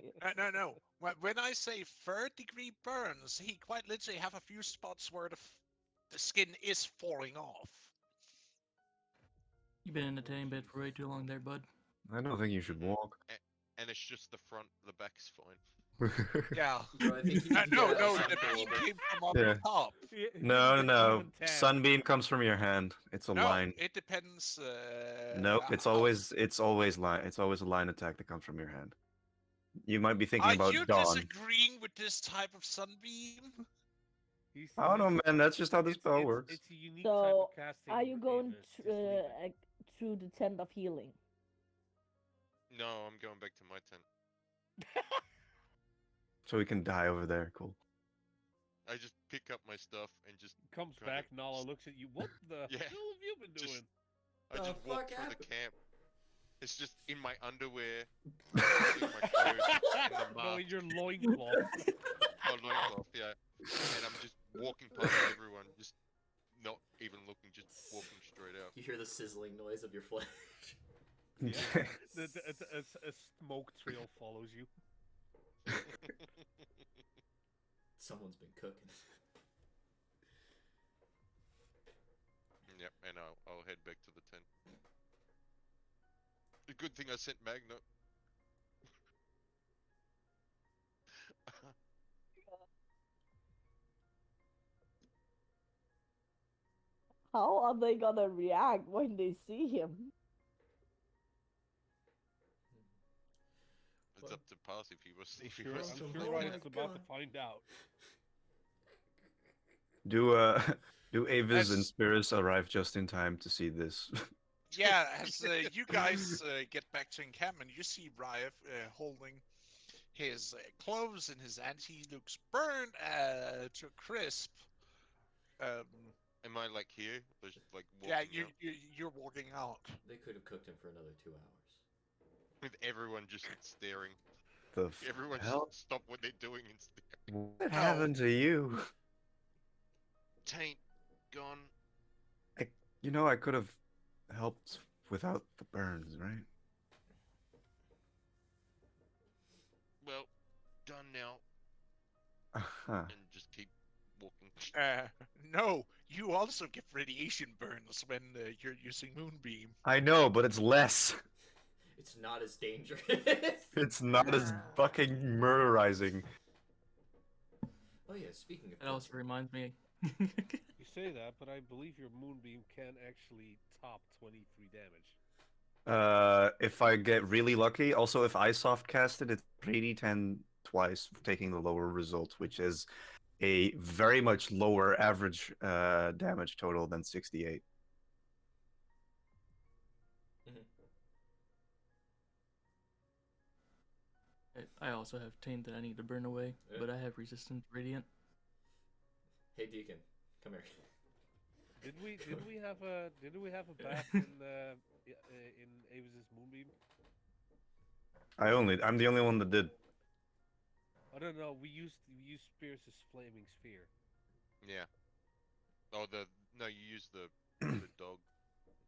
No. When I say third-degree burns, he quite literally have a few spots where the skin is falling off. You've been in the tanning bed for way too long there, bud. I don't think you should Mhm. walk. And it's just the front. The back's fine. Yeah. Bro, I think you need to No, get no, outside the for a little beam bit. came from up Yeah. top. No. Sunbeam comes from your hand. It's a No, line. it depends. Nope. It's how- always line. It's always a line attack that comes from your hand. You might be thinking Are about you dawn. disagreeing with this type of sunbeam? I don't know, man. That's just how the spell works. It's a unique type So, of casting. are you going Avis, just leave it. through the tent of healing? No, I'm going back to my tent. So we can die over there. Cool. I just pick up my stuff and just Comes kind back, of Nala looks at you. What the Yeah, hell have you been just- doing? I The just walk fuck through the happened? camp. It's just in my underwear, in my clothes, in the No, mask, in your loincloth. oh, loincloth, yeah. And I'm just walking past everyone, just not even looking, just walking straight out. You hear the sizzling noise of your flesh. A smoke trail follows you. Someone's been cooking. Yep, and I'll head back to the tent. A good thing I sent Magna. How are they gonna react when they see him? It's up to Pass if he was if he I'm wants to sure look Oh at Riot's it. about to God. find out. Do Avis and As- Spirits arrive just in time to see this? Yeah, as you guys get back to encampment, you see Riot holding his clothes in his hand. He looks burned to a crisp. Am I like here? Just like Yeah, walking out you're walking out. They could have cooked him for another 2 hours. with everyone just staring. The Everyone hell? just stop what they're doing and stare. What happened to you? Taint gone. I could have helped without the burns, right? Well, done now. Uh-huh. And just keep walking. No, you also get radiation burns when you're using Moonbeam. I know, but it's less. It's not as dangerous. It's not as fucking murderizing. Oh yeah, speaking of That also cooking, reminds me. You say that, but I believe your moonbeam can actually top 23 damage. If I get really lucky, also if I soft cast it, it's 3d10 twice, taking the lower result, which is a very much lower average damage total than 68. I also have taint that I need to burn away, Yeah. but I have resistance radiant. Hey, Deacon, come here. Didn't we have a bath in Avis's moonbeam? I'm the only one that did. I don't know. We used Spears' flaming sphere. Yeah. Oh, no, you use the dog.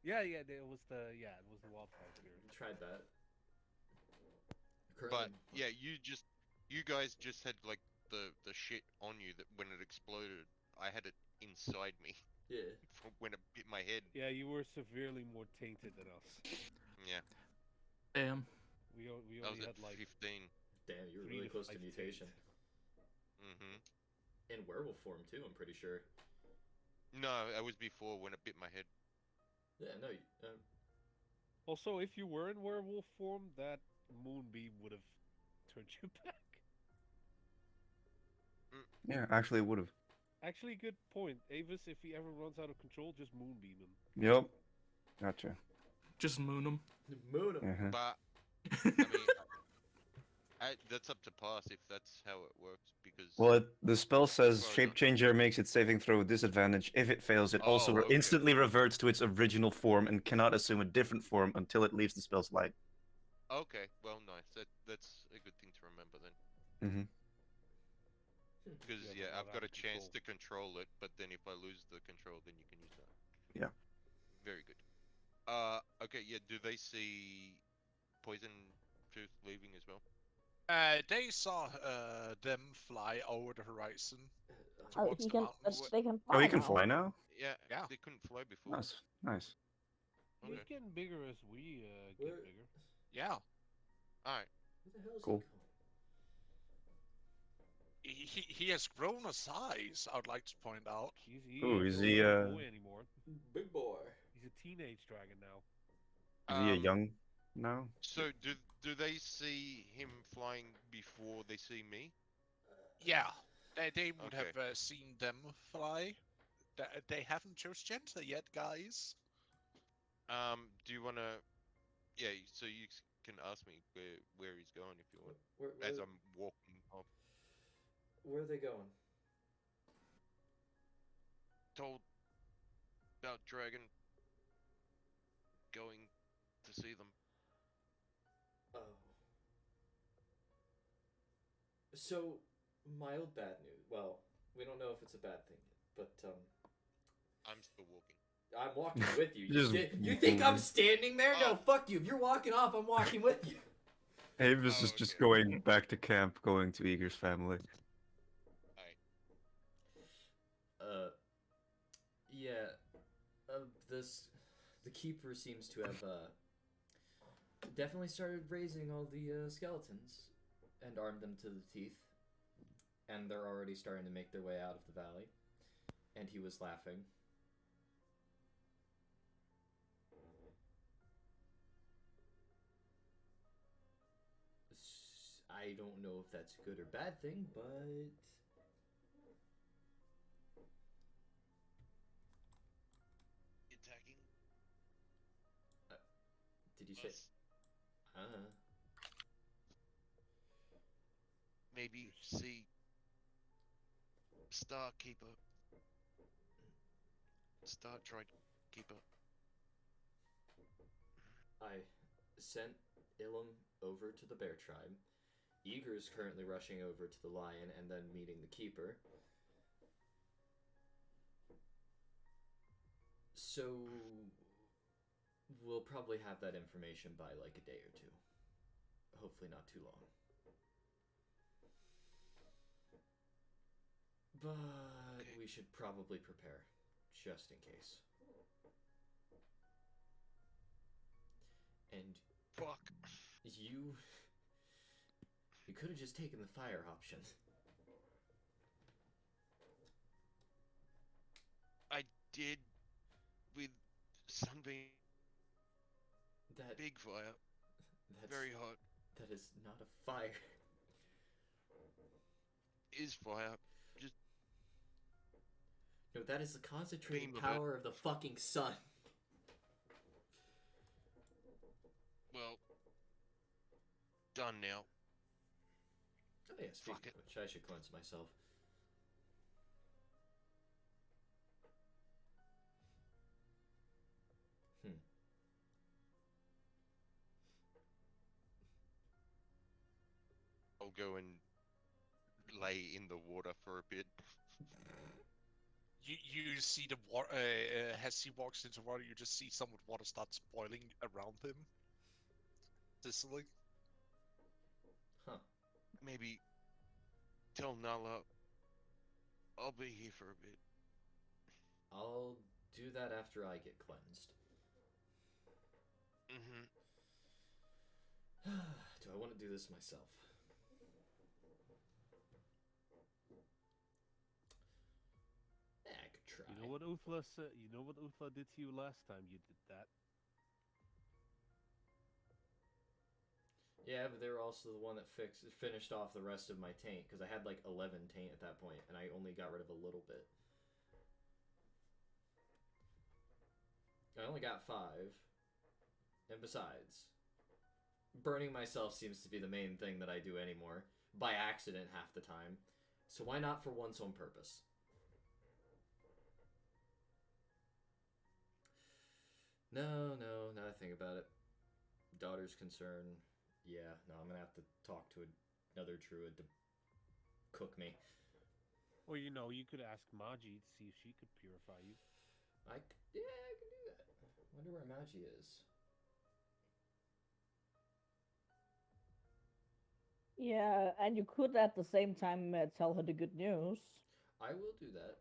Yeah, it was the wildfire sphere. Tried that. But Currently, yeah, you guys just had like the shit on you that when it exploded, I had it inside me yeah. from when it hit my head. Yeah, you were severely more tainted than us. Yeah, Damn. We I was only at had like 15. Damn, you were 3 really to close 5 to mutation. Mm-hmm. In werewolf form too, I'm pretty sure. No, I was before when it bit my head. Yeah, no. Also, if you were in werewolf form, that moonbeam would have turned you back. Yeah, actually, it would have. Actually, good point. Avis, if he ever runs out of control, just moonbeam him. Yep. Gotcha. Just moon them. Moon him. Uh-huh. But I mean, that's up to pass if that's how it works. Because Well, the spell says Well, Shape Changer makes its saving throw with disadvantage. If it fails, it also Oh, okay. instantly reverts to its original form and cannot assume a different form until it leaves the spell's light. Okay, well, nice. That's a good thing to remember then. Mm-hmm. Because Yeah, yeah, run I've out got a of chance control. to control it, but then if I lose the control, then you can use that. Yeah. Very good. Okay, yeah. Do they see Poison Tooth leaving as well? They saw them fly over the horizon Oh, towards he the can. mountains. They can Oh, fly he can now. fly now? Yeah, Yeah. they couldn't fly before. Nice. Nice. Okay. He's getting bigger as we Where- get bigger. Yeah. All right. Where the hell is Cool. he going? He has grown a size, I would like to point out. He Ooh, ain't is no he, little boy anymore. Big boy. He's a teenage dragon now. Is he a Um, young now? So do they see him flying before they see me? Yeah. They would Okay. have seen them fly. They haven't chose gender yet, guys. Do you wanna? Yeah. So you can ask me where he's going if you want, Where, as I'm walking up. where are they going? Told about Dragon going to see them. Oh. So, mild bad news. Well, we don't know if it's a bad thing yet, but I'm still walking. I'm walking with you. Just You think I'm moving. standing there? No, Oh. fuck you. If you're walking off, I'm walking with you. Avis Oh, is just okay. going back to camp, going to Eager's family. Alright. Yeah. The keeper seems to have definitely started raising all the skeletons and armed them to the teeth, and they're already starting to make their way out of the valley. And he was laughing. I don't know if that's a good or bad thing, but Attacking did you say? us. Maybe see Star Keeper. Star Droid Keeper. I sent Ilum over to the bear tribe. Eager is currently rushing over to the lion and then meeting the keeper. So we'll probably have that information by like a day or two. Hopefully not too long. But we should probably prepare, just in case. And Fuck. you could have just taken the fire option. I did with Sunbeam. That Big fire. that's, Very hot. that is not a fire. Is fire. Just No, that is the concentrated Beam of it. power of the fucking sun. well done now. Oh yeah, speaking Fuck it. of which, I should cleanse myself. Hmm. I'll go and lay in the water for a bit. You see the water as he walks into water. You just see some of water starts boiling around him, sizzling. Huh. Maybe tell Nala I'll be here for a bit. I'll do that after I get cleansed. Mm-hmm. Do I want to do this myself? Yeah, I could try. You know what Uthla said? You know what Uthla did to you last time you did that? Yeah, but they were also the one that finished off the rest of my taint, because I had like 11 taint at that point, and I only got rid of a little bit. I only got 5. And besides, burning myself seems to be the main thing that I do anymore. By accident half the time. So why not for once on purpose? No, now I think about it. Daughter's concern. Yeah, no, I'm gonna have to talk to another druid to cook me. Or you could ask Maji to see if she could purify you. I can do that. Wonder where Magi is. Yeah, and you could at the same time tell her the good news. I will do that.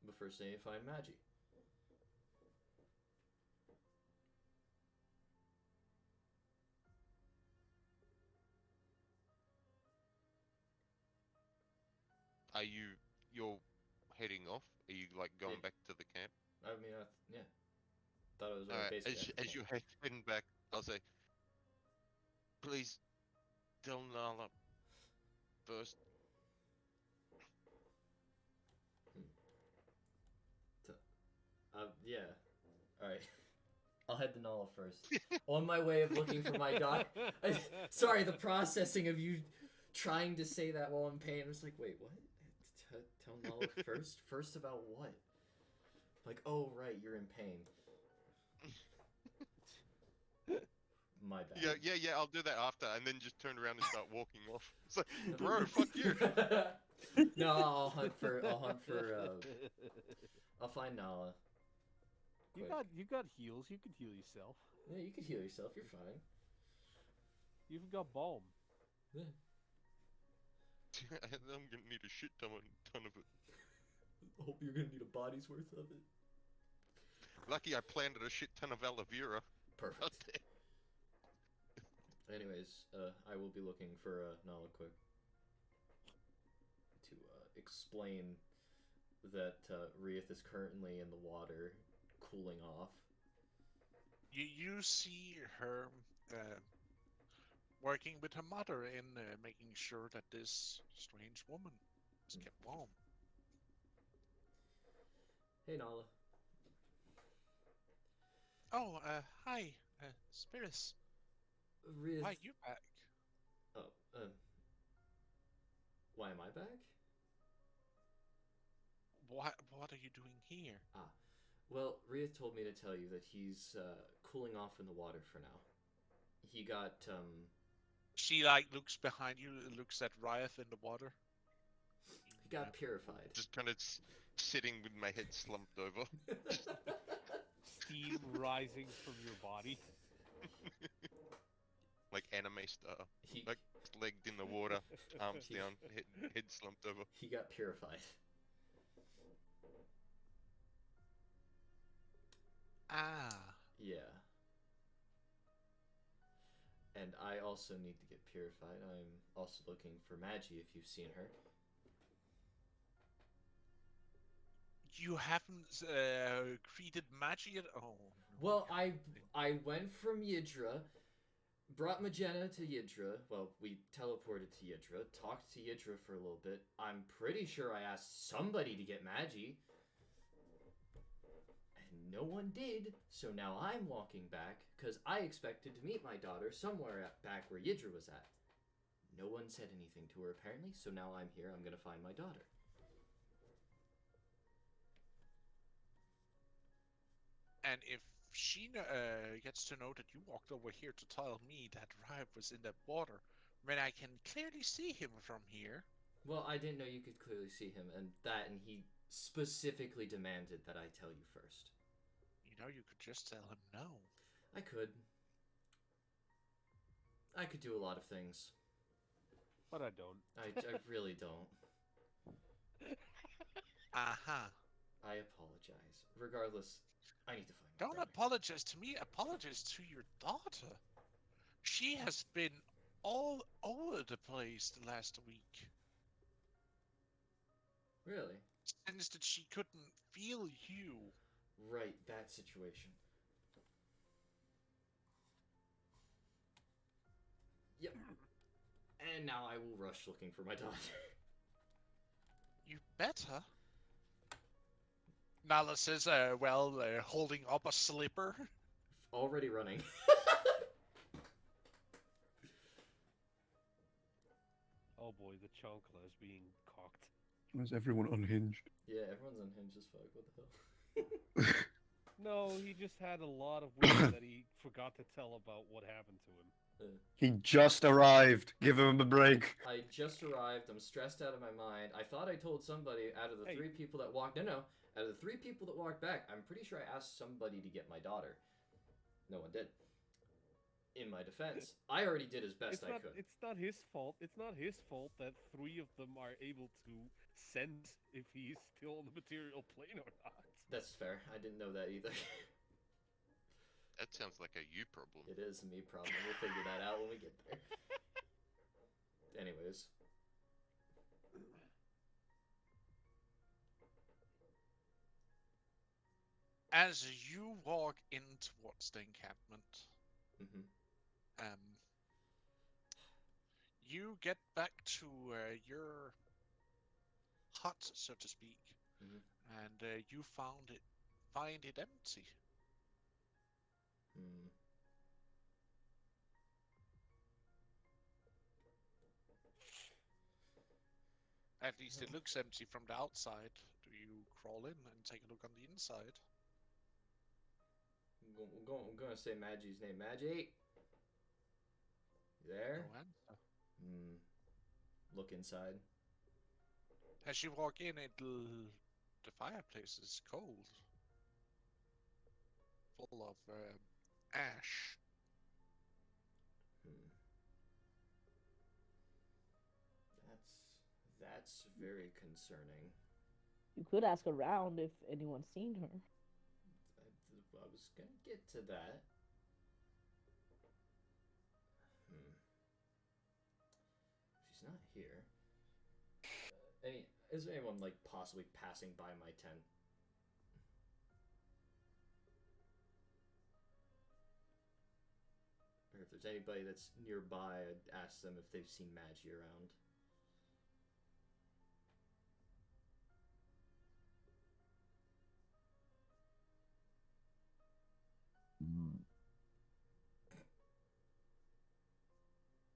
But first I need to find Magi. Are you're heading off? Are you like going Yeah. back to the camp? I mean, yeah. Thought it was Alright, basically at the as camp. you're heading back, I'll say, please tell Nala first. Yeah. Alright. I'll head to Nala first. On my way of looking for my dog. Sorry, the processing of you trying to say that while in pain. I was like, wait, what? Tell Nala first? First about what? Like, oh, right, you're in pain. My bad. Yeah, I'll do that after, and then just turn around and start walking off. It's like, bro, fuck you. No, I'll hunt for, I'll find Nala. You got heals. You could heal yourself. Yeah, you can heal yourself, you're fine. You even got balm. Yeah. I'm gonna need a shit ton of it. Hope you're gonna need a body's worth of it. Lucky I planted a shit ton of aloe vera. Perfect. out there. Anyways, I will be looking for Nala quick to explain that Rieth is currently in the water, cooling off. You see her working with her mother in making sure that this strange woman is kept warm. Hey, Nala. Oh, hi, Spirits. Rieth. Why you back? Oh, why am I back? What are you doing here? Well, Rieth told me to tell you that he's cooling off in the water for now. He got, She like looks behind you, looks at Rieth in the water. he got purified. Just kind of sitting with my head slumped over. Steam rising from your body. Like anime style. He, Like legged in the water, arms down, head slumped over. he got purified. Ah. Yeah. And I also need to get purified. I'm also looking for Magi if you've seen her. You haven't greeted Magi yet? Oh. No, Well, you I went from Yidra, brought Magenta to Yidra. Well, we teleported to Yidra, talked to Yidra for a little bit. I'm pretty sure I asked somebody to get Magi. And No one did, so now I'm walking back because I expected to meet my daughter somewhere back where Yidra was at. No one said anything to her apparently, so now I'm here. I'm gonna find my daughter. And if she gets to know that you walked over here to tell me that Rive was in that water, when I can clearly see him from here. Well, I didn't know you could clearly see him, and he specifically demanded that I tell you first. You know, you could just tell him no. I could. I could do a lot of things. But I don't. I really don't. Uh-huh. I apologize. Regardless, I need to find my Don't daughter. apologize to me. Apologize to your daughter. She has been all over the place the last week. Really? Since that she couldn't feel you. Right, that situation. Yep. And now I will rush looking for my daughter. You better. Nala says, holding up a slipper. Already running. Oh boy, the chancla is being cocked. Is everyone unhinged? Yeah, everyone's unhinged as fuck. What the hell? No, he just had a lot of weird that he forgot to tell about what happened to him. He just arrived. Give him a break. I just arrived. I'm stressed out of my mind. I thought I told somebody out of the three people that walked. No. Out of the three people that walked back, I'm pretty sure I asked somebody to get my daughter. No one did. In my defense, I already did as best I could. It's not his fault. It's not his fault that three of them are able to sense if he's still on the material plane or not. That's fair. I didn't know that either. That sounds like a you problem. It is a me problem. We'll figure that out when we get there. Anyways. As you walk in towards the encampment, you get back to your hut, so to speak, and you find it empty. At least it looks empty from the outside. Do you crawl in and take a look on the inside? I'm going to say Maggie's name. Maggie? You there? No answer. Look inside. As you walk in, the fireplace is cold. Full of ash. That's very concerning. You could ask around if anyone's seen her. I was gonna get to that. She's not here. Is there anyone like possibly passing by my tent? Or if there's anybody that's nearby, I'd ask them if they've seen Maggie around.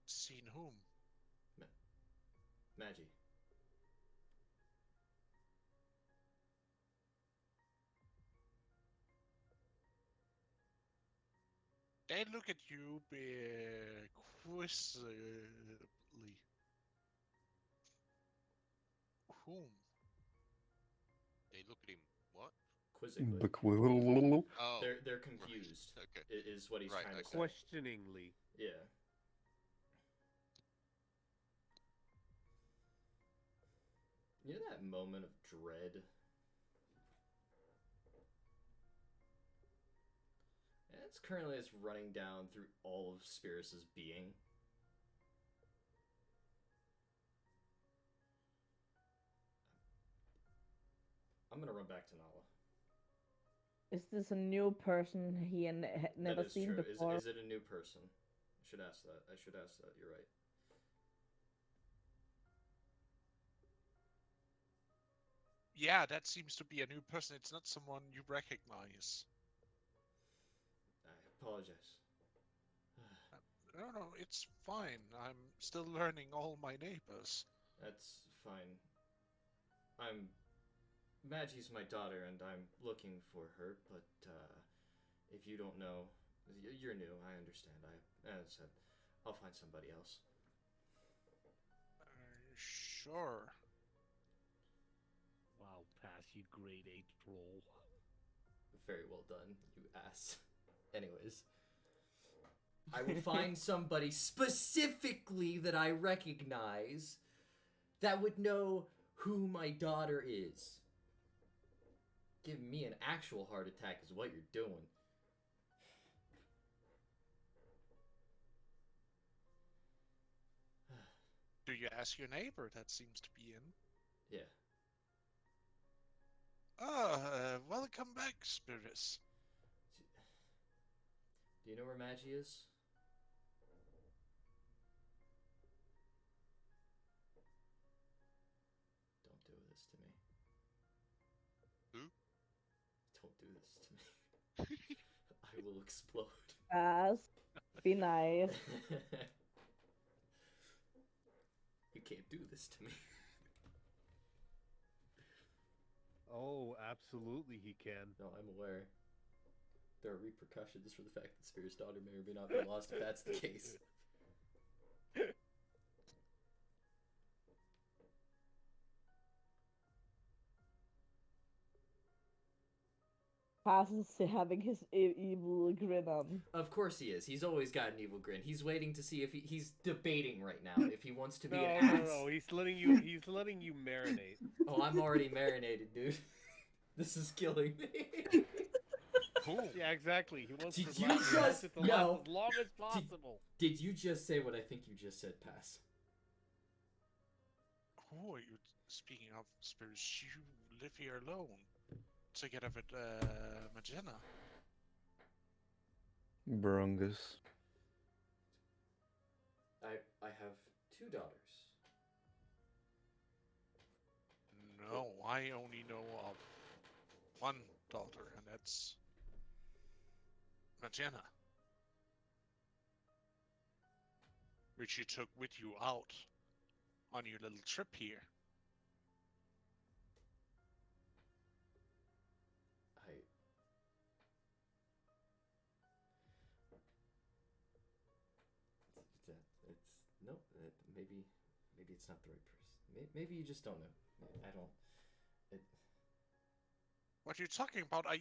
Seen whom? Maggie. They look at you quizzically. Whom? They look at him. What? Quizzically. Oh, They're confused. Right. Okay. Is what he's trying to say. Questioningly. Yeah. You know that moment of dread? And it's currently just running down through all of Spirus's being. I'm gonna run back to Nala. Is this a new person he had never That is seen true. before? Is it a new person? I should ask that. You're right. Yeah, that seems to be a new person. It's not someone you recognize. I apologize. No, no, it's fine. I'm still learning all my neighbors. That's fine. I'm Maggie's my daughter, and I'm looking for her. But if you don't know, you're new. I understand. As I said, I'll find somebody else. Sure. Wow, pass you grade 8 roll. Very well done, you ass. Anyways, I will find somebody specifically that I recognize that would know who my daughter is. Giving me an actual heart attack is what you're doing. Do you ask your neighbor that seems to be in? Yeah. Welcome back, spirits. Do you know where Maggie is? Don't do this to me. Who? Don't do this to me. I will explode. Pass. Be nice. You can't do this to me. Oh, absolutely he can. No, I'm aware. There are repercussions for the fact that Spear's daughter may or may not be lost if that's the case. Pass is having his evil grin on. Of course he is. He's always got an evil grin. He's waiting to see if he's debating right now if he wants to be No, an no, ass. no. He's letting you marinate. Oh, I'm already marinated, dude. This is killing me. Cool. Yeah, exactly. He wants Did to you last, he wants just- it to last no. as long as possible. Did you just say what I think you just said, Pass? Who are you speaking of, spirits? You live here alone. Together with Magena. Brungus. I have 2 daughters. No, I only know of one daughter, and that's Magena. Which you took with you out on your little trip here. I it's no. Maybe it's not the right person. Maybe you just don't know. I don't. It, What are you talking about? I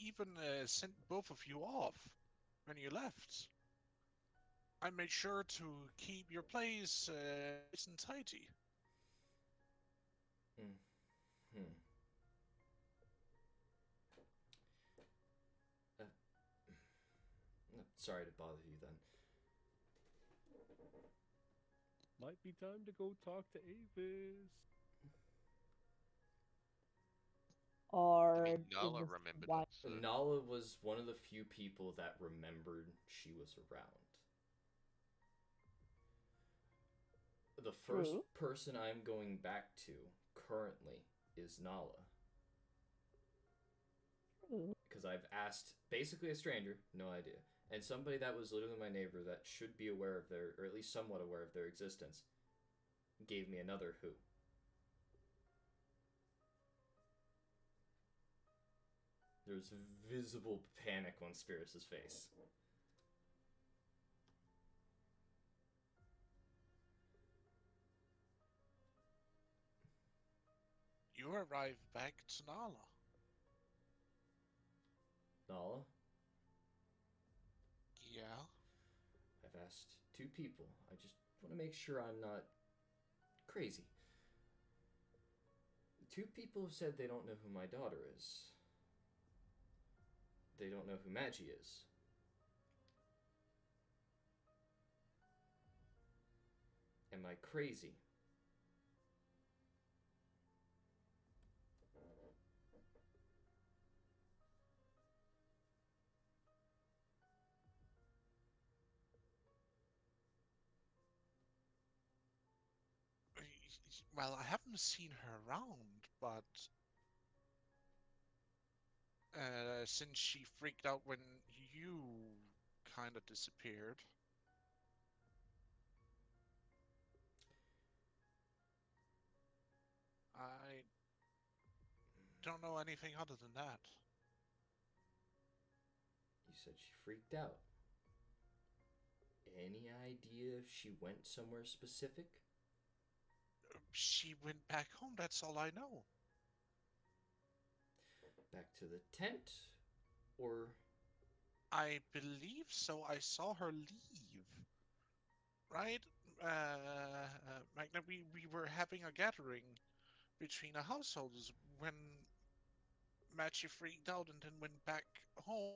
even sent both of you off when you left. I made sure to keep your place nice and tidy. hmm. Uh, Sorry to bother you then. Might be time to go talk to Avis. Or Nala is this remembered why- us. So. Nala was one of the few people that remembered she was around. The first True. person I'm going back to currently is Nala. True. Because I've asked basically a stranger, no idea, and somebody that was literally my neighbor that should be aware of their, or at least somewhat aware of their existence, gave me another who. There's visible panic on Spirus' face. You arrived back to Nala. Nala, Yeah. I've asked 2 people. I just want to make sure I'm not crazy. 2 people have said they don't know who my daughter is. They don't know who Maggie is. Am I crazy? Well, I haven't seen her around, but since she freaked out when you kind of disappeared. I don't know anything other than that. You said she freaked out. Any idea if she went somewhere specific? She went back home, that's all I know. Back to the tent? Or I believe so. I saw her leave. Right? Magna, we were having a gathering between the households when Machi freaked out and then went back home.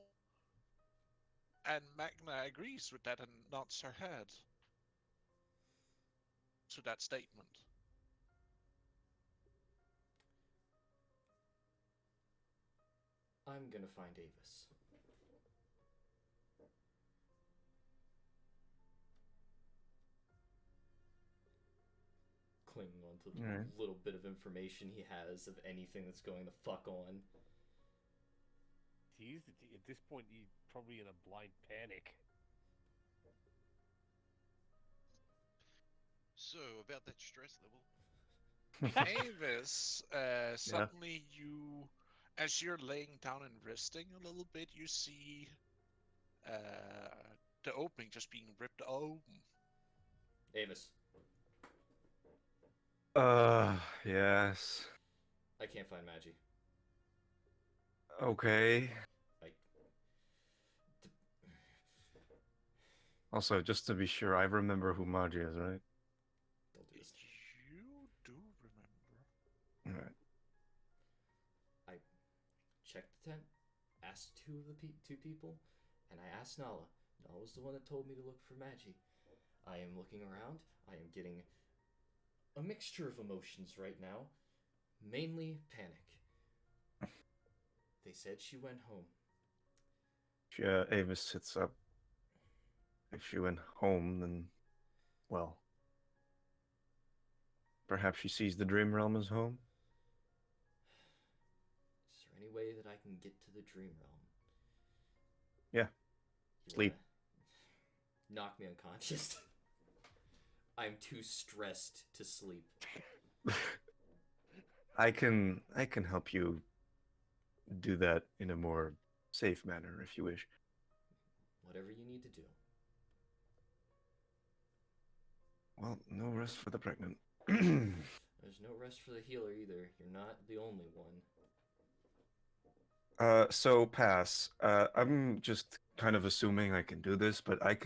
And Magna agrees with that and nods her head to that statement. I'm gonna find Avis. Clinging on to All right. the little bit of information he has of anything that's going the fuck on. At this point, he's probably in a blind panic. So, about that stress level. Avis, suddenly you, as you're laying down and resting a little bit, you see the opening just being ripped open. Avis, Yes. I can't find Magi. Okay. I Also, just to be sure, I remember who Maji is, right? don't do this. You do remember. All right. I checked the tent, asked two people, and I asked Nala. Nala was the one that told me to look for Magi. I am looking around. I am getting a mixture of emotions right now, mainly panic. They said she went home. Avis sits up. If she went home, then, well, perhaps she sees the dream realm as home. Is there any way that I can get to the dream realm? Yeah. You Sleep. wanna knock me unconscious? I'm too stressed to sleep. I can help you do that in a more safe manner if you wish. Whatever you need to do. Well, no rest for the pregnant. There's no rest for the healer either. You're not the only one. So pass. I'm just kind of assuming I can do this, but I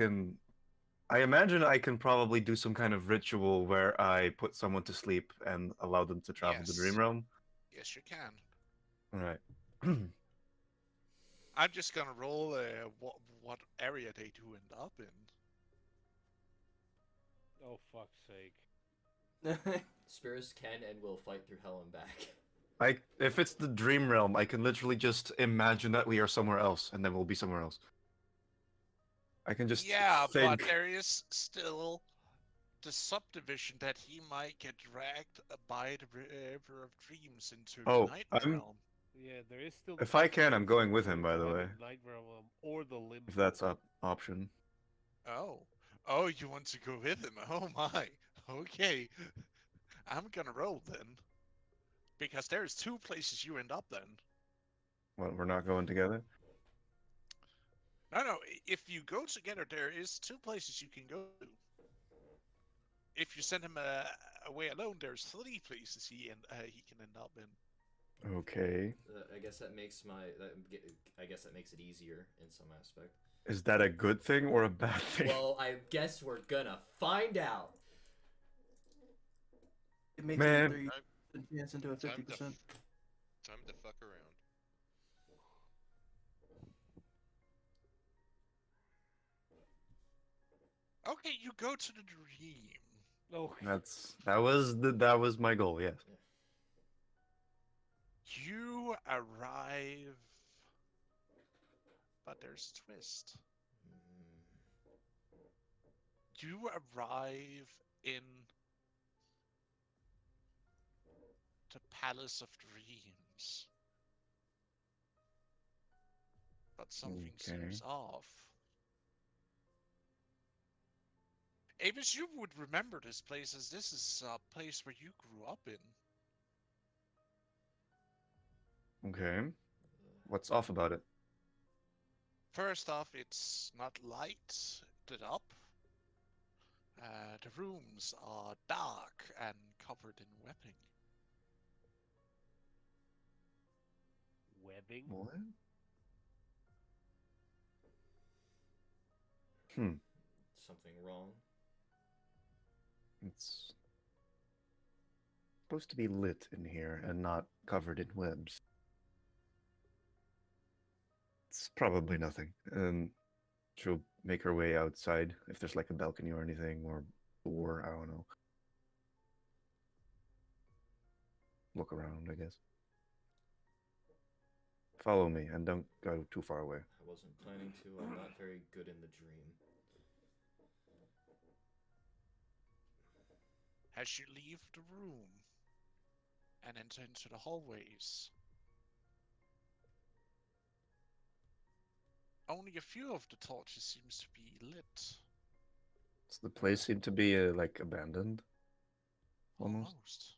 imagine I can probably do some kind of ritual where I put someone to sleep and allow them to travel to the dream Yes. realm. Yes, you can. All right. I'm just gonna roll what area they do end up in. Oh, fuck's sake. Spirits can and will fight through hell and back. If it's the dream realm, I can literally just imagine that we are somewhere else, and then we'll be somewhere else. I can just Yeah, but think. there is still the subdivision that he might get dragged by the River of Dreams into the Oh, Night I'm. Realm. Yeah, there is still the If I option can, I'm going with for him. him By to the end way, in Night Realm or the Limbo. if that's an option. Oh. Oh, you want to go with him? Oh my. Okay. I'm gonna roll then. Because there's two places you end up then. Well, we're not going together. No, if you go together, there is two places you can go to. If you send him away alone, there's three places he can end up in. Okay. I guess that makes I guess that makes it easier in some aspect. Is that a good thing or a bad thing? Well, I guess we're gonna find out. It makes it a Man, 30% chance into a Time 50%. time to fuck around. Okay, you go to the dream. Oh, that was my goal. Yes. You arrive, but there's a twist. You arrive in the Palace of Dreams. but something Okay. seems off. Avis, you would remember this place as this is a place where you grew up in. Okay. What's off about it? First off, it's not lighted up. The rooms are dark and covered in webbing. Webbing. What? Hmm. Something wrong. It's supposed to be lit in here and not covered in webs. It's probably nothing. She'll make her way outside if there's like a balcony or anything, or door, I don't know. Look around, I guess. Follow me and don't go too far away. I wasn't planning to. I'm not very good in the dream. As you leave the room and enter into the hallways, only a few of the torches seems to be lit. So the place seemed to be like abandoned. Almost. Almost.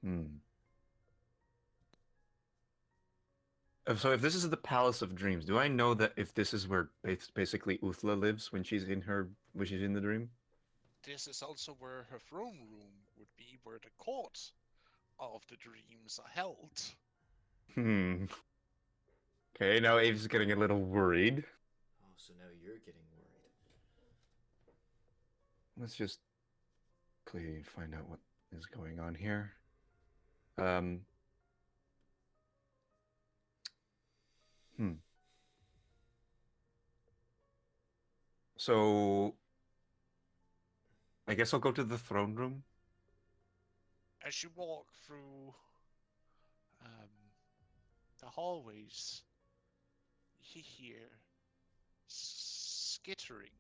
Hmm. So if this is the Palace of Dreams, do I know that if this is where basically Uthla lives when she's in the dream? This is also where her throne room would be, where the court of the dreams are held. Hmm. Okay, now Abe's getting a little worried. Oh, so now you're getting worried. Let's just quickly find out what is going on here. Um. Hmm. So I guess I'll go to the throne room. As you walk through the hallways, you hear skittering.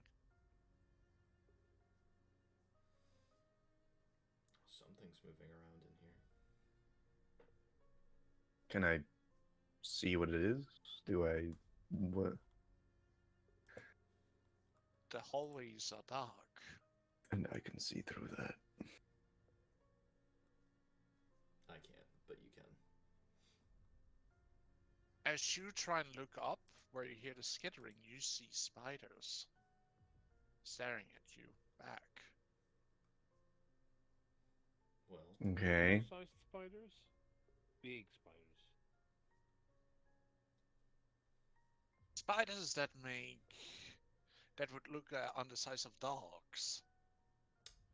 Something's moving around in here. Can I see what it is? Do I? What? The hallways are dark. And I can see through that. I can't, but you can. As you try and look up where you hear the skittering, you see spiders staring at you back. Well, Okay. Small-sized spiders? Big spiders. Spiders that would look on the size of dogs.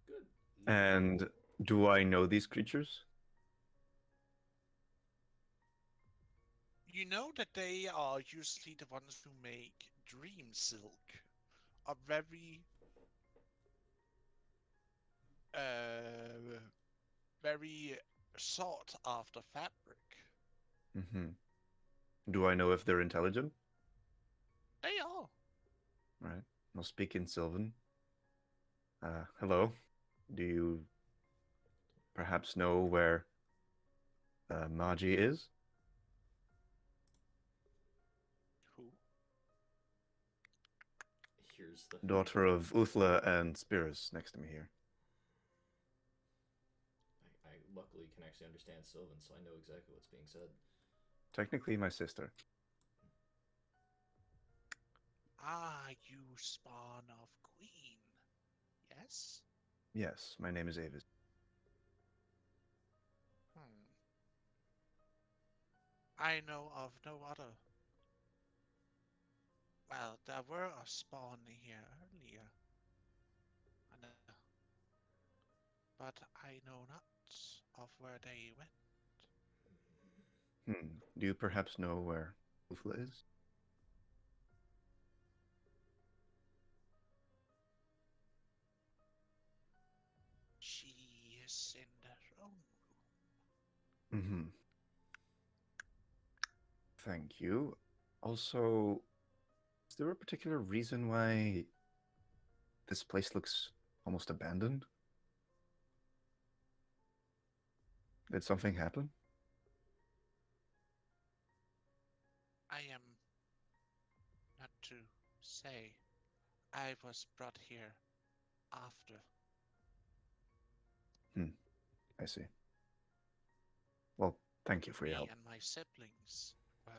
good. And do I know these creatures? You know that they are usually the ones who make dream silk, a uh, very sought after fabric. Mm-hmm. Do I know if they're intelligent? They are. Right. I'll speak in Sylvan. Hello. Do you perhaps know where Magi is? Who? Here's the Daughter of Uthla and Spirus next to me here. I luckily can actually understand Sylvan, so I know exactly what's being said. Technically my sister. Ah, you spawn of Queen. Yes? Yes, my name is Avis. Hmm. I know of no other. Well, there were a spawn here earlier. And, but I know not of where they went. Do you perhaps know where Uthla is? She is in the throne room. Mm-hmm. Thank you. Also, is there a particular reason why this place looks almost abandoned? Did something happen? I am not to say. I was brought here after. I see. Well, thank you for your Me help. and my siblings were.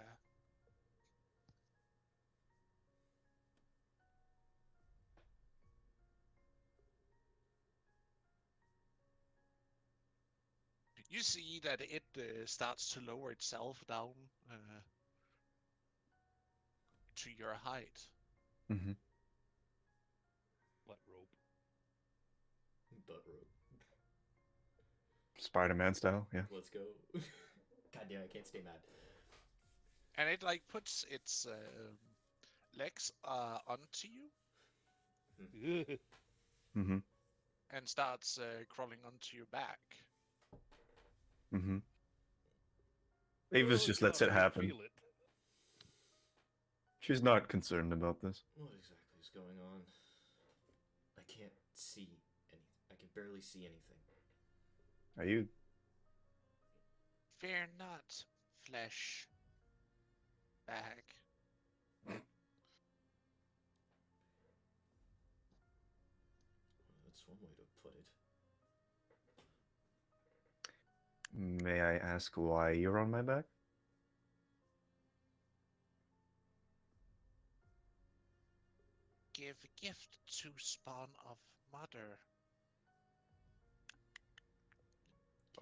You see that it starts to lower itself down to your height. Mm-hmm. Butt rope. Butt rope. Spider-Man style, yeah. Let's go. God damn, I can't stay mad. And it like puts its legs onto you Mm-hmm. and starts crawling onto your back. Mm-hmm. Avis Oh, just yeah, lets it we happen. feel it. She's not concerned about this. What exactly is going on? I can't see anything. I can barely see anything. Are you? Fear not, flesh bag. That's one way to put it. May I ask why you're on my back? Give gift to spawn of mother.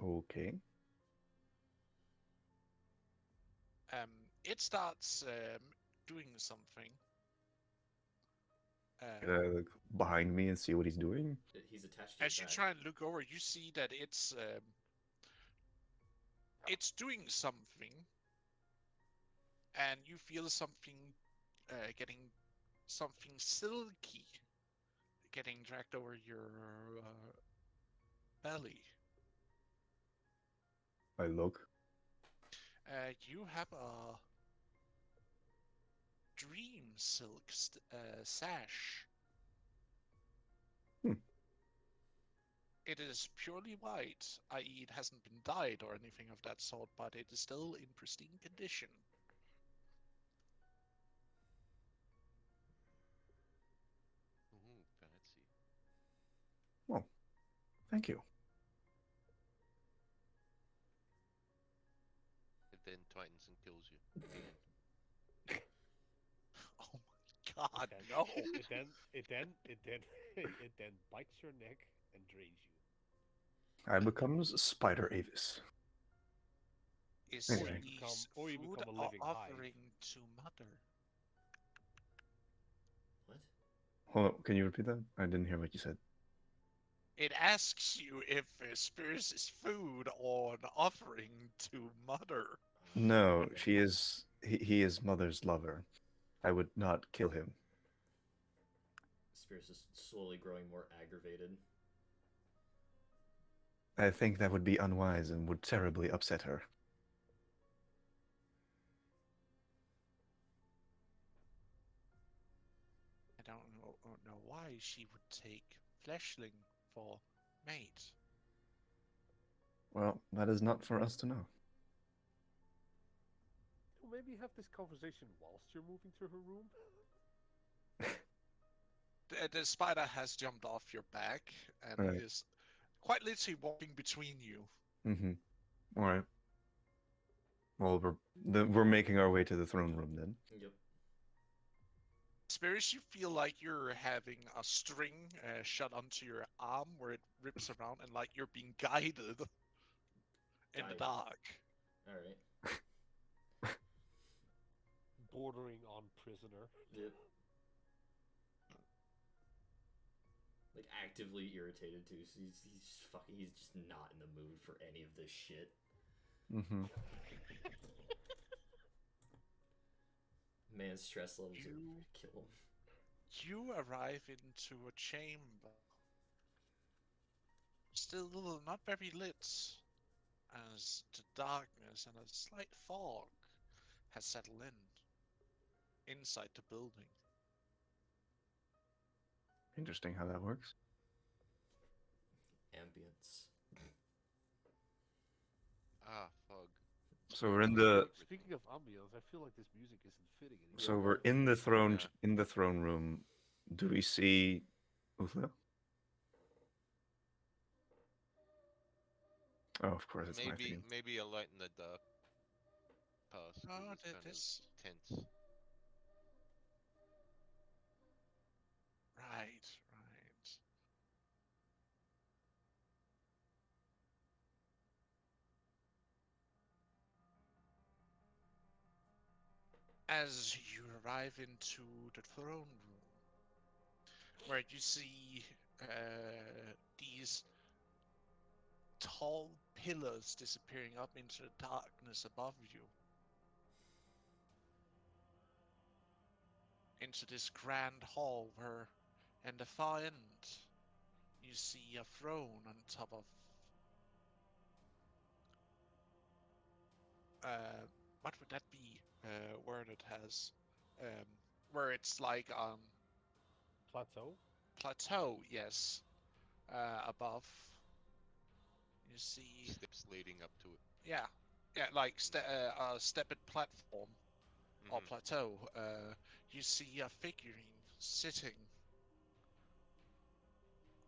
Okay. It starts doing something. Look behind me and see what he's doing. He's attached to your As you back. try and look over, you see that it's doing something, and you feel something getting something silky getting dragged over your belly. I look. You have a dream silk sash. Hmm. It is purely white, i.e., it hasn't been dyed or anything of that sort, but it is still in pristine condition. Ooh, fancy. Well, thank you. It then tightens and kills you. Oh my god, Then, no! it then bites your neck and drains you. I becomes Spider Avis. Is Anyway. these Or you food become a or living hive. offering to mother? What? Hold on, can you repeat that? I didn't hear what you said. It asks you if Spears is food or an offering to mother. No, she is. He is Mother's lover. I would not kill him. Spears is slowly growing more aggravated. I think that would be unwise and would terribly upset her. I don't know why she would take fleshling for mate. Well, that is not for us to know. Well, maybe have this conversation whilst you're moving to her room. The spider has jumped off your back and Right. is quite literally walking between you. Mm-hmm. All right. Well, we're making our way to the throne room then. Yep. Spirits, you feel like you're having a string shut onto your arm where it rips around and like you're being guided in the dark. Alright. Bordering on prisoner. Yep. Like, actively irritated, too. So he's just not in the mood for any of this shit. Mm-hmm. Man's stress levels are gonna kill him. You arrive into a chamber. Still not very lit, as the darkness and a slight fog has settled in inside the building. Interesting how that works. Ambience. Ah, fog. So we're in the Speaking of ambiance, I feel like this music isn't fitting anymore. so we're in the Yeah. throne room. Do we see Uthla? Oh, of course, it's my theme. Maybe a light in the dark pass because Oh, it's kind this. of tense. Right, right. As you arrive into the throne room, where you see these tall pillars disappearing up into the darkness above you, into this grand hall where, in the far end, you see a throne on top of what would that be? Word it has, where it's like Plateau? plateau, yes, above. You see, Steps leading up to it. yeah, yeah, like a stepped platform or Hmm. plateau. You see a figurine sitting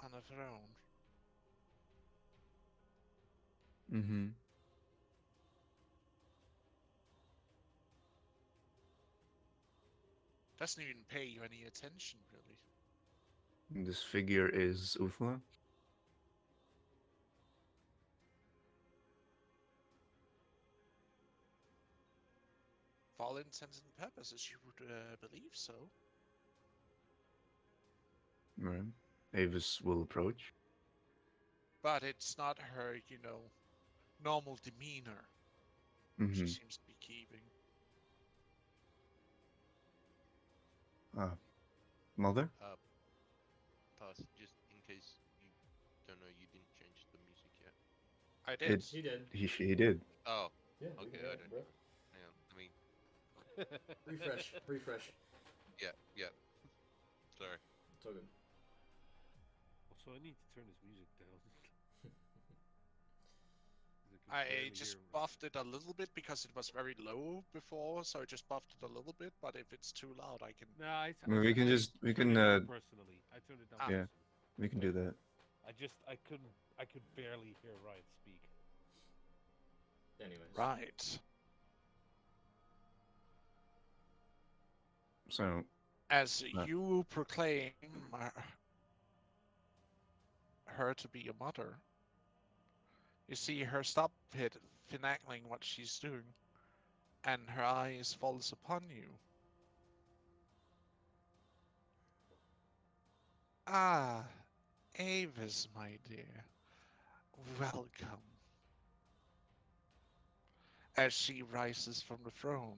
on a throne. Mm-hmm. Doesn't even pay you any attention, really. This figure is Uthla. For all intents and purposes, you would believe so. Right. Avis will approach. But it's not her, normal demeanor she Mm-hmm. seems to be keeping. Ah, mother? Pass just in case you don't know. You didn't change the music yet. I did. It He did. he did. Oh, Yeah, we okay. can I go, don't. bro. Hang on. I mean, Refresh. Refresh. yeah, yeah. Sorry. It's all good. Also, I need to turn this music down. 'Cause I can I barely just hear. buffed it a little bit because it was very low before, so I just buffed it a little bit. But if it's too loud, I can. No, I mean, we turned can it down personally. I turned it down Ah. yeah, personally. we can do that. I could barely hear Riot speak. Anyways. Right. So As uh, you proclaim her to be a mother, you see her stop finagling what she's doing, and her eyes falls upon you. Ah, Avis, my dear, welcome. As she rises from the throne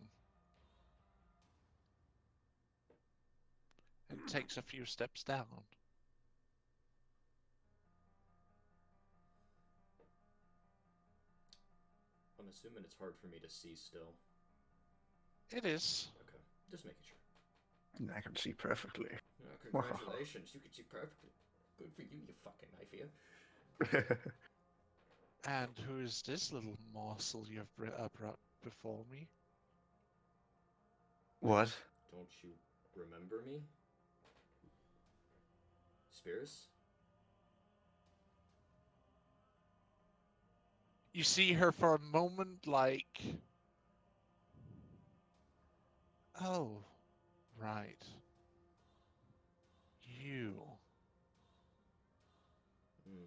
and takes a few steps down. I'm assuming it's hard for me to see still. It is. Okay. Just making sure. I can see perfectly. Congratulations. You can see perfectly. Good for you, you fucking knife here. And who is this little morsel you have brought before me? What? Don't you remember me? Spears? You see her for a moment like, oh, right. You. Hmm.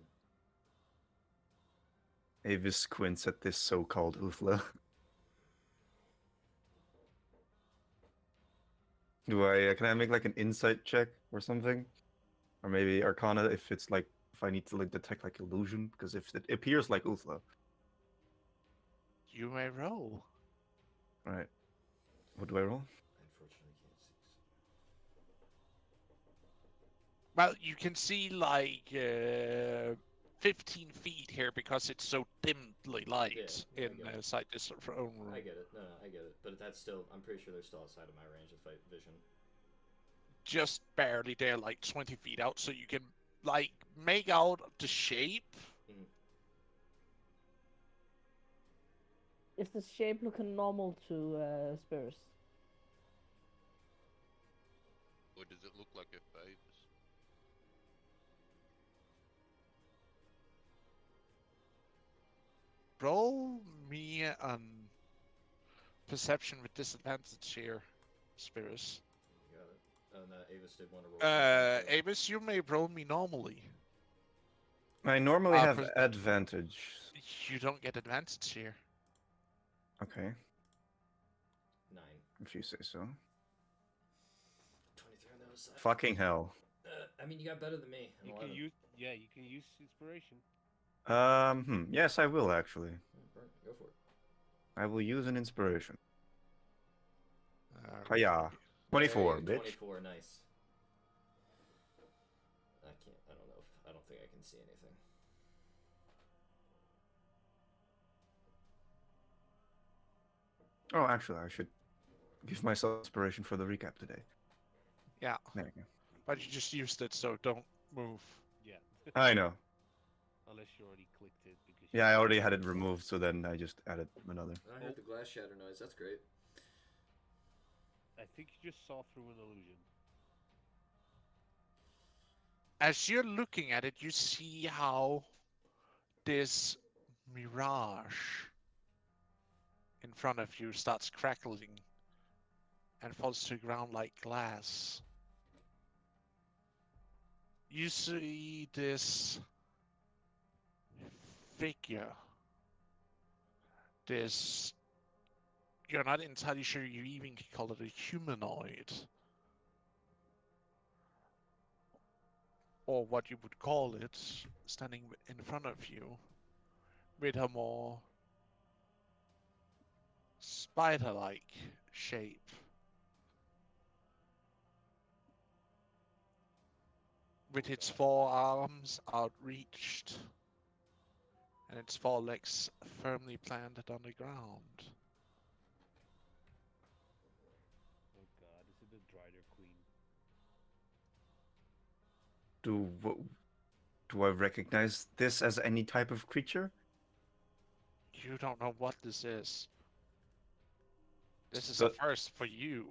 Avis squints at this so-called Uthla. Do I can I make like an insight check or something, or maybe Arcana if it's like if I need to like detect like illusion because if it appears like Uthla, You may roll. right? What do I roll? Unfortunately, can't see. Well, you can see like 15 feet here because it's so dimly light Yeah, I get it. inside this throne room. I get it. No, I get it. But that's still, I'm pretty sure they're still outside of my range of fight vision. Just barely there, like 20 feet out, so you can like make out the shape. Mhm. Is the shape looking normal to Spirits? Or does it look like a Favis? Roll me an perception with disadvantage here, Spirus. You got it. And Avis did want to roll something too. Avis, you may roll me normally. I normally have Per- advantage. You don't get advantage here. Okay, 9. if you say so. 23 on the other side. Fucking hell. I mean, you got better than me. An You 11. can use, yeah, you can use inspiration. Yes, I will actually. Go for it. I will use an inspiration. Uh, Hiya. 24, bitch. 24, nice. I can't, I don't know if, I don't think I can see anything. Oh, actually, I should give myself inspiration for the recap today. Yeah, There you go. but you just used it, so don't move. Yeah. I know. Unless you already clicked it because. Yeah, I already had it removed, so then I just added another. I heard the glass shatter noise. That's great. I think you just saw through an illusion. As you're looking at it, you see how this mirage in front of you starts crackling and falls to the ground like glass. You see this figure, this, you're not entirely sure you even can call it a humanoid, or what you would call it, standing in front of you with a more spider-like shape. With its forearms outreached and its forelegs firmly planted on the ground. Oh god, is it the Drider Queen? Do I recognize this as any type of creature? You don't know what this is. This is So, a first for you.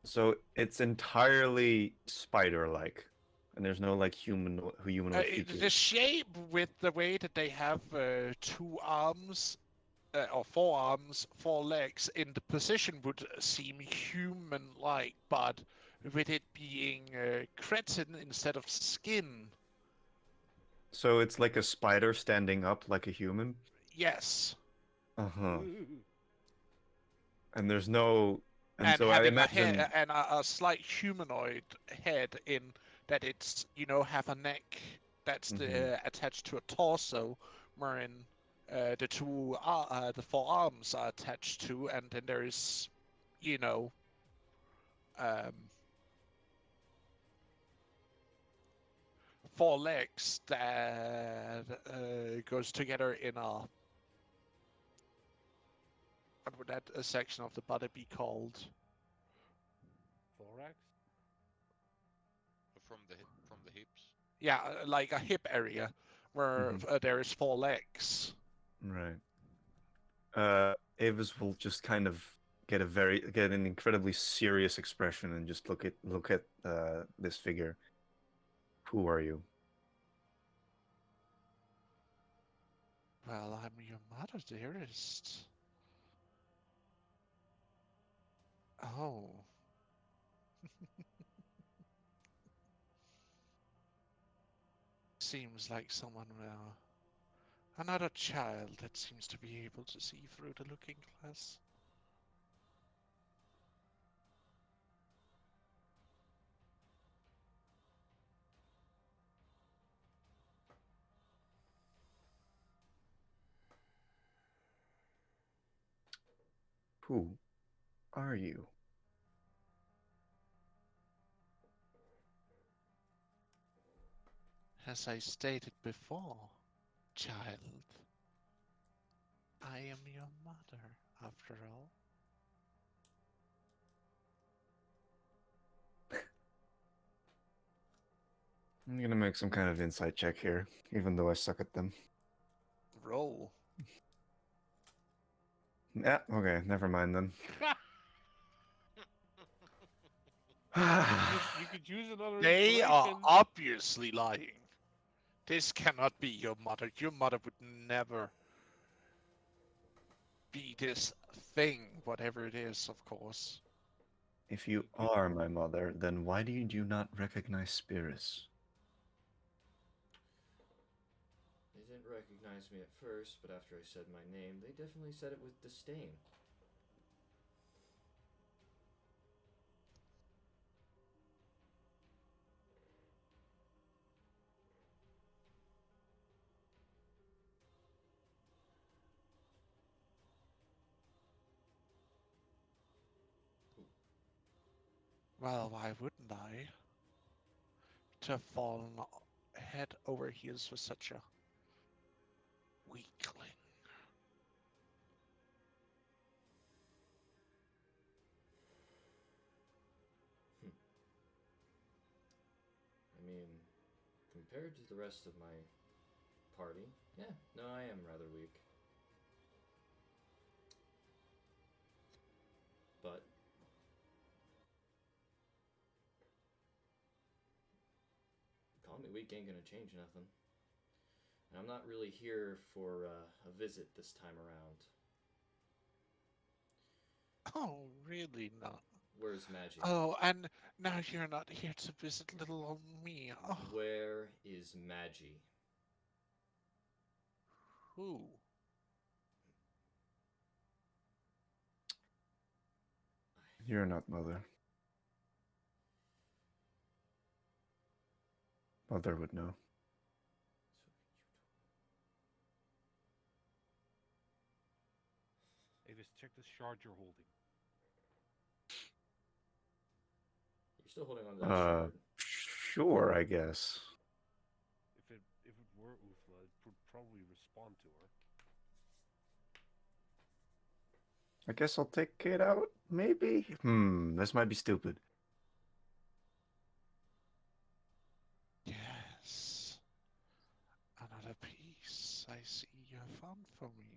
so it's entirely spider-like, and there's no like humanoid The features. shape with the way that they have two arms or four arms, four legs in the position would seem human-like, but with it being cretin instead of skin, So it's like a spider standing up like a human. yes, Uh-huh. And there's no, and and so I having a imagine. head and a slight humanoid head in that it's have a neck that's attached to a torso, wherein the four arms are attached to, and then there is, you know, um, four legs that goes together in a, what would that section of the body be called? Thorax? From the hips. Yeah, like a hip area where there is four legs. Right. Avis will just kind of get an incredibly serious expression and just look at this figure. Who are you? Well, I'm your mother, dearest. Oh. Seems like someone will. Another child that seems to be able to see through the looking glass. Who are you? As I stated before, child, I am your mother, after all. I'm gonna make some kind of insight check here, even though I suck at them. Roll. Yeah, okay, never mind then. You could use another They are inspiration. obviously lying. This cannot be your mother. Your mother would never be this thing, whatever it is, of course. If you are my mother, then why did you not recognize spirits? They didn't recognize me at first, but after I said my name, they definitely said it with disdain. Well, why wouldn't I? To have fallen head over heels for such a weakling. I mean, compared to the rest of my party, yeah, no, I am rather weak. But calling me weak ain't gonna change nothing. And I'm not really here for a visit this time around. Oh, really not? Where's Maggie? Oh, and now you're not here to visit little old me. Oh, Where is Maggie? who? You're not mother. Mother would know. Avis, check the shard you're holding. You're still holding on to that shard. Sure, I guess. If it were Uthla, it would probably respond to her. I guess I'll take it out, maybe? This might be stupid. Yes. Another piece I see you have found for me.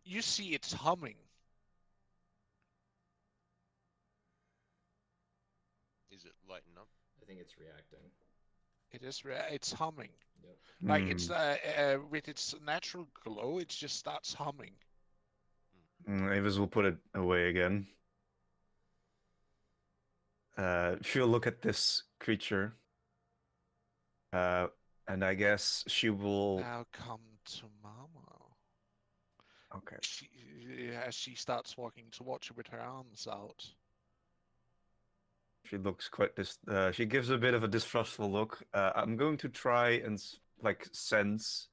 You see it's humming. Is it lighting up? I think it's reacting. It's humming. Yep. Like it's with its natural glow, it just starts humming. Avis will put it away again. She'll look at this creature. And I guess she will. Now come to Mama. Okay. As she starts walking towards you with her arms out. She looks quite she gives a bit of a distrustful look. I'm going to try and like sense,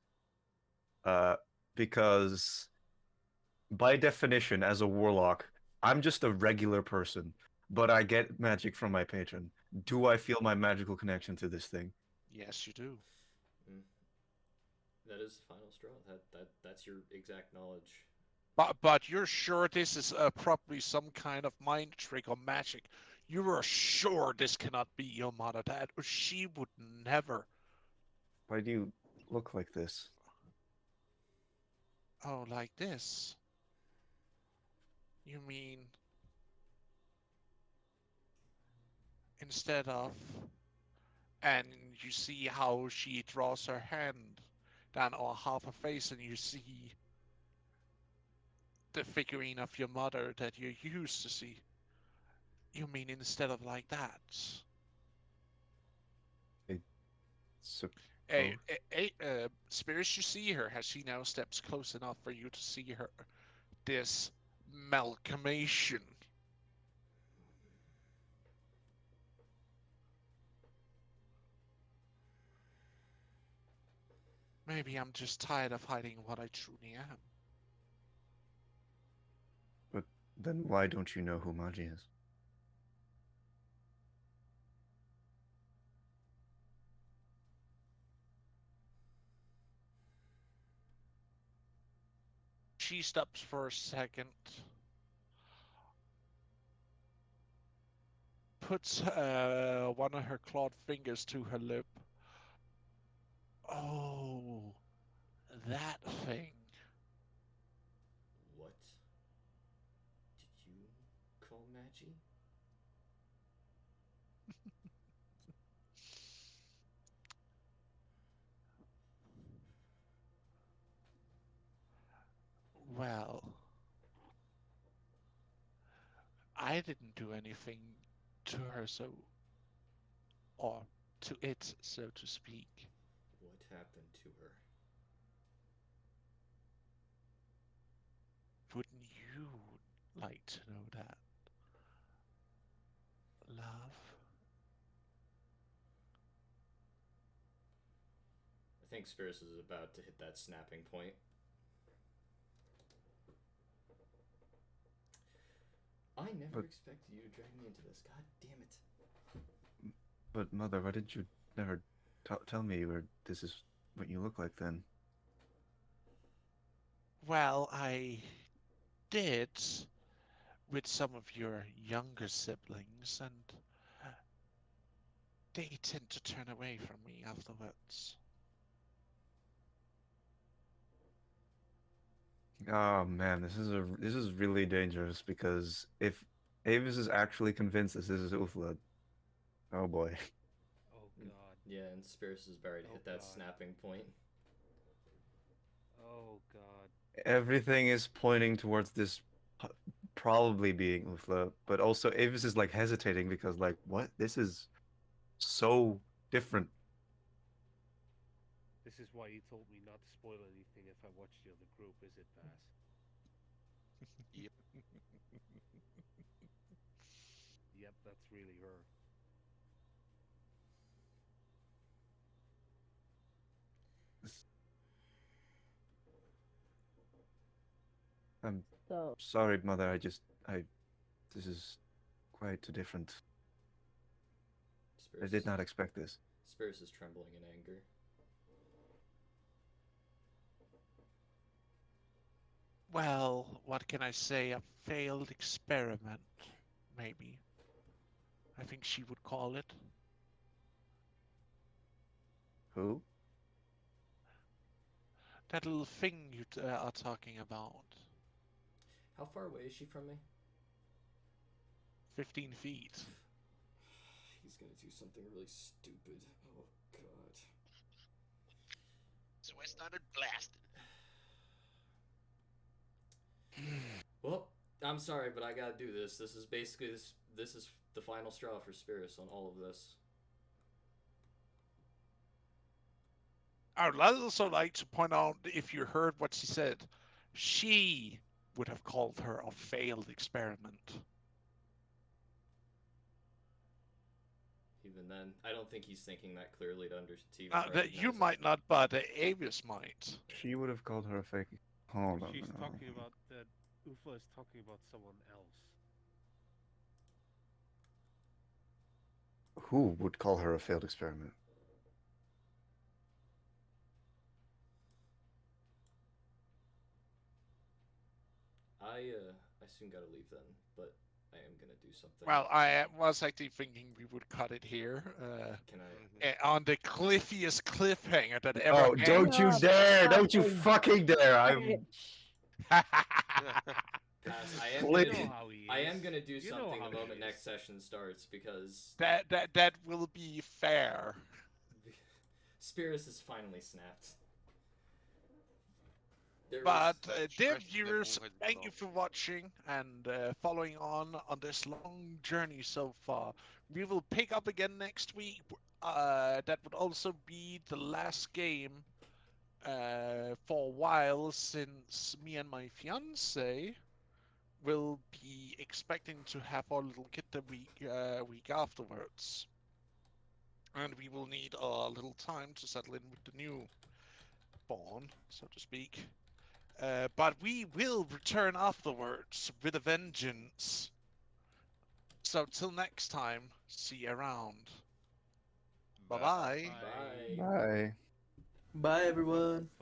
because by definition, as a warlock, I'm just a regular person, but I get magic from my patron. Do I feel my magical connection to this thing? Yes, you do. Mm. That is the final straw. That's your exact knowledge. But you're sure this is probably some kind of mind trick or magic. You are sure this cannot be your mother, Dad. She would never. Why do you look like this? Oh, like this? You mean instead of, and you see how she draws her hand down or half her face, and you see the figurine of your mother that you used to see. You mean instead of like that? I suppose. Spirits, you see her as she now steps close enough for you to see her. This malgamation. Maybe I'm just tired of hiding what I truly am. But then why don't you know who Magi is? She stops for a second. puts one of her clawed fingers to her lip. Oh, that thing. What did you call Magi? Well, I didn't do anything to her, so, or to it, so to speak. What happened to her? Wouldn't you like to know that, love? I think Spears is about to hit that snapping point. I never But- expected you to drag me into this. God damn it. But mother, why didn't you never tell me where this is what you look like then? Well, I did with some of your younger siblings, and they tend to turn away from me afterwards. Oh man, this is really dangerous because if Avis is actually convinced this is Uthla, oh boy. Oh god. Yeah, and Spears is about to Oh, hit that God. snapping point. Oh god. Everything is pointing towards this probably being Uthla, but also Avis is like hesitating because like what? This is so different. This is why you told me not to spoil anything if I watch the other group, is it, Bass? Yep. Yep, that's really her. I'm So, sorry, mother. I this is quite different. I Spears did is, not expect this. Spears is trembling in anger. Well, what can I say? A failed experiment, maybe. I think she would call it. Who? That little thing you are talking about. How far away is she from me? 15 feet. He's gonna do something really stupid. Oh god. So I started blasting. Well, I'm sorry, but I gotta do this. This is basically this is the final straw for Spears on all of this. I would also like to point out, if you heard what she said, she would have called her a failed experiment. Even then, I don't think he's thinking that clearly to even That you recognize might not, but Avis might. She would have called her a fake. Hold on. She's talking about that. Ufa is talking about someone else. Who would call her a failed experiment? I soon gotta leave then, but I am gonna do something. Well, I was actually thinking we would cut it here. Can I? On the cliffiest cliffhanger that ever Oh, don't you Stop dare! Don't you laughing, fucking dare! I'm. bitch. Pass. I am Click. gonna. You know how he I is. am gonna do You know something how the he moment is. next session starts because that will be fair. Spears is finally snapped. There But was dear Trust the viewers, war has thank you belonged. for watching and following on this long journey so far. We will pick up again next week. That would also be the last game for a while, since me and my fiance will be expecting to have our little kid the week afterwards, and we will need a little time to settle in with the new born, so to speak. But we will return afterwards with a vengeance. So till next time, see you around. Bye Bye. bye. bye. Bye. Bye, everyone. Fuck